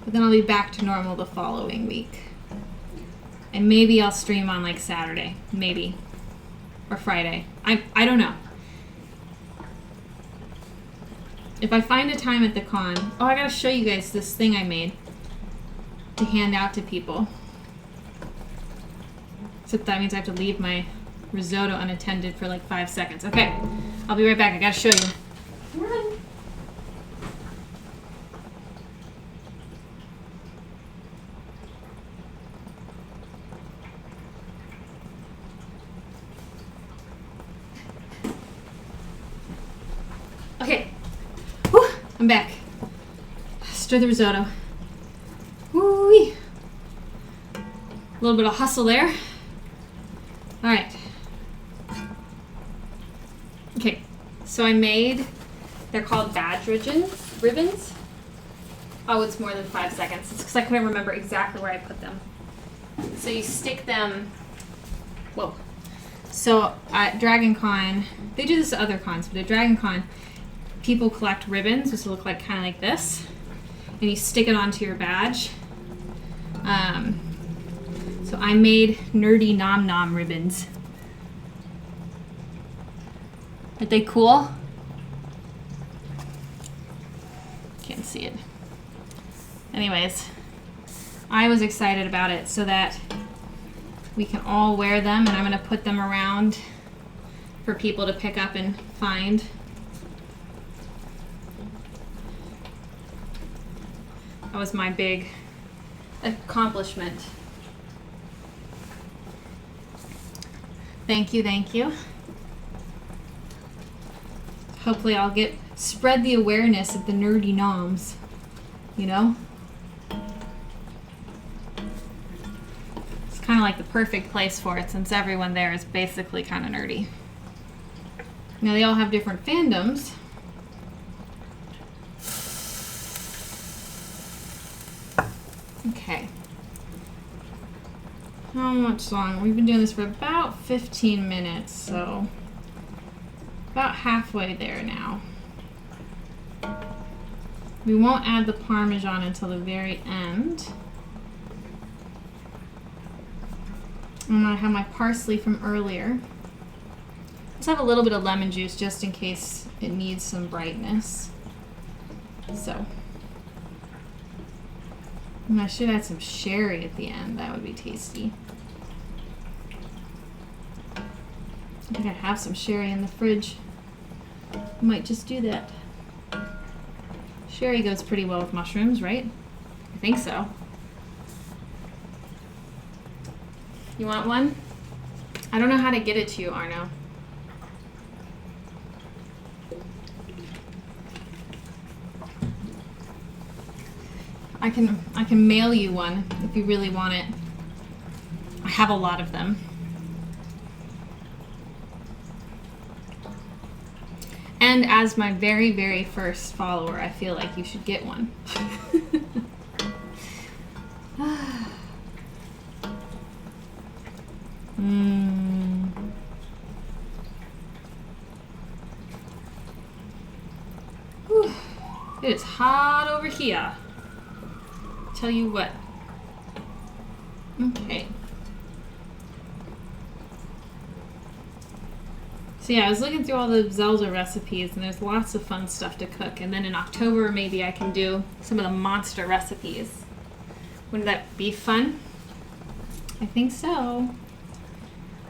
But then I'll be back to normal the following week. And maybe I'll stream on like Saturday, maybe. Or Friday. I don't know. If I find a time at the con, oh, I gotta show you guys this thing I made to hand out to people. Except that means I have to leave my risotto unattended for like 5 seconds. Okay, I'll be right back. I gotta show you. Run. Okay. Whew, I'm back. Stir the risotto. Woo-wee. A little bit of hustle there. All right. Okay, so I made, they're called badge ribbons. Oh, it's more than 5 seconds. It's because I couldn't remember exactly where I put them. So you stick them, whoa. So at Dragon Con, they do this at other cons, but at Dragon Con, people collect ribbons, which look like kind of like this, and you stick it onto your badge. So I made nerdy Nom Nom ribbons. Aren't they cool? Can't see it. Anyways, I was excited about it so that we can all wear them, and I'm going to put them around for people to pick up and find. That was my big accomplishment. Thank you, thank you. Hopefully I'll spread the awareness of the nerdy noms, you know? It's kind of like the perfect place for it since everyone there is basically kind of nerdy. Now they all have different fandoms. Okay. How much long? We've been doing this for about 15 minutes, so about halfway there now. We won't add the Parmesan until the very end. And I have my parsley from earlier. Let's have a little bit of lemon juice just in case it needs some brightness. So. And I should add some sherry at the end. That would be tasty. I think I have some sherry in the fridge. I might just do that. Sherry goes pretty well with mushrooms, right? I think so. You want one? I don't know how to get it to you, Arno. I can mail you one if you really want it. I have a lot of them. And as my very, very first follower, I feel like you should get one. It is hot over here. Tell you what. Okay. So yeah, I was looking through all the Zelda recipes, and there's lots of fun stuff to cook. And then in October, maybe I can do some of the monster recipes. Wouldn't that be fun? I think so.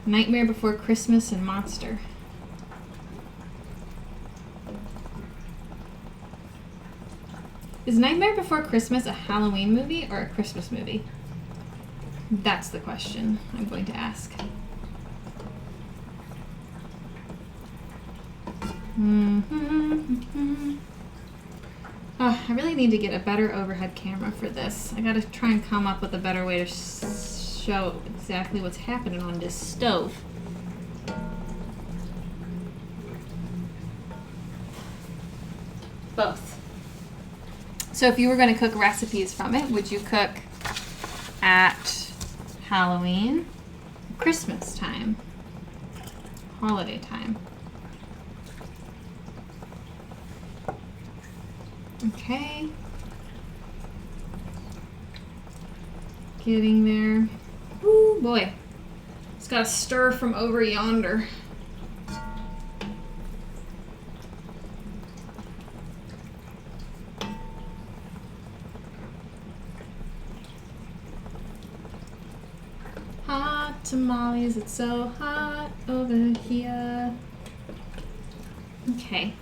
Nightmare Before Christmas and Monster. Is Nightmare Before Christmas a Halloween movie or a Christmas movie? That's the question I'm going to ask. Oh, I really need to get a better overhead camera for this. I gotta try and come up with a better way to show exactly what's happening on this stove. Both. So if you were going to cook recipes from it, would you cook at Halloween, Christmas time, holiday time? Okay. Getting there. Ooh, boy. It's got to stir from over yonder. Hot tamales, it's so hot over here. Okay.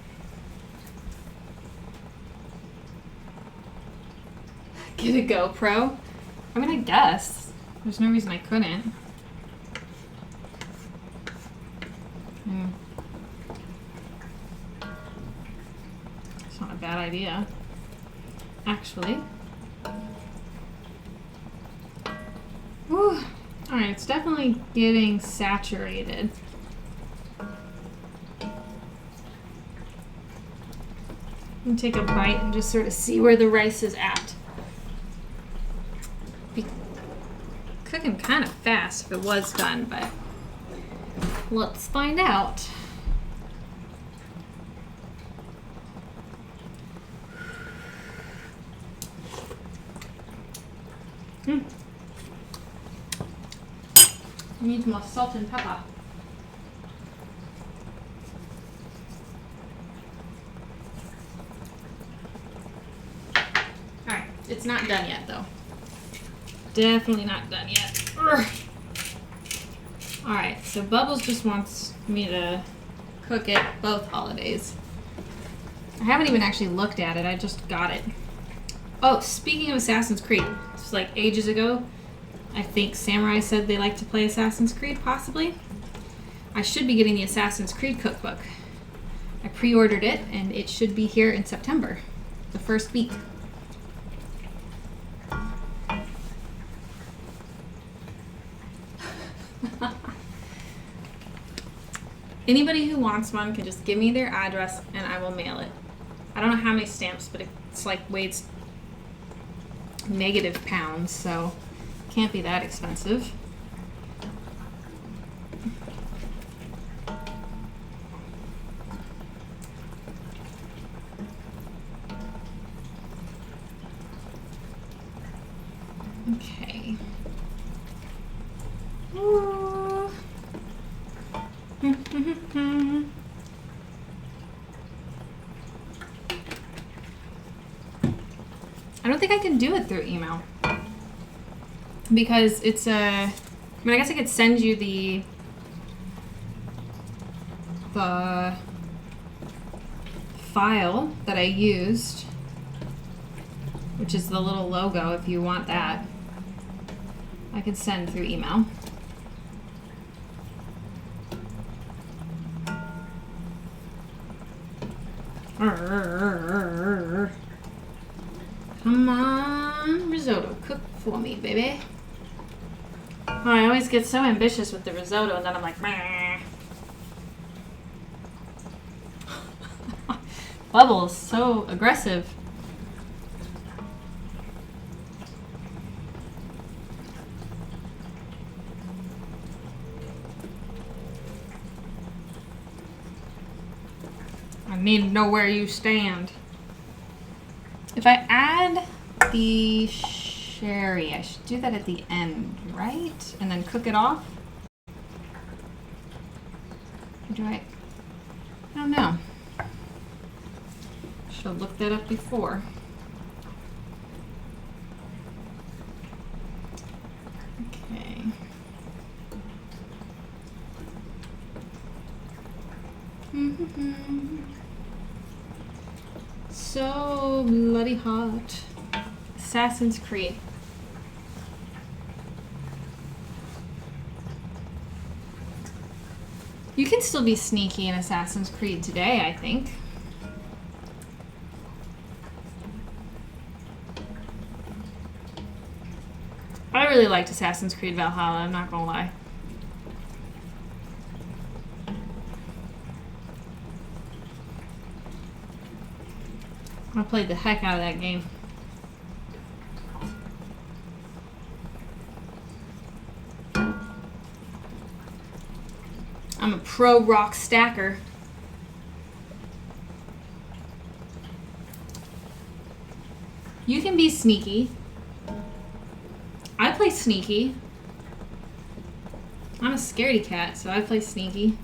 Get a GoPro? I mean, I guess. There's no reason I couldn't. It's not a bad idea, actually. Whew. Alright, it's definitely getting saturated. I'm gonna take a bite and just sort of see where the rice is at. Be cooking kind of fast if it was done, but let's find out. Needs more salt and pepper. Alright, it's not done yet though. Definitely not done yet. Alright, so Bubbles just wants me to cook it both holidays. I haven't even actually looked at it, I just got it. Oh, speaking of Assassin's Creed, this was like ages ago. I think Samurai said they like to play Assassin's Creed, possibly. I should be getting the Assassin's Creed cookbook. I pre-ordered it, and it should be here in September, the first week. Anybody who wants one can just give me their address, and I will mail it. I don't know how many stamps, but it's like weighs negative pounds, so can't be that expensive. Okay. Ooh. I don't think I can do it through email because it's a. I mean, I guess I could send you the file that I used, which is the little logo. If you want that, I can send through email. Come on, risotto, cook for me, baby. Oh, I always get so ambitious with the risotto, and then I'm like, meh. Bubbles, so aggressive. I need to know where you stand. If I add the sherry, I should do that at the end, right? And then cook it off? Or do I don't know. Should have looked that up before. Okay. So bloody hot. Assassin's Creed. You can still be sneaky in Assassin's Creed today, I think. I really liked Assassin's Creed Valhalla, I'm not gonna lie. I played the heck out of that game. I'm a pro rock stacker. You can be sneaky. I play sneaky. I'm a scaredy cat, so I play sneaky.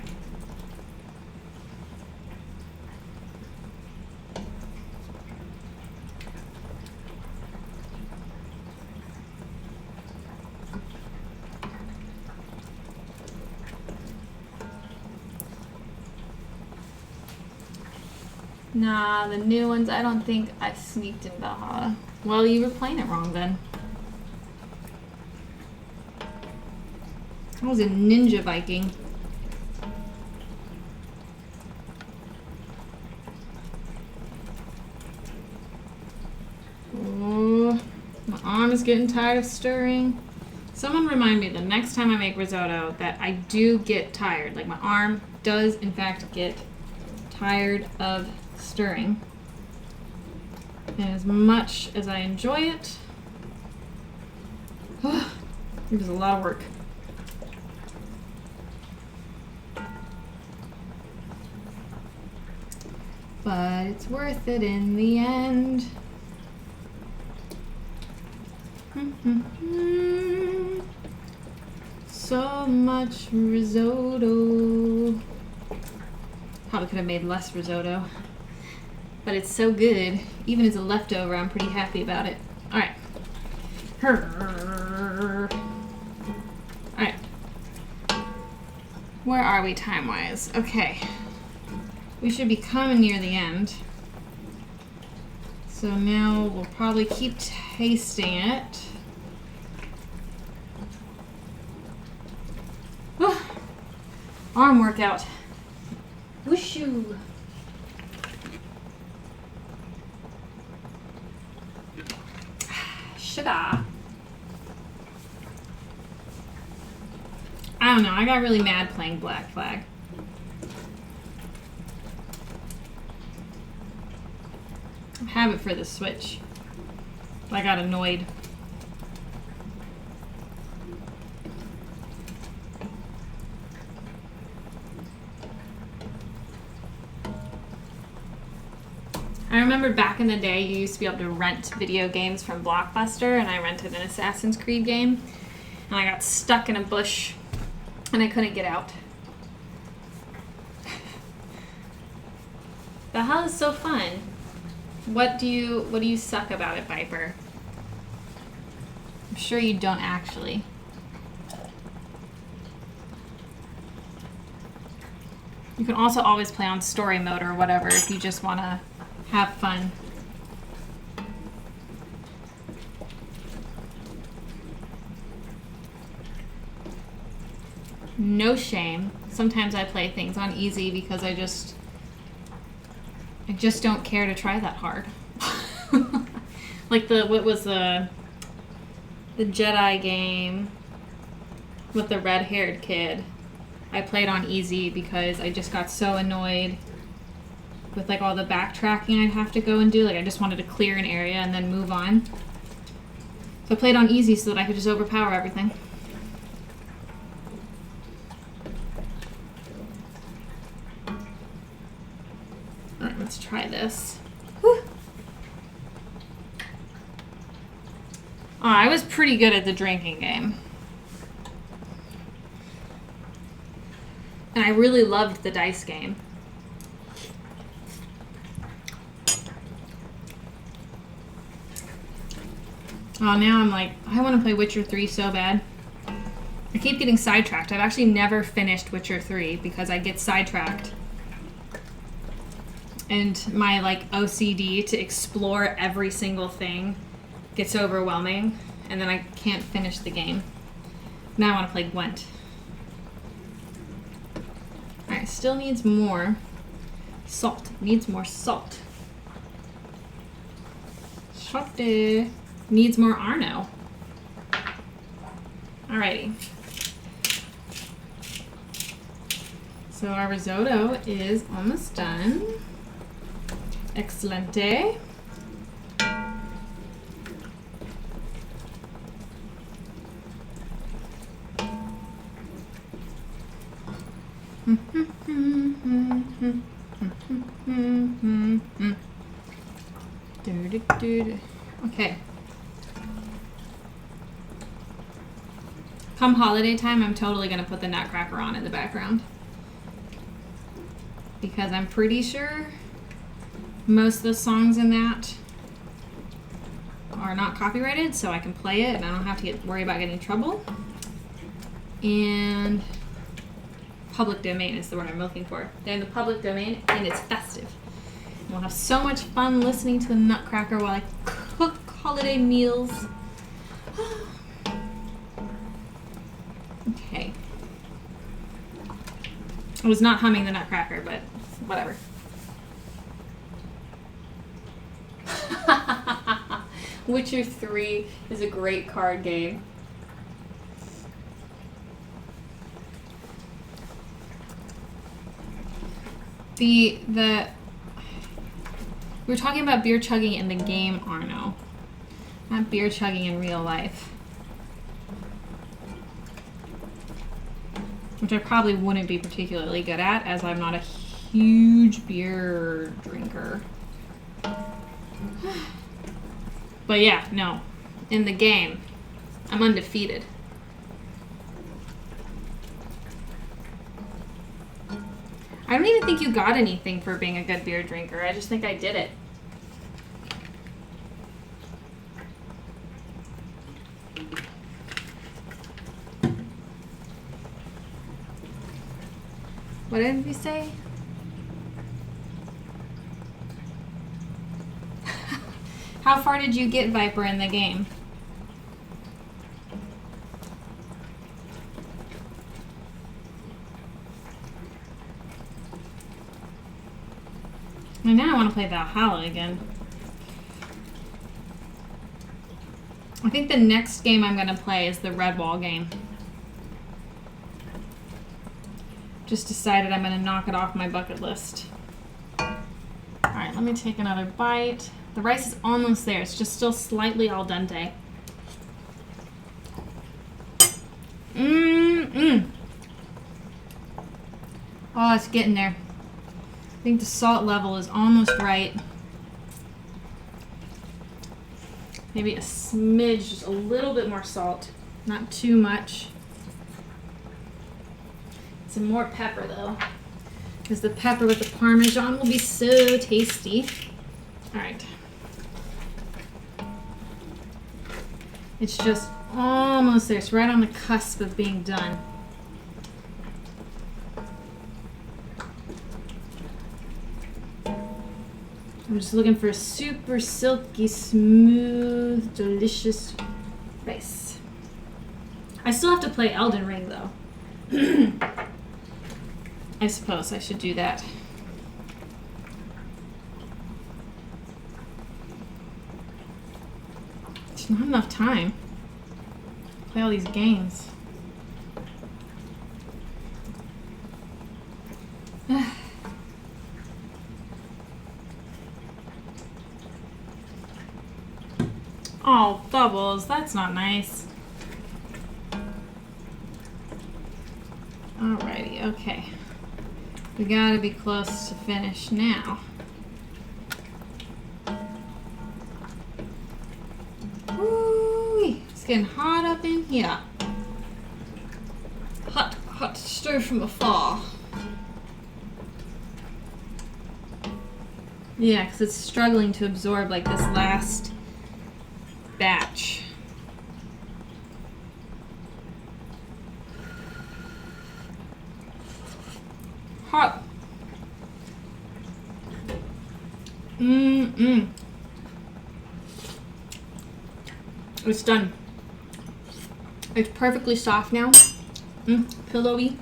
Nah, the new ones, I don't think I sneaked in Valhalla. Well, you were playing it wrong then. I was a ninja Viking. Oh, my arm is getting tired of stirring. Someone remind me the next time I make risotto that I do get tired. Like my arm does in fact get tired of stirring. And as much as I enjoy it, it was a lot of work. But it's worth it in the end. So much risotto. Probably could have made less risotto. But it's so good. Even as a leftover, I'm pretty happy about it. Alright. Alright. Where are we time-wise? Okay. We should be coming near the end. So now we'll probably keep tasting it. Arm workout. Whooshu. Sugar. I don't know. I got really mad playing Black Flag. I have it for the Switch. I got annoyed. I remember back in the day you used to be able to rent video games from Blockbuster, and I rented an Assassin's Creed game, and I got stuck in a bush and I couldn't get out. The hell is so fun? What do you suck about it, Viper? I'm sure you don't actually. You can also always play on story mode or whatever if you just want to have fun. No shame. Sometimes I play things on easy because I just don't care to try that hard. Like what was the Jedi game with the red-haired kid. I played on easy because I just got so annoyed with like all the backtracking I'd have to go and do. Like I just wanted to clear an area and then move on. So I played on easy so that I could just overpower everything. Alright, let's try this. Whew. Oh, I was pretty good at the drinking game. And I really loved the dice game. Oh, now I'm like, I want to play Witcher 3 so bad. I keep getting sidetracked. I've actually never finished Witcher 3 because I get sidetracked. And my like OCD to explore every single thing gets overwhelming. And then I can't finish the game. Now I want to play Gwent. Alright, still needs more salt. Needs more salt. Salt. Needs more Arno. Alrighty. So our risotto is almost done. Excelente. Okay. Come holiday time, I'm totally going to put the Nutcracker on in the background. Because I'm pretty sure most of the songs in that are not copyrighted, so I can play it and I don't have to worry about getting in trouble. And public domain is the word I'm looking for. They're in the public domain and it's festive. And we'll have so much fun listening to the Nutcracker while I cook holiday meals. Okay. I was not humming the Nutcracker, but whatever. Witcher 3 is a great card game. We were talking about beer chugging in the game, Arno. Not beer chugging in real life. Which I probably wouldn't be particularly good at, as I'm not a huge beer drinker. But yeah, no. In the game, I'm undefeated. I don't even think you got anything for being a good beer drinker. I just think I did it. What did we say? How far did you get, Viper, in the game? And now I want to play Valhalla again. I think the next game I'm going to play is the Redwall game. Just decided I'm going to knock it off my bucket list. Alright, let me take another bite. The rice is almost there. It's just still slightly al dente. Oh, it's getting there. I think the salt level is almost right. Maybe a smidge, just a little bit more salt. Not too much. Some more pepper though. because the pepper with the Parmesan will be so tasty. All right. It's just almost there. It's right on the cusp of being done. I'm just looking for a super silky, smooth, delicious rice. I still have to play Elden Ring though. I suppose I should do that. There's not enough time to play all these games. Oh, doubles. That's not nice. Alrighty, okay. We gotta be close to finish now. Ooh, it's getting hot up in here. Hot, hot stir from afar. Yeah, because it's struggling to absorb like this last batch. Hot. It's done. It's perfectly soft now. Pillowy.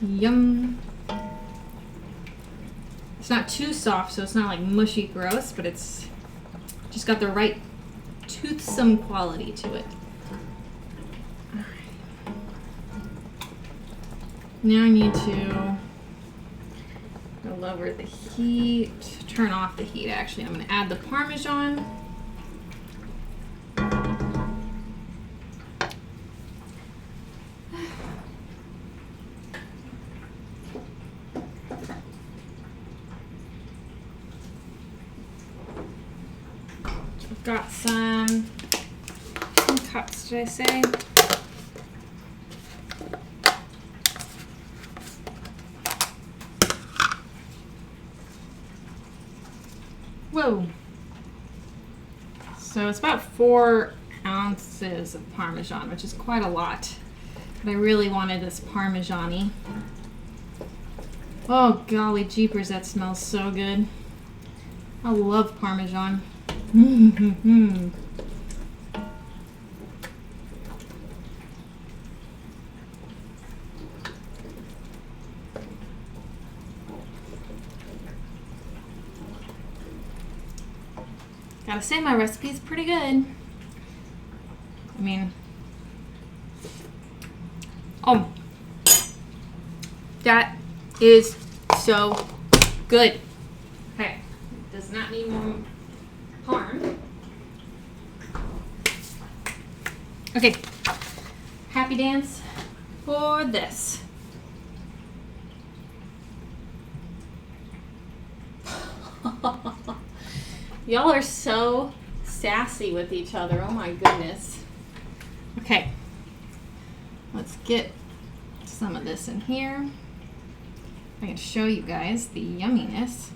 Yum. It's not too soft, so it's not like mushy gross, but it's just got the right toothsome quality to it. Alright. Now I need to go lower the heat, turn off the heat actually. I'm going to add the Parmesan. Got some cups, did I say? Whoa. So it's about 4 ounces of Parmesan, which is quite a lot. But I really wanted this Parmesan-y. Oh, golly jeepers, that smells so good. I love Parmesan. Gotta say, my recipe's pretty good. I mean, oh, that is so good. Okay, does not need more parm. Okay, happy dance for this. Y'all are so sassy with each other. Oh my goodness. Okay, let's get some of this in here. I can show you guys the yumminess.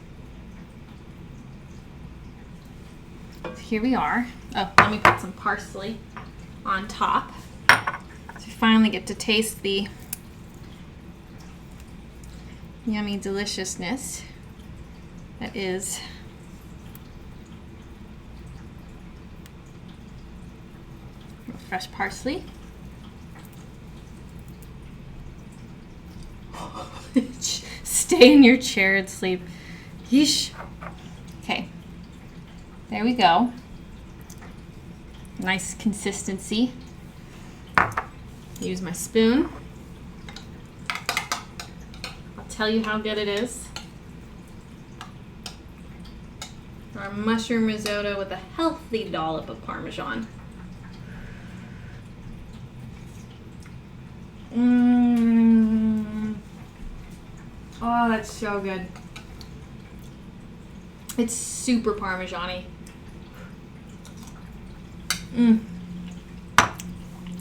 So here we are. Oh, let me put some parsley on top. So you finally get to taste the yummy deliciousness that is fresh parsley. Stay in your chair and sleep. Yeesh. Okay. There we go. Nice consistency. Use my spoon. I'll tell you how good it is. Our mushroom risotto with a healthy dollop of Parmesan. Oh, that's so good. It's super Parmesan-y.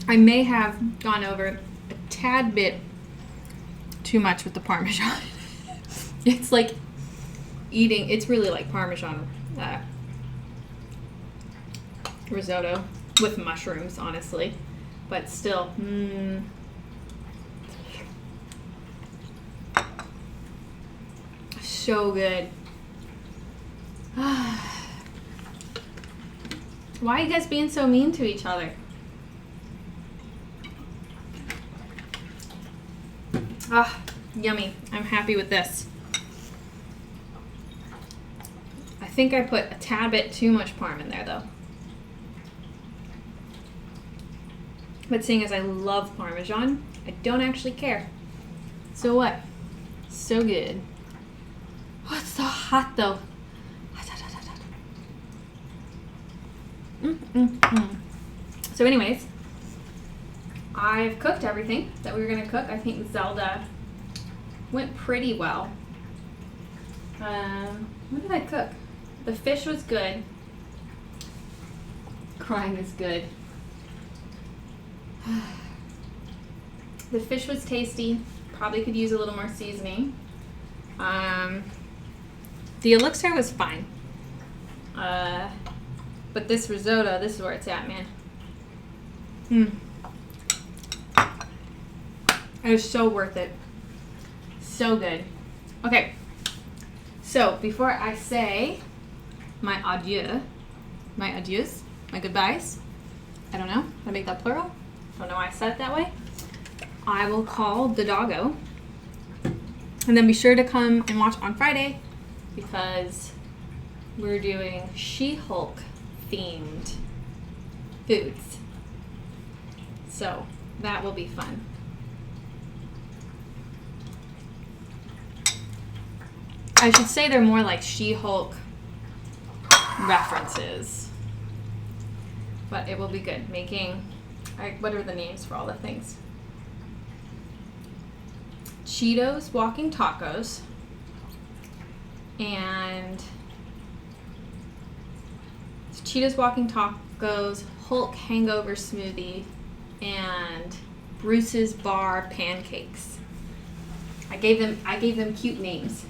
I may have gone over a tad bit too much with the Parmesan. It's like eating, it's really like Parmesan risotto with mushrooms, honestly. But still, so good. Why are you guys being so mean to each other? Ah, yummy. I'm happy with this. I think I put a tad bit too much parm in there though. But seeing as I love Parmesan, I don't actually care. So what? So good. Oh, it's so hot though. So anyways, I've cooked everything that we were gonna cook. I think Zelda went pretty well. What did I cook? The fish was good. Crying is good. The fish was tasty. Probably could use a little more seasoning. The elixir was fine. But this risotto, this is where it's at, man. It was so worth it. So good. Okay. So before I say my adieu, my adieus, my goodbyes, I don't know. Did I make that plural? Don't know why I said it that way. I will call the doggo. And then be sure to come and watch on Friday because we're doing She-Hulk themed foods. So that will be fun. I should say they're more like She-Hulk references. But it will be good. Making, what are the names for all the things? Cheetos walking tacos. And Cheetos walking tacos, Hulk hangover smoothie, and Bruce's bar pancakes. I gave them cute names.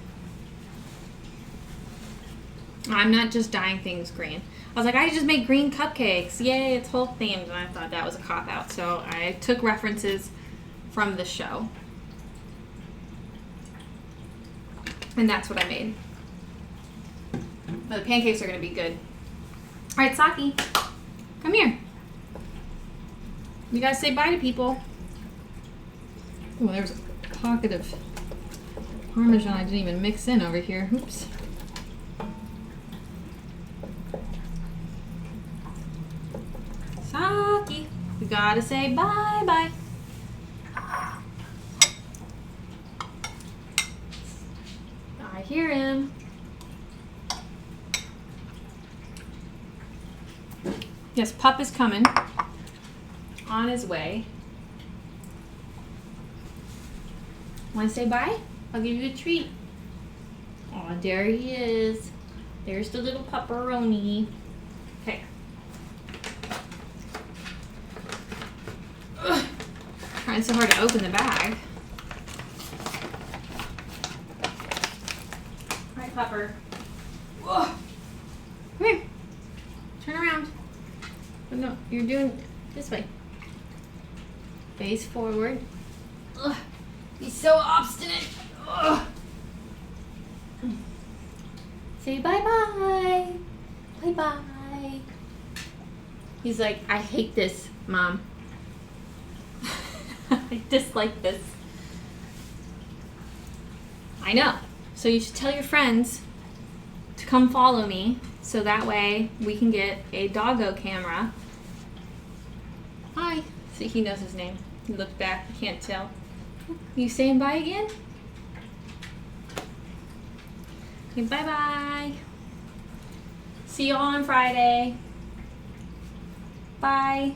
I'm not just dyeing things green. I was like, I just make green cupcakes. Yay, it's Hulk themed. And I thought that was a cop-out. So I took references from the show. And that's what I made. But the pancakes are going to be good. All right, Saki, come here. You got to say bye to people. Oh, there's a pocket of Parmesan I didn't even mix in over here. Oops. Saki, you gotta say bye-bye. I hear him. Yes, Pup is coming. On his way. Want to say bye? I'll give you a treat. Aw, there he is. There's the little pupperoni. Okay. Ugh. Trying so hard to open the bag. All right, Pupper. Whoa. Come here. Turn around. Oh, no, you're doing this way. Face forward. Ugh. He's so obstinate. Ugh. Say bye-bye. Bye-bye. He's like, I hate this, Mom. I dislike this. I know. So you should tell your friends to come follow me so that way we can get a doggo camera. Hi. See, he knows his name. He looked back. I can't tell. You saying bye again? Okay, bye-bye. See you all on Friday. Bye.